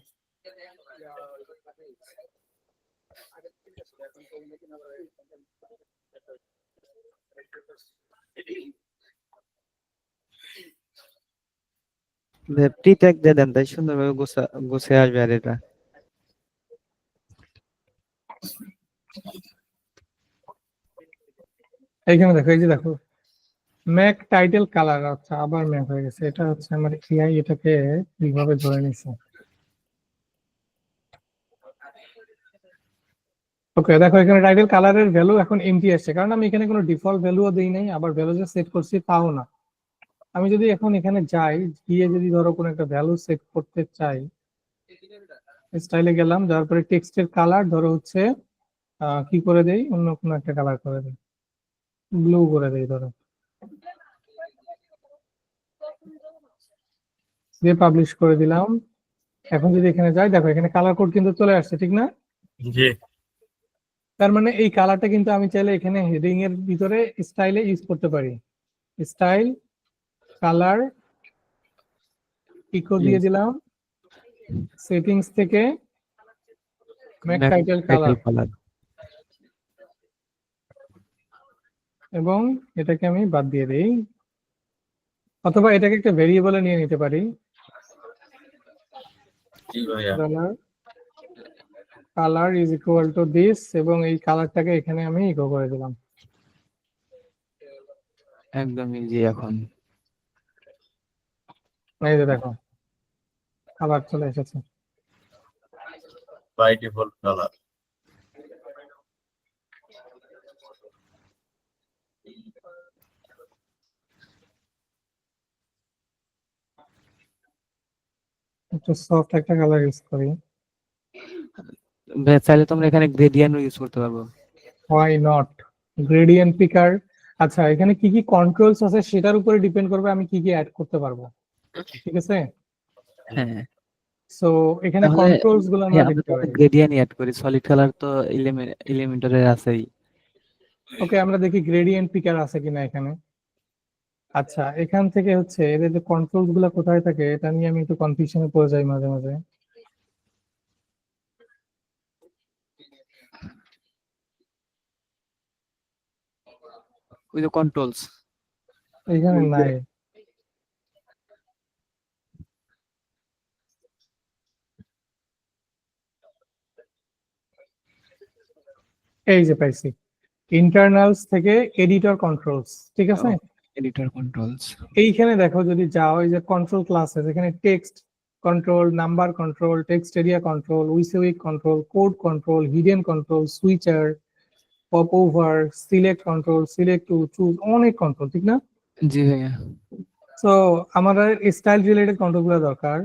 প্রি ট্যাগ দিয়ে দেন, তাই সুন্দরভাবে গুছিয়ে আসবে। আর এটা এইখানে দেখো, এই যে দেখো ম্যাক টাইটেল কালার, আচ্ছা আবার ম্যাক হয়ে গেছে। এটা হচ্ছে আমার এআই এটাকে কিভাবে ধরে নিছে। ওকে দেখো এখানে টাইটেল কালারের ভ্যালু এখন এমটি আসছে, কারণ আমি এখানে কোনো ডিফল্ট ভ্যালুও দেই নাই, আবার ভ্যালু যে সেট করছি তাও না। আমি যদি এখন এখানে যাই, গিয়ে যদি ধরো কোনো একটা ভ্যালু সেট করতে চাই, স্টাইলে গেলাম, যাওয়ার পরে টেক্সটের কালার ধরো হচ্ছে কি করে দেই, অন্য কোনো একটা কালার করে দেই, ব্লু করে দেই ধরো, দিয়ে পাবলিশ করে দিলাম। এখন যদি এখানে যাই, দেখো এখানে কালার কোড কিন্তু চলে আসছে, ঠিক না? জি তার মানে এই কালারটা কিন্তু আমি চাইলে এখানে হেডিং এর ভিতরে স্টাইলে ইউজ করতে পারি। স্টাইল কালার ইকো দিয়ে দিলাম, সেটিংস থেকে ম্যাক টাইটেল কালার, কালার। এবং এটাকে আমি বাদ দিয়ে দিই, অথবা এটাকে একটা ভেরিয়েবলে নিয়ে নিতে পারি। জি ভাইয়া colour is equal to this, এবং এই কালারটাকে এখানে আমি ইকো করে দিলাম। একদম ইজি এখন। এই যে দেখো কালার চলে এসেছে। By default colour. একটু সফট একটা কালার ইউজ করি। চাইলে তোমরা এখানে গ্রেডিয়েন্ট ইউজ করতে পারবো। Why not, gradient picker. আচ্ছা এখানে কি কি কন্ট্রোলস আছে সেটার উপরে ডিপেন্ড করবে আমি কি কি অ্যাড করতে পারবো, ঠিক আছে? হ্যাঁ, সো এখানে তাহলে কন্ট্রোলস গুলো আমরা আমরা দেখতে পারি। গ্রেডিয়েন্ট অ্যাড করি, সলিড কালার তো এলিমেন্টারে আছেই। ওকে আমরা দেখি গ্রেডিয়েন্ট পিকার আছে কিনা এখানে। আচ্ছা এখান থেকে হচ্ছে এদের যে কন্ট্রোলস গুলো কোথায় থাকে এটা নিয়ে আমি একটু কনফিউশনে পড়ে যাই মাঝে মাঝে। ওই যে কন্ট্রোলস এখানে নাই। এই যে পাইছি, ইন্টারনালস থেকে এডিটর কন্ট্রোলস, ঠিক আছে? Editor controls. এইখানে দেখো যদি যাও, এই যে কন্ট্রোল ক্লাসেস, এখানে text control, number control, text area control, উইসউইক control, code control, hidden control, switcher, popover, select control, select to choose, অনেক কন্ট্রোল, ঠিক না? জি ভাইয়া। সো আমাদের স্টাইল রিলেটেড কন্ট্রোল গুলো দরকার।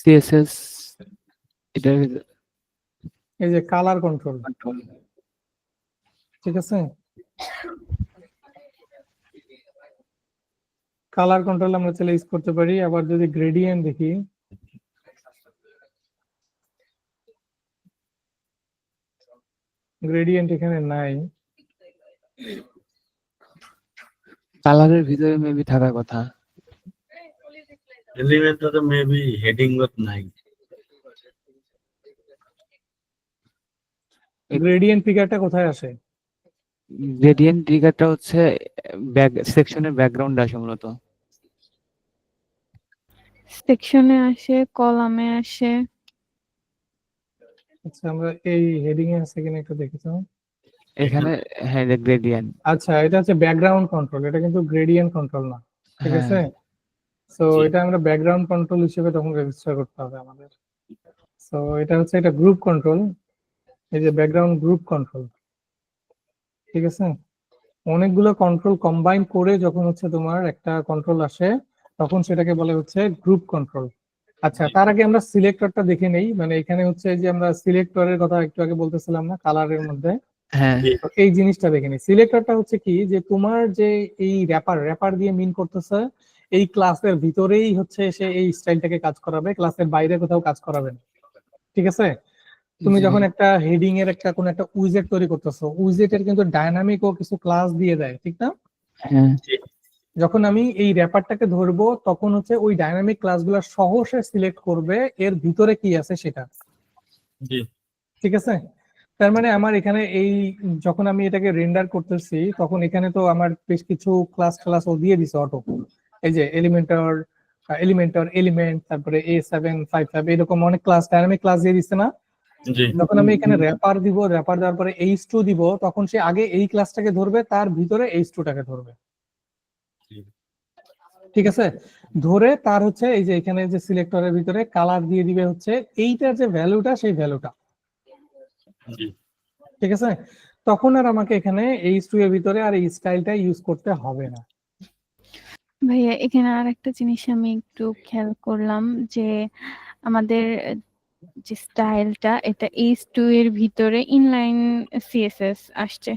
সিএসএস, এটা এই যে কালার কন্ট্রোল, কন্ট্রোল। ঠিক আছে? কালার কন্ট্রোল আমরা চাইলে ইউজ করতে পারি। আবার যদি গ্রেডিয়েন্ট দেখি, গ্রেডিয়েন্ট এখানে নাই। কালারের ভিতরে মেবি থাকার কথা। এলিমেন্টরে মেবি হেডিং নাই। গ্রেডিয়েন্ট পিকারটা কোথায় আসে? গ্রেডিয়েন্ট ট্রিগারটা হচ্ছে সেকশনের ব্যাকগ্রাউন্ড আসে মূলত। সেকশনে আসে, কলামে আসে। আচ্ছা আমরা এই হেডিং এ আছে কিনা একটু দেখি তো। এখানে হ্যাঁ, গ্রেডিয়েন্ট। আচ্ছা এটা হচ্ছে ব্যাকগ্রাউন্ড কন্ট্রোল, এটা কিন্তু গ্রেডিয়েন্ট কন্ট্রোল না, ঠিক হ্যাঁ, আছে? সো জি। এটা আমরা ব্যাকগ্রাউন্ড কন্ট্রোল হিসেবে তখন রেজিস্টার করতে হবে আমাদের। সো এটা হচ্ছে এটা গ্রুপ কন্ট্রোল, এই যে ব্যাকগ্রাউন্ড গ্রুপ কন্ট্রোল, ঠিক আছে? অনেকগুলো কন্ট্রোল কম্বাইন করে যখন হচ্ছে তোমার একটা কন্ট্রোল আসে, তখন সেটাকে বলে হচ্ছে গ্রুপ কন্ট্রোল। আচ্ছা তার আগে আমরা সিলেক্টরটা দেখে নেই, মানে এখানে হচ্ছে যে আমরা সিলেক্টরের কথা একটু আগে বলতেছিলাম না কালারের মধ্যে, হ্যাঁ, তো এই জিনিসটা দেখে নিই। সিলেক্টরটা হচ্ছে কি, যে তোমার যে এই র্যাপার দিয়ে মিন করতেছে এই ক্লাসের ভিতরেই হচ্ছে সে এই স্টাইলটাকে কাজ করাবে, ক্লাসের বাইরে কোথাও কাজ করাবে না, ঠিক আছে? তুমি জি যখন ভাইয়া। একটা হেডিং এর একটা কোন একটা উইজেট তৈরি করতেছো, উইজেটের কিন্তু ডাইনামিক ও কিছু ক্লাস দিয়ে দেয়, ঠিক না? হ্যাঁ যখন আমি এই র্যাপারটাকে ধরবো তখন হচ্ছে ওই ডাইনামিক ক্লাসগুলো সহ সে সিলেক্ট করবে এর ভিতরে কি আছে সেটা, জি ঠিক আছে? তার মানে আমার এখানে এই যখন আমি এটাকে রেন্ডার করতেছি তখন এখানে তো আমার বেশ কিছু ক্লাস ও দিয়ে দিছে অটো। এই যে এলিমেন্ট, তারপরে A755 এরকম অনেক ক্লাস, ডাইনামিক ক্লাস দিয়ে দিচ্ছে না? জি যখন আমি এখানে র্যাপার দিব, র্যাপার দেওয়ার পরে H2 দিব, তখন সে আগে এই ক্লাসটাকে ধরবে, তার ভিতরে H2 টাকে ধরবে, জি ঠিক আছে? ধরে তার হচ্ছে এই যে এখানে যে সিলেক্টরের ভিতরে কালার দিয়ে দিবে হচ্ছে এইটার যে ভ্যালুটা, সেই ভ্যালুটা, জি ঠিক আছে? তখন আর আমাকে এখানে H2 এর ভিতরে আর এই স্টাইলটা ইউজ করতে হবে না। ভাইয়া এখানে আর একটা জিনিস আমি একটু খেয়াল করলাম যে আমাদের যে স্টাইলটা এটা H2 এর ভিতরে ইনলাইন সিএসএস আসছে,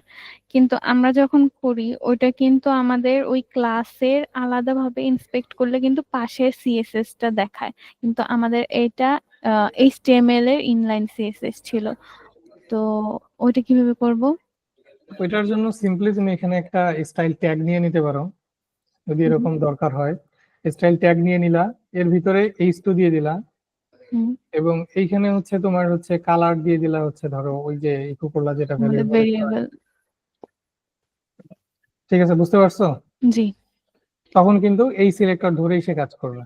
কিন্তু আমরা যখন করি ওইটা কিন্তু আমাদের ওই ক্লাসের আলাদাভাবে ইন্সপেক্ট করলে কিন্তু পাশের সিএসএস টা দেখায়, কিন্তু আমাদের এটা HTML এর ইনলাইন সিএসএস ছিল, তো ওইটা কিভাবে করব? ওইটার জন্য সিম্পলি তুমি এখানে একটা স্টাইল ট্যাগ নিয়ে নিতে পারো, যদি এরকম দরকার হয়। স্টাইল ট্যাগ নিয়ে নিলা, এর ভিতরে H2 দিয়ে দিলা, হুম, এবং এইখানে হচ্ছে তোমার হচ্ছে কালার দিয়ে দিলা হচ্ছে ধরো ওই যে ইকো করলা যেটা আমাদের ভ্যারিয়েবল, ভেরিয়েবল। ঠিক আছে? বুঝতে পারছো? জি। তখন কিন্তু এই সিলেক্টর ধরেই সে কাজ করবে।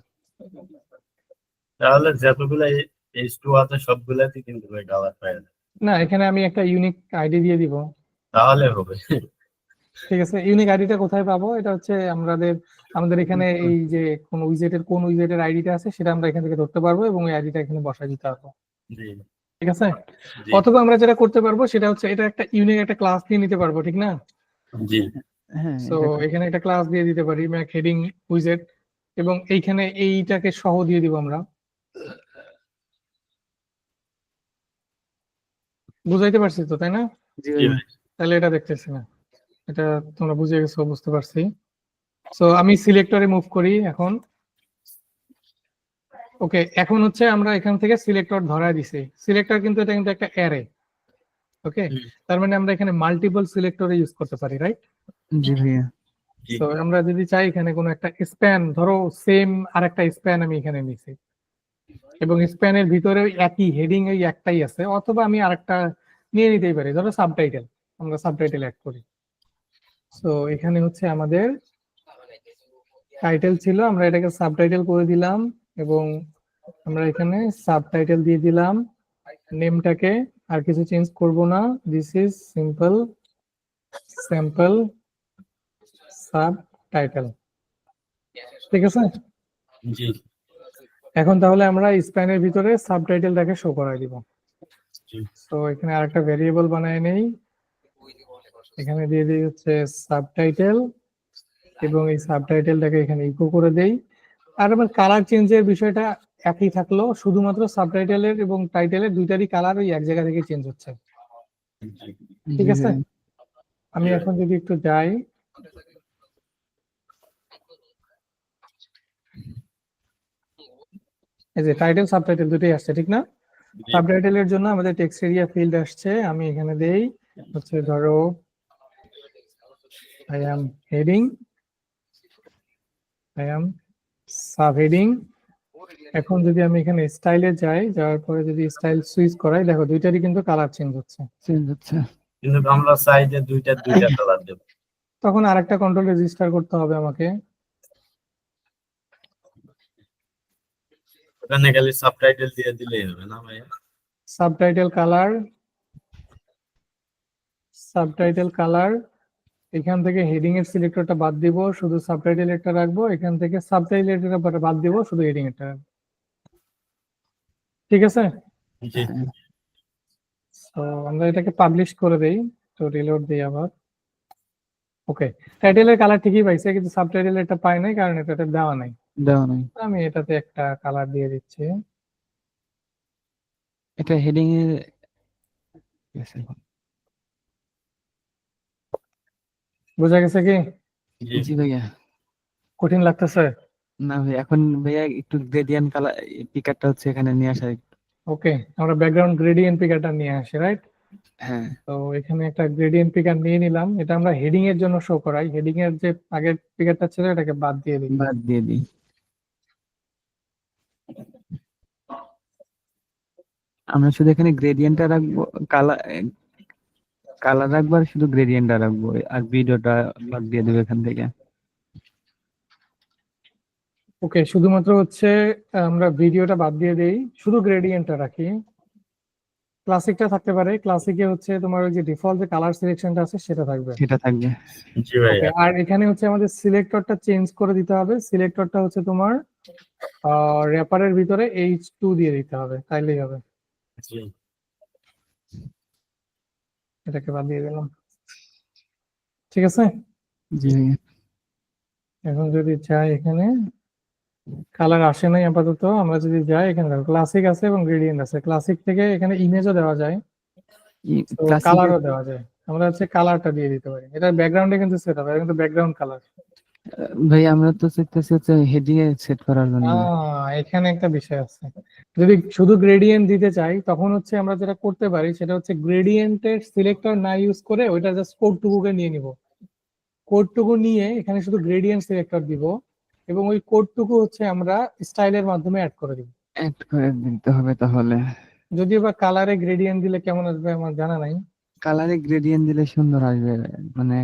তাহলে যতগুলা H2 আছে সবগুলাতে কিন্তু ওই কালার পাওয়া যায়, না, এখানে আমি একটা ইউনিক আইডি দিয়ে দিব, তাহলে হবে। ঠিক আছে? ইউনিক আইডিটা কোথায় পাবো? এটা হচ্ছে আমাদের এখানে এই যে কোন উইজেটের আইডিটা আছে সেটা আমরা এখান থেকে ধরতে পারবো এবং ওই আইডিটা এখানে বসাই দিতে পারবো, জি ঠিক আছে? জি অথবা আমরা যেটা করতে পারবো সেটা হচ্ছে এটা একটা ইউনিক একটা ক্লাস দিয়ে নিতে পারবো, ঠিক না? জি হ্যাঁ সো এটা তো এখানে একটা ক্লাস দিয়ে দিতে পারি ম্যাক হেডিং উইজেট, এবং এইখানে এইটাকে সহ দিয়ে দিব আমরা। বুঝাইতে পারছি তো, তাই না? জি জি ভাইয়া। ভাই তাহলে এটা দেখতেছি না, এটা তোমরা বুঝে গেছো, বুঝতে পারছি। সো আমি সিলেক্টরে মুভ করি এখন। ওকে, এখন হচ্ছে আমরা এখান থেকে সিলেক্টর ধরায় দিছি। সিলেক্টর কিন্তু এটা কিন্তু একটা অ্যারে, ওকে? হুম, তার মানে আমরা এখানে মাল্টিপল সিলেক্টরে ইউজ করতে পারি, রাইট? জি ভাইয়া। জি তো আমরা যদি চাই এখানে কোনো একটা স্প্যান, ধরো সেম আর একটা স্প্যান আমি এখানে নিছি, এবং স্প্যানের ভিতরে ওই একই হেডিং ওই একটাই আছে, অথবা আমি আরেকটা নিয়ে নিতেই পারি, ধরো সাবটাইটেল, আমরা সাবটাইটেল অ্যাড করি। সো এখানে হচ্ছে আমাদের টাইটেল ছিল, আমরা এটাকে সাবটাইটেল করে দিলাম, এবং আমরা এখানে সাবটাইটেল দিয়ে দিলাম। নেমটাকে আর কিছু চেঞ্জ করব না, this is simple sample subtitle, ঠিক আছে? জি এখন তাহলে আমরা স্প্যানের ভিতরে সাবটাইটেলটাকে শো করাই দিব। জি তো এখানে আরেকটা ভেরিয়েবল বানায় নেই, এখানে দিয়ে দিই হচ্ছে সাবটাইটেল, এবং এই সাবটাইটেলটাকে এখানে ইকো করে দেই। আর আমার কালার চেঞ্জের বিষয়টা একই থাকলো, শুধুমাত্র সাবটাইটেলের এবং টাইটেলের দুইটারই কালার ওই এক জায়গা থেকে চেঞ্জ হচ্ছে, জি ঠিক জি আছে? ভাইয়া। আমি এখন যদি একটু যাই, এই যে টাইটেল সাবটাইটেল দুটোই আসছে, ঠিক না? জি সাবটাইটেলের জন্য আমাদের টেক্সট এরিয়া ফিল্ড আসছে, আমি এখানে দেই হচ্ছে ধরো I am heading, I am sub heading. এখন যদি আমি এখানে স্টাইলে যাই, যাওয়ার পরে যদি স্টাইল সুইচ করাই, দেখো দুইটারই কিন্তু কালার চেঞ্জ হচ্ছে। চেঞ্জ হচ্ছে। কিন্তু আমরা চাই যে দুইটা কালার দেব, তখন আরেকটা কন্ট্রোল রেজিস্টার করতে হবে আমাকে। ওখানে খালি সাবটাইটেল দিয়ে দিলেই হবে না ভাইয়া? সাবটাইটেল কালার, এখান থেকে হেডিং এর সিলেক্টরটা বাদ দিব, শুধু সাবটাইটেল একটা রাখবো, এখান থেকে সাবটাইটেলটা বাদ দিব, শুধু হেডিং একটা রাখবো, ঠিক আছে? জি তো আমরা এটাকে পাবলিশ করে দেই, তো রিলোড দিই আবার। ওকে, টাইটেলের কালার ঠিকই পাইছে, কিন্তু সাবটাইটেল এটা পাই নাই কারণ এটাতে দেওয়া নাই। দেওয়া নাই। আমি এটাতে একটা কালার দিয়ে দিচ্ছি। এটা হেডিং এর বোঝা গেছে কি? জি জি ভাইয়া। কঠিন লাগতেছে? না ভাই এখন ভাইয়া একটু গ্রেডিয়েন্ট কালার পিকারটা হচ্ছে এখানে নিয়ে আসা ওকে, আমরা ব্যাকগ্রাউন্ড গ্রেডিয়েন্ট পিকারটা নিয়ে আসি, রাইট? হ্যাঁ তো এখানে একটা গ্রেডিয়েন্ট পিকার নিয়ে নিলাম, এটা আমরা হেডিং এর জন্য শো করাই। হেডিং এর যে আগের পিকারটা ছিল এটাকে বাদ দিয়ে দিই। বাদ দিয়ে দিই। আমরা শুধু এখানে গ্রেডিয়েন্টটা রাখবো, কালার কালার রাখবো আর শুধু গ্রেডিয়েন্টটা রাখবো, আর ভিডিওটা বাদ দিয়ে দেবো এখান থেকে। ওকে, শুধুমাত্র হচ্ছে আমরা ভিডিওটা বাদ দিয়ে দেই, শুধু গ্রেডিয়েন্টটা রাখি। ক্লাসিকটা থাকতে পারে, ক্লাসিকে হচ্ছে তোমার ওই যে ডিফল্ট যে কালার সিলেকশনটা আছে সেটা থাকবে। সেটা থাকবে। জি ওকে, ভাইয়া। আর এখানে হচ্ছে আমাদের সিলেক্টরটা চেঞ্জ করে দিতে হবে। সিলেক্টরটা হচ্ছে তোমার র্যাপারের ভিতরে H2 দিয়ে দিতে হবে, তাইলেই হবে। জি এটাকে বাদ দিয়ে দিলাম, ঠিক আছে। জি ভাইয়া। এখন যদি যাই, এখানে কালার আসে নাই আপাতত, আমরা যদি যাই এখানে দেখো ক্লাসিক আছে এবং গ্রেডিয়েন্ট আছে। ক্লাসিক থেকে এখানে ইমেজও দেওয়া যায়, তো ক্লাসিকের কালারও দেওয়া যায়। আমরা হচ্ছে কালারটা দিয়ে দিতে পারি, এটা ব্যাকগ্রাউন্ডে কিন্তু সেট হবে, এটা কিন্তু ব্যাকগ্রাউন্ড কালার। ভাই আমরা তো চাইতেছি হচ্ছে হেডিং এ সেট করার জন্য। এখানে একটা বিষয় আছে, যদি শুধু গ্রেডিয়েন্ট দিতে চাই তখন হচ্ছে আমরা যেটা করতে পারি সেটা হচ্ছে গ্রেডিয়েন্টের সিলেক্টর না ইউজ করে ওইটা জাস্ট কোডটুকুকে নিয়ে নিব। কোডটুকু নিয়ে এখানে শুধু গ্রেডিয়েন্ট সিলেক্টর দিব এবং ওই কোডটুকু হচ্ছে আমরা স্টাইলের মাধ্যমে অ্যাড করে দিব। অ্যাড করে দিতে হবে তাহলে। যদিও বা কালারে গ্রেডিয়েন্ট দিলে কেমন আসবে আমার জানা নাই। কালারে গ্রেডিয়েন্ট দিলে সুন্দর আসবে, মানে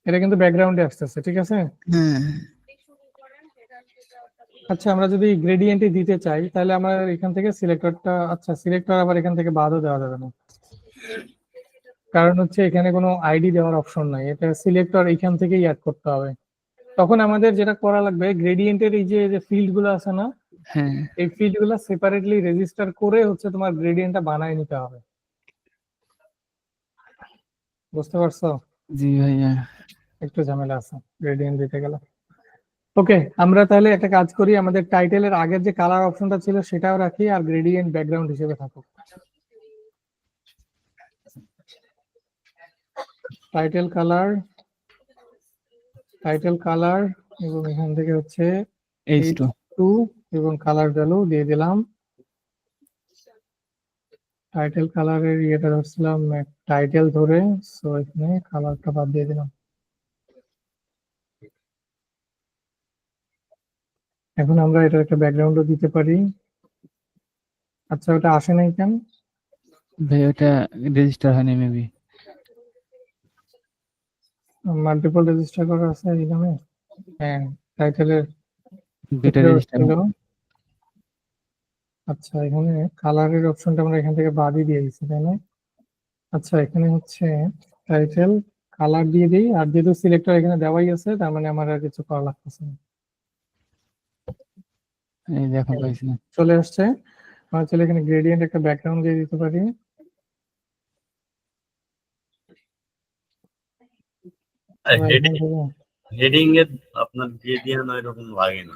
এটা কিন্তু ব্যাকগ্রাউন্ডে আসতেছে, ঠিক আছে। হ্যাঁ। আচ্ছা, আমরা যদি গ্রেডিয়েন্টই দিতে চাই তাহলে আমরা এখান থেকে সিলেক্টরটা, আচ্ছা সিলেক্টর আবার এখান থেকে বাদও দেওয়া যাবে না, কারণ হচ্ছে এখানে কোনো আইডি দেওয়ার অপশন নাই, এটা সিলেক্টর এখান থেকেই অ্যাড করতে হবে। তখন আমাদের যেটা করা লাগবে, গ্রেডিয়েন্টের এই যে ফিল্ড গুলো আছে না, হ্যাঁ এই ফিল্ড গুলো সেপারেটলি রেজিস্টার করে হচ্ছে তোমার গ্রেডিয়েন্টটা বানায় নিতে হবে। বুঝতে পারছো? জি ভাইয়া। একটু ঝামেলা আছে গ্রেডিয়েন্ট দিতে গেলে। ওকে, আমরা তাহলে একটা কাজ করি, আমাদের টাইটেলের আগের যে কালার অপশনটা ছিল সেটাও রাখি, আর গ্রেডিয়েন্ট ব্যাকগ্রাউন্ড হিসেবে থাকুক। টাইটেল কালার এবং এখান থেকে হচ্ছে H2 H2 এবং কালার ভ্যালু দিয়ে দিলাম। টাইটেল কালারের ইয়েটা ধরছিলাম টাইটেল ধরে, সো এখানে কালারটা বাদ দিয়ে দিলাম। এখন আমরা এটা একটা ব্যাকগ্রাউন্ডও দিতে পারি। আচ্ছা, ওটা আসে নাই কেন? ভাই ওটা রেজিস্টার হয়নি মেবি। মাল্টিপল রেজিস্টার করা আছে এখানে। হ্যাঁ, টাইটেলের দুইটা রেজিস্টার। ছিল। আচ্ছা, এখানে কালারের অপশনটা আমরা এখান থেকে বাদই দিয়ে দিচ্ছি, তাই না? আচ্ছা, এখানে হচ্ছে টাইটেল কালার দিয়ে দিই, আর যেহেতু সিলেক্টর এখানে দেওয়াই আছে তার মানে আমার আর কিছু করা লাগতেছে না। এই দেখো পাইছি না। চলে আসছে। আমরা চলে এখানে গ্রেডিয়েন্ট একটা ব্যাকগ্রাউন্ড দিয়ে দিতে পারি। আমরা এখান থেকে হেডিং এর আপনার গ্রেডিয়েন্ট এরকম লাগে না।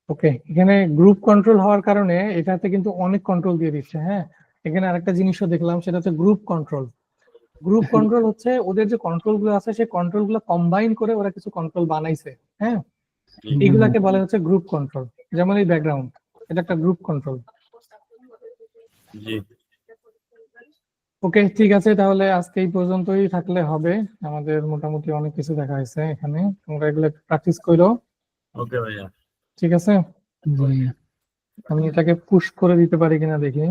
ওকে, এখানে গ্রুপ কন্ট্রোল হওয়ার কারণে এটাতে কিন্তু অনেক কন্ট্রোল দিয়ে দিচ্ছে। হ্যাঁ, এখানে আরেকটা জিনিসও দেখলাম, সেটা হচ্ছে গ্রুপ কন্ট্রোল। গ্রুপ কন্ট্রোল হচ্ছে ওদের যে কন্ট্রোল গুলো আছে সেই কন্ট্রোল গুলো কম্বাইন করে ওরা কিছু কন্ট্রোল বানাইছে। হ্যাঁ, এগুলাকে বলা হচ্ছে গ্রুপ কন্ট্রোল। যেমন এই ব্যাকগ্রাউন্ড, এটা একটা গ্রুপ কন্ট্রোল। জি ওকে, ঠিক আছে, তাহলে আজকে এই পর্যন্তই থাকলে হবে। আমাদের মোটামুটি অনেক কিছু দেখা হয়েছে এখানে, তোমরা এগুলো প্র্যাকটিস করো, ওকে ভাইয়া। ঠিক আছে। জি ভাইয়া। আমি এটাকে পুশ করে দিতে পারি কিনা দেখি।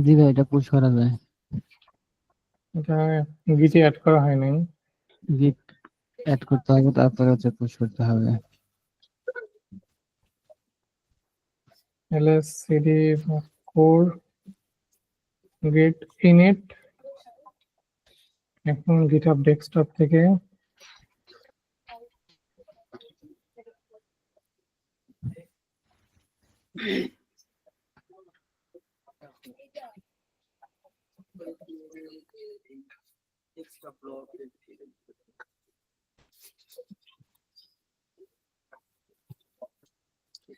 জি ভাই এটা পুশ করা যায়। এটা গিটে অ্যাড করা হয় নাই। গিট অ্যাড করতে হবে, তারপরে হচ্ছে পুশ করতে হবে। ls cd core git init। এখন গিটহাব ডেস্কটপ থেকে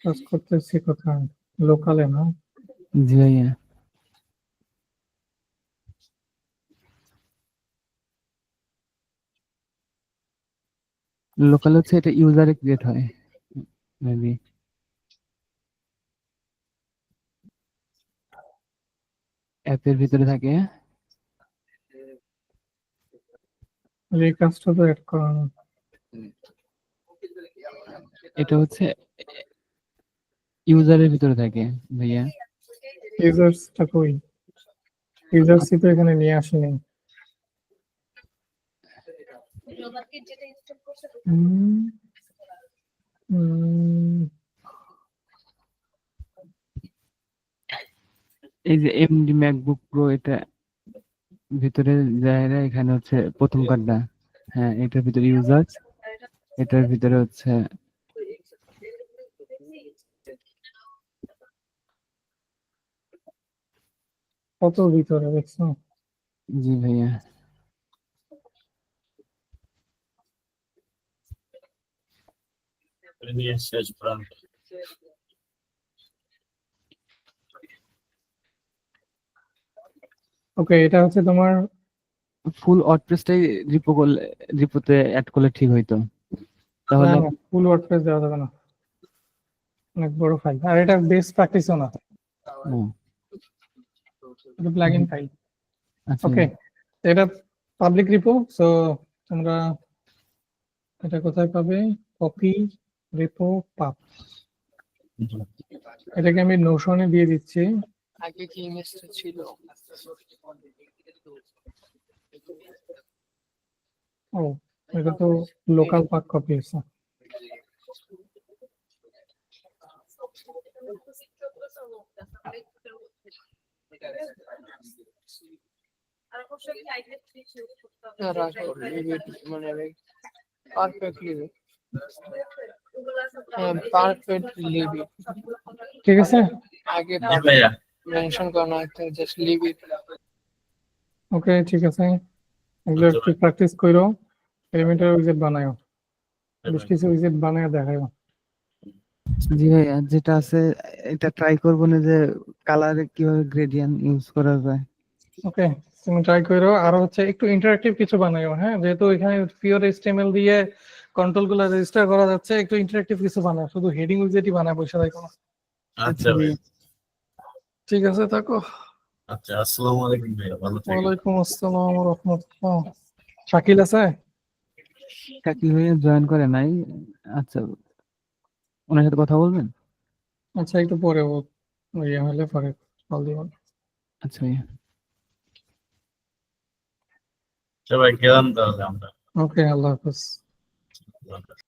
কাজ করতেছি কোথায়, লোকালে না। জি ভাইয়া। লোকাল হচ্ছে এটা ইউজারে ক্রিয়েট হয় মেবি। অ্যাপের ভিতরে থাকে। এই কাজটা তো অ্যাড করা না। এটা হচ্ছে ইউজারের ভিতরে থাকে ভাইয়া। ইউজার্সটা কই? ইউজার্সই তো এখানে নিয়ে আসেনি। হুম, হুম, এই যে এমডি ম্যাকবুক প্রো, এটা ভিতরে যায় না, এখানে হচ্ছে প্রথম কার্ডটা। হ্যাঁ, এটার ভিতরে ইউজার, এটার ভিতরে হচ্ছে কত ভিতরে দেখছো? জি ভাইয়া। প্রিমিয়ার শেষ প্রান্ত। ওকে, এটা হচ্ছে তোমার। ফুল ওয়ার্ডপ্রেসটাই রিপোতে অ্যাড করলে ঠিক হইতো না তাহলে। না, ফুল ওয়ার্ডপ্রেস দেওয়া যাবে না, অনেক বড় ফাইল, আর এটা বেস্ট প্র্যাকটিসও না, হুম, এটা প্লাগইন ফাইল। আচ্ছা ওকে, এটা পাবলিক রিপো, সো তোমরা এটা কোথায় পাবে? কপি রিপো পাব, এটাকে আমি নোশনে দিয়ে দিচ্ছি। আগে কি ইমেজটা ছিল? ও, এটা তো লোকাল পাক কপি আছে। মানে perfect leave it. Perfect leave it. ঠিক আছে, আগে জি ভাইয়া। মেনশন করা একটা জাস্ট লিভ ইট। ওকে ঠিক আছে, এগুলো একটু প্র্যাকটিস করো, এলিমেন্টার উইজেট বানাও, বেশ কিছু উইজেট বানায় দেখাও। জি ভাইয়া, যেটা আছে এটা ট্রাই করবো না যে কালারে কিভাবে গ্রেডিয়েন্ট ইউজ করা যায়। ওকে, তুমি ট্রাই করো, আর হচ্ছে একটু ইন্টারঅ্যাক্টিভ কিছু বানাও, হ্যাঁ, যেহেতু এখানে পিওর এইচটিএমএল দিয়ে কন্ট্রোল গুলো রেজিস্টার করা যাচ্ছে, একটু ইন্টারঅ্যাক্টিভ কিছু বানাও, শুধু হেডিং উইজেটই বানায় বসে থাকো না। আচ্ছা ভাইয়া। ঠিক আছে, থাকো। আচ্ছা, আসসালামু আলাইকুম ভাইয়া, ভালো থাকবেন। ওয়ালাইকুম আসসালাম ওয়া রাহমাতুল্লাহ। শাকিল আছে? শাকিল ভাইয়া জয়েন করে নাই। আচ্ছা, ওনার সাথে কথা বলবেন। আচ্ছা, একটু পরে ও ইয়ে হলে পরে কল দিব। আচ্ছা ভাইয়া। সবাই গেলাম তাহলে আমরা। ওকে, আল্লাহ হাফেজ। আল্লাহ হাফেজ।